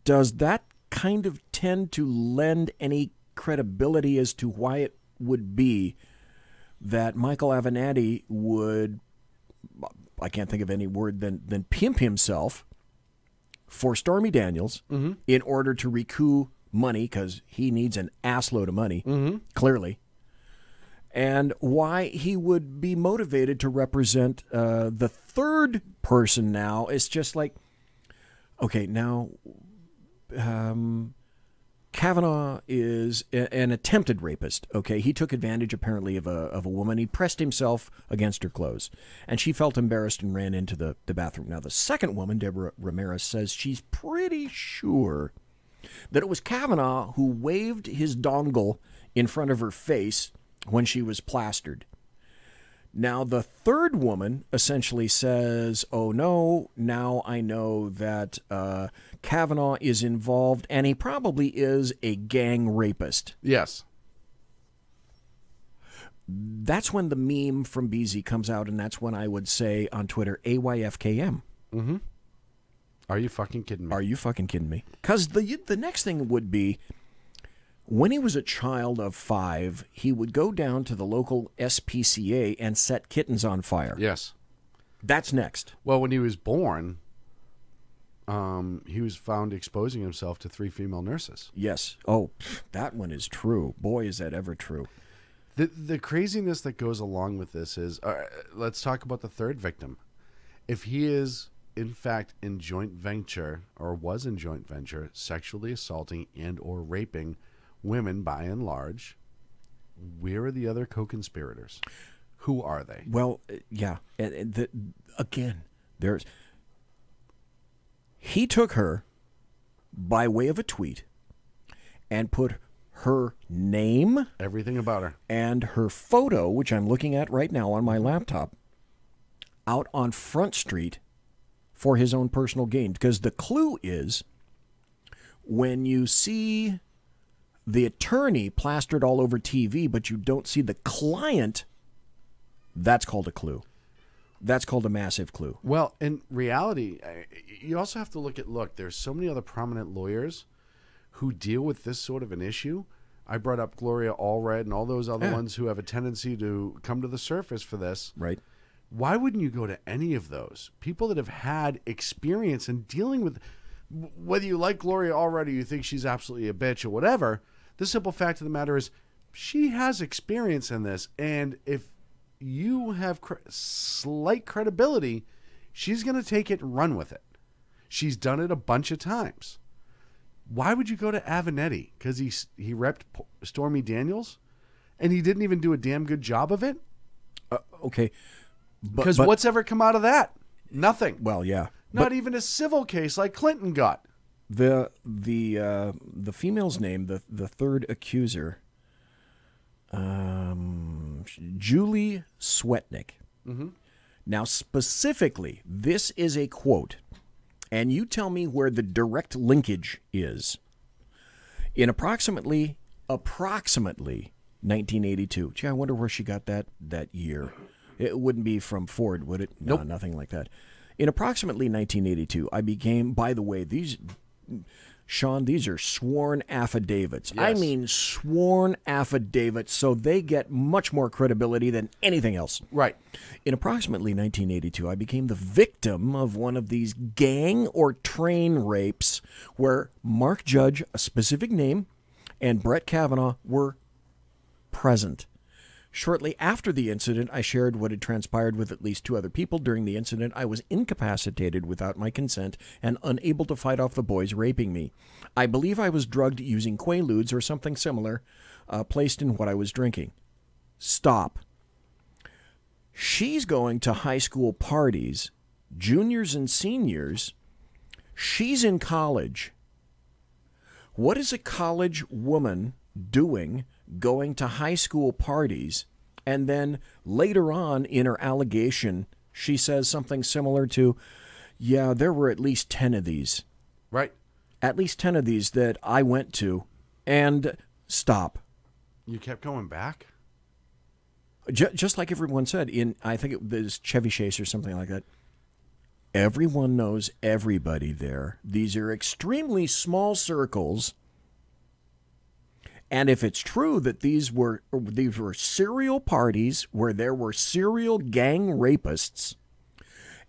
Speaker 1: does that kind of tend to lend any credibility as to why it would be that Michael Avenatti would, I can't think of any word than pimp himself for Stormy Daniels in order to recoup money, because he needs an assload of money, clearly, and why he would be motivated to represent the third person now. It's just like, okay, now Kavanaugh is an attempted rapist. Okay, he took advantage apparently of a woman. He pressed himself against her clothes, and she felt embarrassed and ran into the bathroom. Now, the second woman, Deborah Ramirez, says she's pretty sure that it was Kavanaugh who waved his dongle in front of her face when she was plastered. Now, the third woman essentially says, oh, no, now I know that Kavanaugh is involved, and he probably is a gang rapist.
Speaker 2: Yes.
Speaker 1: that's when the meme from BZ comes out, and that's when I would say on Twitter, AYFKM.
Speaker 2: Mm-hmm. Are you fucking kidding me?
Speaker 1: Are you fucking kidding me? Because the next thing would be, when he was a child of 5, he would go down to the local SPCA and set kittens on fire.
Speaker 2: Yes.
Speaker 1: That's next.
Speaker 2: Well, when he was born, he was found exposing himself to 3 female nurses.
Speaker 1: Yes. Oh, that one is true. Boy, is that ever true.
Speaker 2: The craziness that goes along with this is, let's talk about the third victim. If he is, in fact, in joint venture, or was in joint venture, sexually assaulting and or raping women by and large, where are the other co-conspirators? Who are they?
Speaker 1: Well, yeah. And again, he took her by way of a tweet and put her name,
Speaker 2: everything about her,
Speaker 1: and her photo, which I'm looking at right now on my laptop, out on Front Street for his own personal gain. Because the clue is, when you see the attorney plastered all over TV, but you don't see the client, that's called a clue. That's called a massive clue.
Speaker 2: Well, in reality, you also have to look, there's so many other prominent lawyers who deal with this sort of an issue. I brought up Gloria Allred and all those other ones who have a tendency to come to the surface for this.
Speaker 1: Right.
Speaker 2: Why wouldn't you go to any of those? People that have had experience in dealing with, whether you like Gloria Allred or you think she's absolutely a bitch or whatever, the simple fact of the matter is she has experience in this. And if you have slight credibility, she's going to take it and run with it. She's done it a bunch of times. Why would you go to Avenatti? Because he repped Stormy Daniels, and he didn't even do a damn good job of it?
Speaker 1: Okay.
Speaker 2: Because what's ever come out of that? Nothing.
Speaker 1: Well, yeah.
Speaker 2: Not even a civil case like Clinton got.
Speaker 1: The female's name, the third accuser, Julie Swetnick.
Speaker 2: Mm-hmm.
Speaker 1: Now, specifically, this is a quote, and you tell me where the direct linkage is. In approximately 1982. Gee, I wonder where she got that year. It wouldn't be from Ford, would it? No,
Speaker 2: Nope.
Speaker 1: Nothing like that. In approximately 1982, I became, by the way, Sean, these are sworn affidavits.
Speaker 2: Yes.
Speaker 1: I mean sworn affidavits, so they get much more credibility than anything else.
Speaker 2: Right.
Speaker 1: In approximately 1982, I became the victim of one of these gang or train rapes where Mark Judge, a specific name, and Brett Kavanaugh were present. Shortly after the incident, I shared what had transpired with at least 2 other people. During the incident, I was incapacitated without my consent and unable to fight off the boys raping me. I believe I was drugged using Quaaludes or something similar, placed in what I was drinking. Stop. She's going to high school parties, juniors and seniors. She's in college. What is a college woman doing going to high school parties, and then later on in her allegation, she says something similar to, yeah, there were at least 10 of these.
Speaker 2: Right.
Speaker 1: At least 10 of these that I went to, and stop.
Speaker 2: You kept going back?
Speaker 1: Just like everyone said, I think it was Chevy Chase or something like that. Everyone knows everybody there. These are extremely small circles. And if it's true that these were serial parties where there were serial gang rapists,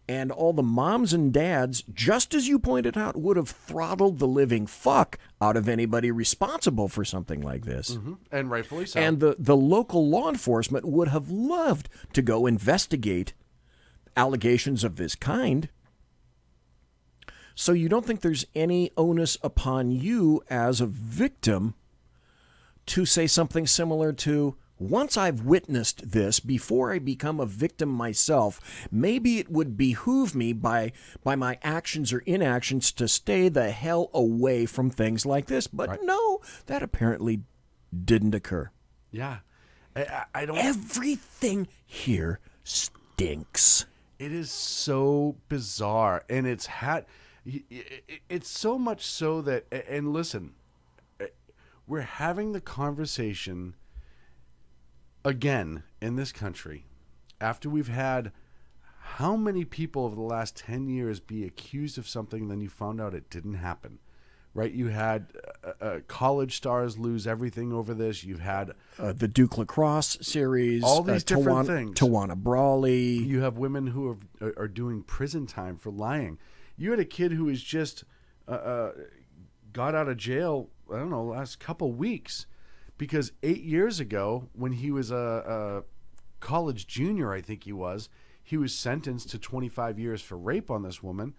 Speaker 1: and all the moms and dads, just as you pointed out, would have throttled the living fuck out of anybody responsible for something like this.
Speaker 2: Mm-hmm. And rightfully so.
Speaker 1: And the local law enforcement would have loved to go investigate allegations of this kind. So you don't think there's any onus upon you as a victim to say something similar to, once I've witnessed this, before I become a victim myself, maybe it would behoove me by my actions or inactions to stay the hell away from things like this. But no, that apparently didn't occur.
Speaker 2: Yeah. I don't...
Speaker 1: Everything here stinks.
Speaker 2: It is so bizarre. And it's so much so that, and listen, we're having the conversation again, in this country, after we've had how many people over the last 10 years be accused of something and then you found out it didn't happen, right? You had college stars lose everything over this. You've had
Speaker 1: the Duke Lacrosse series,
Speaker 2: all these different things.
Speaker 1: Tawana Brawley.
Speaker 2: You have women who are doing prison time for lying. You had a kid who was just got out of jail, I don't know, last couple weeks, because 8 years ago, when he was a college junior, I think he was sentenced to 25 years for rape on this woman,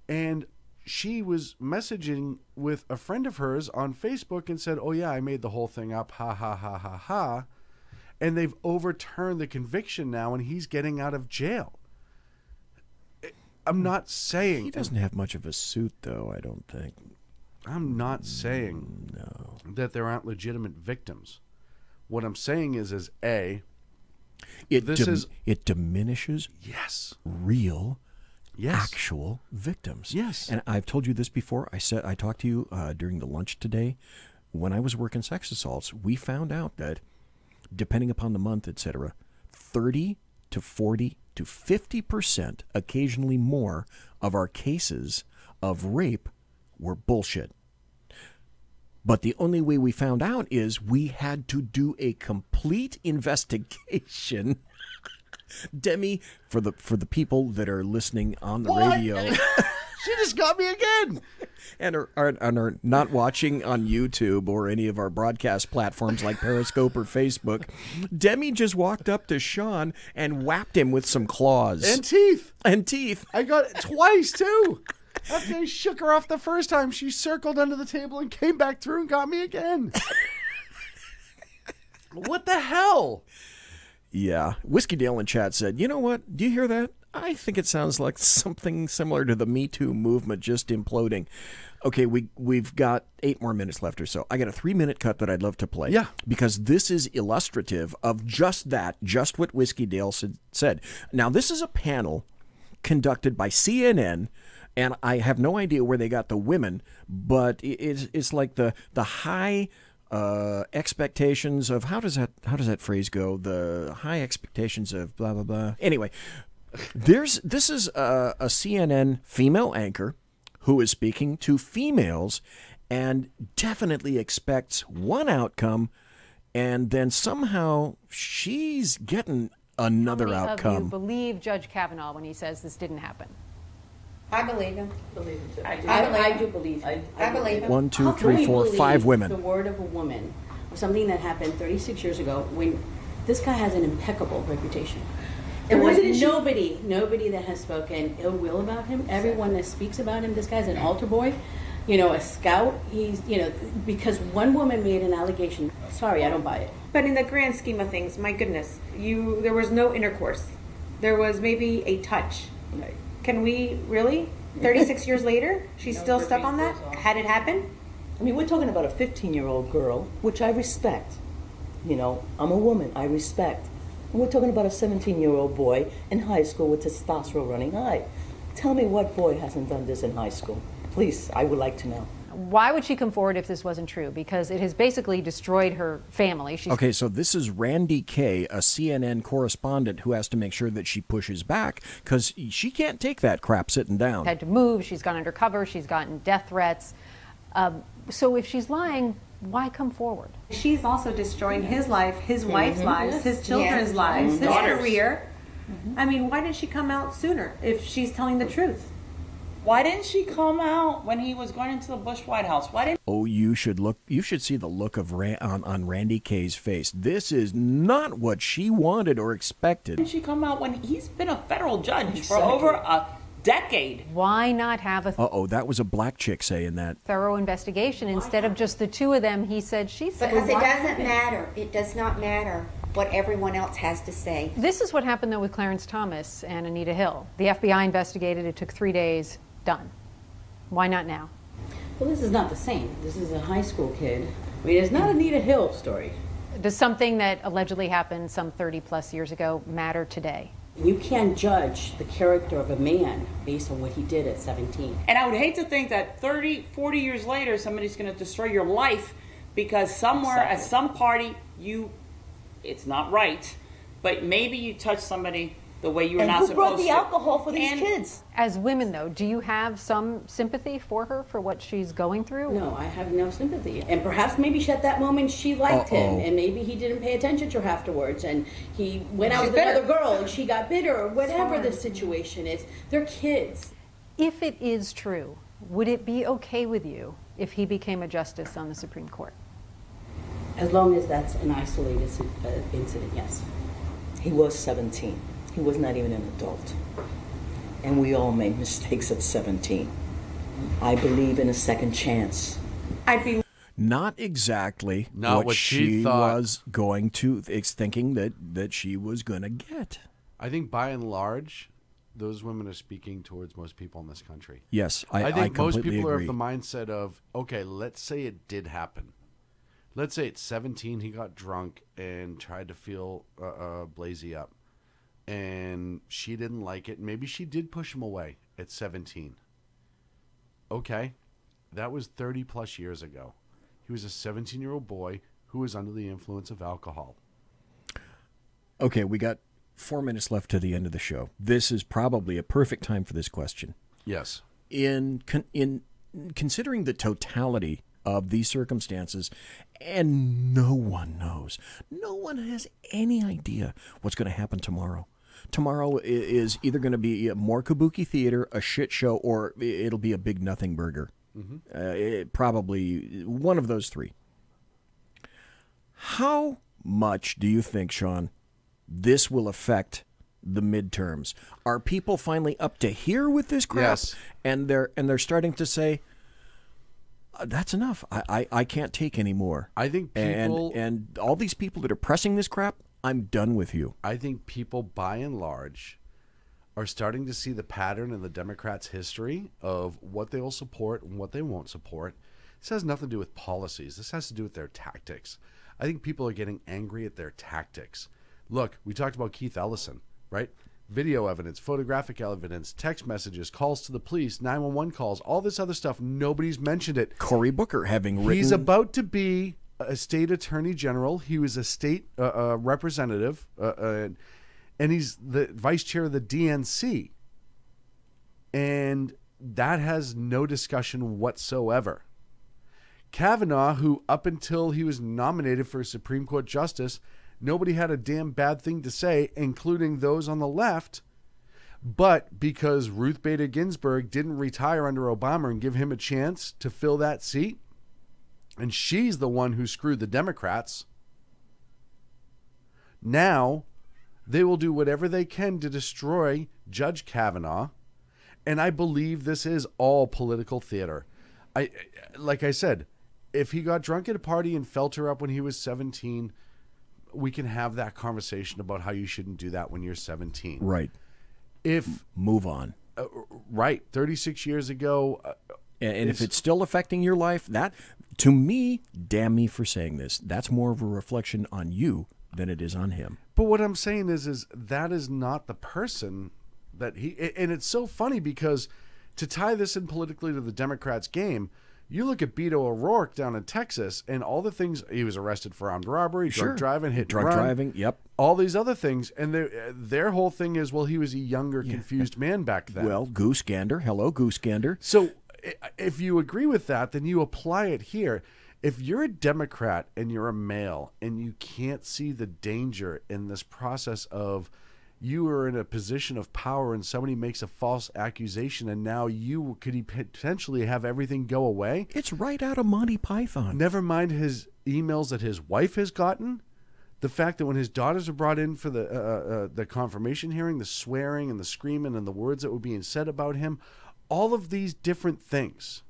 Speaker 2: and she was messaging with a friend of hers on Facebook and said, "Oh yeah, I made the whole thing up, ha ha ha ha ha," and they've overturned the conviction now, and he's getting out of jail. I'm not saying
Speaker 1: he doesn't have much of a suit, though. I don't think.
Speaker 2: I'm not saying that there aren't legitimate victims. What I'm saying is A,
Speaker 1: it diminishes real, actual victims.
Speaker 2: Yes.
Speaker 1: And I've told you this before. I talked to you during the lunch today. When I was working sex assaults, we found out that, depending upon the month, etc., 30 to 40 to 50%, occasionally more, of our cases of rape were bullshit. But the only way we found out is we had to do a complete investigation. Demi, for the people that are listening on the radio,
Speaker 2: she just got me again,
Speaker 1: and are not watching on YouTube or any of our broadcast platforms like Periscope or Facebook. Demi just walked up to Sean and whapped him with some claws
Speaker 2: and teeth.
Speaker 1: I
Speaker 2: got it twice too. After I shook her off the first time, she circled under the table and came back through and got me again. What the hell?
Speaker 1: Yeah. Whiskey Dale in chat said, "You know what? Do you hear that? I think it sounds like something similar to the Me Too movement just imploding." Okay, we've got 8 more minutes left or so. I got a 3-minute cut that I'd love to play.
Speaker 2: Yeah.
Speaker 1: Because this is illustrative of just what Whiskey Dale said. Now, this is a panel conducted by CNN, and I have no idea where they got the women, but it's like the high expectations of how does that phrase go? The high expectations of blah blah blah. Anyway, this is a CNN female anchor who is speaking to females and definitely expects one outcome, and then somehow she's getting another outcome.
Speaker 21: How many of you believe Judge Kavanaugh when he says this didn't happen?
Speaker 22: I believe him.
Speaker 21: I do believe him.
Speaker 22: I believe him.
Speaker 1: 1, 2, 3, 4, 5 women.
Speaker 22: The word of a woman, of something that happened 36 years ago, when this guy has an impeccable reputation. There was nobody that has spoken ill will about him. Everyone that speaks about him, this guy's an altar boy, a scout. He's, because one woman made an allegation. Sorry, I don't buy it.
Speaker 23: But in the grand scheme of things, my goodness, there was no intercourse. There was maybe a touch.
Speaker 22: Right.
Speaker 23: Can we really? 36 years later, she's still stuck on that? Had it happened?
Speaker 24: I mean, we're talking about a 15-year-old girl, which I respect. I'm a woman, I respect. And we're talking about a 17-year-old boy in high school with testosterone running high. Tell me what boy hasn't done this in high school. Please, I would like to know.
Speaker 21: Why would she come forward if this wasn't true? Because it has basically destroyed her family.
Speaker 1: Okay, so this is Randy Kay, a CNN correspondent who has to make sure that she pushes back because she can't take that crap sitting down.
Speaker 21: Had to move. She's gone undercover. She's gotten death threats. So if she's lying, why come forward?
Speaker 23: She's also destroying his life, his wife's lives, his children's lives, his career. I mean, why didn't she come out sooner if she's telling the truth?
Speaker 25: Why didn't she come out when he was going into the Bush White House? Why didn't?
Speaker 1: Oh, you should see the look of on Randy Kay's face. This is not what she wanted or expected.
Speaker 25: Why didn't she come out when he's been a federal judge for over a decade?
Speaker 21: Why not have a
Speaker 1: that was a black chick saying that.
Speaker 21: Thorough investigation instead of just the two of them, he said, she said.
Speaker 22: Because it doesn't matter. It does not matter what everyone else has to say.
Speaker 21: This is what happened, though, with Clarence Thomas and Anita Hill. The FBI investigated. It took 3 days. Done. Why not now?
Speaker 22: Well, this is not the same. This is a high school kid. I mean, it's not Anita Hill story.
Speaker 21: Does something that allegedly happened some 30-plus years ago matter today?
Speaker 22: You can't judge the character of a man based on what he did at 17.
Speaker 25: And I would hate to think that 30, 40 years later, somebody's going to destroy your life because somewhere at some party you it's not right, but maybe you touch somebody the way you were
Speaker 24: And
Speaker 25: not
Speaker 24: who
Speaker 25: supposed
Speaker 24: brought the
Speaker 25: to.
Speaker 24: alcohol for these kids?
Speaker 21: As women, though, do you have some sympathy for her for what she's going through?
Speaker 22: No, I have no sympathy. And perhaps maybe at that moment she liked him, and maybe he didn't pay attention to her afterwards, and he went out with another girl, and she got bitter, or whatever the situation is. They're kids.
Speaker 21: If it is true, would it be okay with you if he became a justice on the Supreme Court?
Speaker 22: As long as that's an isolated incident, yes.
Speaker 24: He was 17. He was not even an adult. And we all make mistakes at 17. I believe in a second chance.
Speaker 22: I'd be
Speaker 1: not exactly
Speaker 2: Not what she thought.
Speaker 1: was going to, thinking that she was going to get.
Speaker 2: I think by and large, those women are speaking towards most people in this country.
Speaker 1: Yes,
Speaker 2: I think most
Speaker 1: completely
Speaker 2: people are
Speaker 1: agree.
Speaker 2: of the mindset of, okay, let's say it did happen. Let's say at 17 he got drunk and tried to feel Blazy up. And she didn't like it. Maybe she did push him away at 17. Okay, that was 30 plus years ago. He was a 17-year-old boy who was under the influence of alcohol.
Speaker 1: Okay, we got 4 minutes left to the end of the show. This is probably a perfect time for this question.
Speaker 2: Yes.
Speaker 1: In considering the totality of these circumstances, and no one knows, no one has any idea what's going to happen tomorrow. Tomorrow is either going to be more kabuki theater, a shit show, or it'll be a big nothing burger. Probably one of those three. How much do you think, Sean, this will affect the midterms? Are people finally up to here with this crap?
Speaker 2: Yes.
Speaker 1: And they're starting to say, that's enough. I can't take any more.
Speaker 2: I think people
Speaker 1: and all these people that are pressing this crap, I'm done with you.
Speaker 2: I think people, by and large, are starting to see the pattern in the Democrats' history of what they will support and what they won't support. This has nothing to do with policies. This has to do with their tactics. I think people are getting angry at their tactics. Look, we talked about Keith Ellison, right? Video evidence, photographic evidence, text messages, calls to the police, 911 calls, all this other stuff. Nobody's mentioned it.
Speaker 1: Cory Booker having written...
Speaker 2: He's about to be a state attorney general. He was a state representative, and he's the vice chair of the DNC. And that has no discussion whatsoever. Kavanaugh, who up until he was nominated for a Supreme Court justice, nobody had a damn bad thing to say, including those on the left. But because Ruth Bader Ginsburg didn't retire under Obama and give him a chance to fill that seat, and she's the one who screwed the Democrats, now they will do whatever they can to destroy Judge Kavanaugh. And I believe this is all political theater. Like I said, if he got drunk at a party and felt her up when he was 17, we can have that conversation about how you shouldn't do that when you're 17.
Speaker 1: Right. Move on.
Speaker 2: Right. 36 years ago.
Speaker 1: And if it's still affecting your life, that, to me, damn me for saying this, that's more of a reflection on you than it is on him.
Speaker 2: But what I'm saying is that is not the person that he... And it's so funny because to tie this in politically to the Democrats' game, you look at Beto O'Rourke down in Texas and all the things... He was arrested for armed robbery, drunk driving, hit and run,
Speaker 1: driving, yep.
Speaker 2: All these other things. And their whole thing is, well, he was a younger, confused man back then.
Speaker 1: Well, Goose Gander. Hello, Goose Gander.
Speaker 2: So if you agree with that, then you apply it here. If you're a Democrat and you're a male and you can't see the danger in this process of you are in a position of power and somebody makes a false accusation and now you could potentially have everything go away.
Speaker 1: It's right out of Monty Python.
Speaker 2: Never mind his emails that his wife has gotten. The fact that when his daughters are brought in for the confirmation hearing, the swearing and the screaming and the words that were being said about him, all of these different things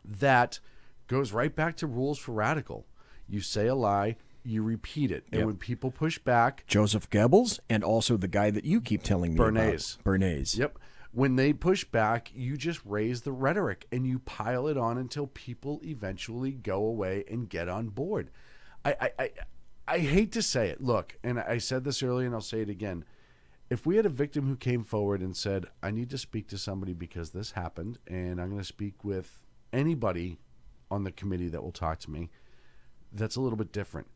Speaker 2: that goes right back to rules for radical. You say a lie, you repeat it. And when people push back...
Speaker 1: Joseph Goebbels and also the guy that you keep telling me
Speaker 2: Bernays.
Speaker 1: about. Bernays.
Speaker 2: Yep. When they push back, you just raise the rhetoric and you pile it on until people eventually go away and get on board. I hate to say it. Look, and I said this earlier and I'll say it again. If we had a victim who came forward and said, I need to speak to somebody because this happened and I'm going to speak with anybody on the committee that will talk to me, that's a little bit different.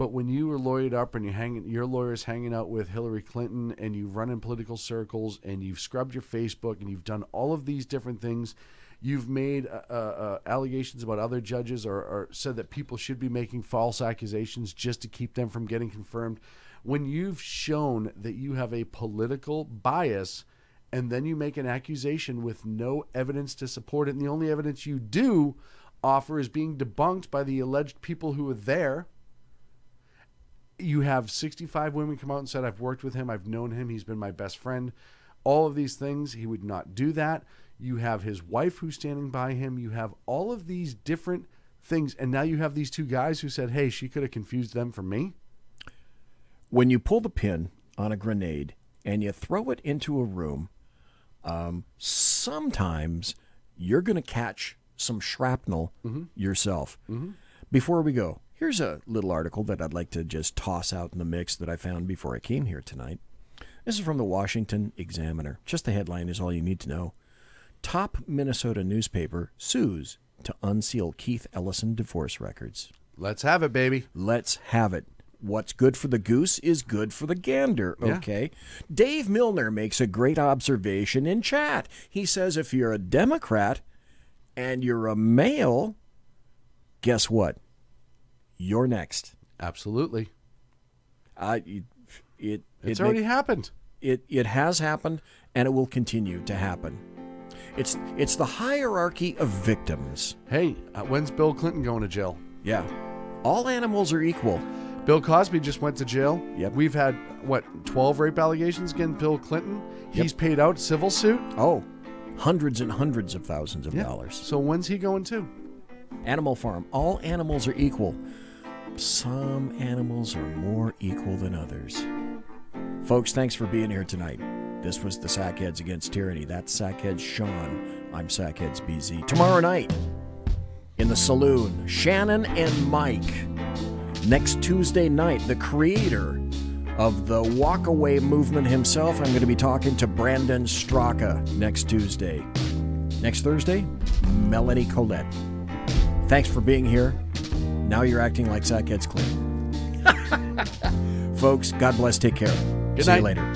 Speaker 2: But when you were lawyered up and your lawyer's hanging out with Hillary Clinton and you run in political circles and you've scrubbed your Facebook and you've done all of these different things, you've made allegations about other judges or said that people should be making false accusations just to keep them from getting confirmed. When you've shown that you have a political bias and then you make an accusation with no evidence to support it, and the only evidence you do offer is being debunked by the alleged people who were there. You have 65 women come out and said, I've worked with him, I've known him, he's been my best friend. All of these things, he would not do that. You have his wife who's standing by him. You have all of these different things. And now you have these two guys who said, hey, she could have confused them for me.
Speaker 1: When you pull the pin on a grenade and you throw it into a room, sometimes you're going to catch some shrapnel yourself. Before we go, here's a little article that I'd like to just toss out in the mix that I found before I came here tonight. This is from the Washington Examiner. Just the headline is all you need to know. Top Minnesota newspaper sues to unseal Keith Ellison divorce records.
Speaker 2: Let's have it, baby.
Speaker 1: Let's have it. What's good for the goose is good for the gander, okay? Yeah. Dave Milner makes a great observation in chat. He says if you're a Democrat and you're a male, guess what? You're next.
Speaker 2: Absolutely.
Speaker 1: It's
Speaker 2: already happened.
Speaker 1: It has happened, and it will continue to happen. It's the hierarchy of victims.
Speaker 2: Hey, when's Bill Clinton going to jail?
Speaker 1: Yeah. All animals are equal.
Speaker 2: Bill Cosby just went to jail.
Speaker 1: Yep.
Speaker 2: We've had, 12 rape allegations against Bill Clinton? Yep. He's paid out civil suit?
Speaker 1: Oh, hundreds and hundreds of thousands of dollars.
Speaker 2: So when's he going to?
Speaker 1: Animal Farm. All animals are equal. Some animals are more equal than others. Folks, thanks for being here tonight. This was the Sackheads Against Tyranny. That's Sackheads Sean. I'm Sackheads BZ. Tomorrow night, in the saloon, Shannon and Mike. Next Tuesday night, the creator of the walkaway movement himself, I'm going to be talking to Brandon Straka next Tuesday. Next Thursday, Melanie Collette. Thanks for being here. Now you're acting like Sackheads Clean. Folks, God bless. Take care.
Speaker 2: Good
Speaker 1: See
Speaker 2: night.
Speaker 1: you later.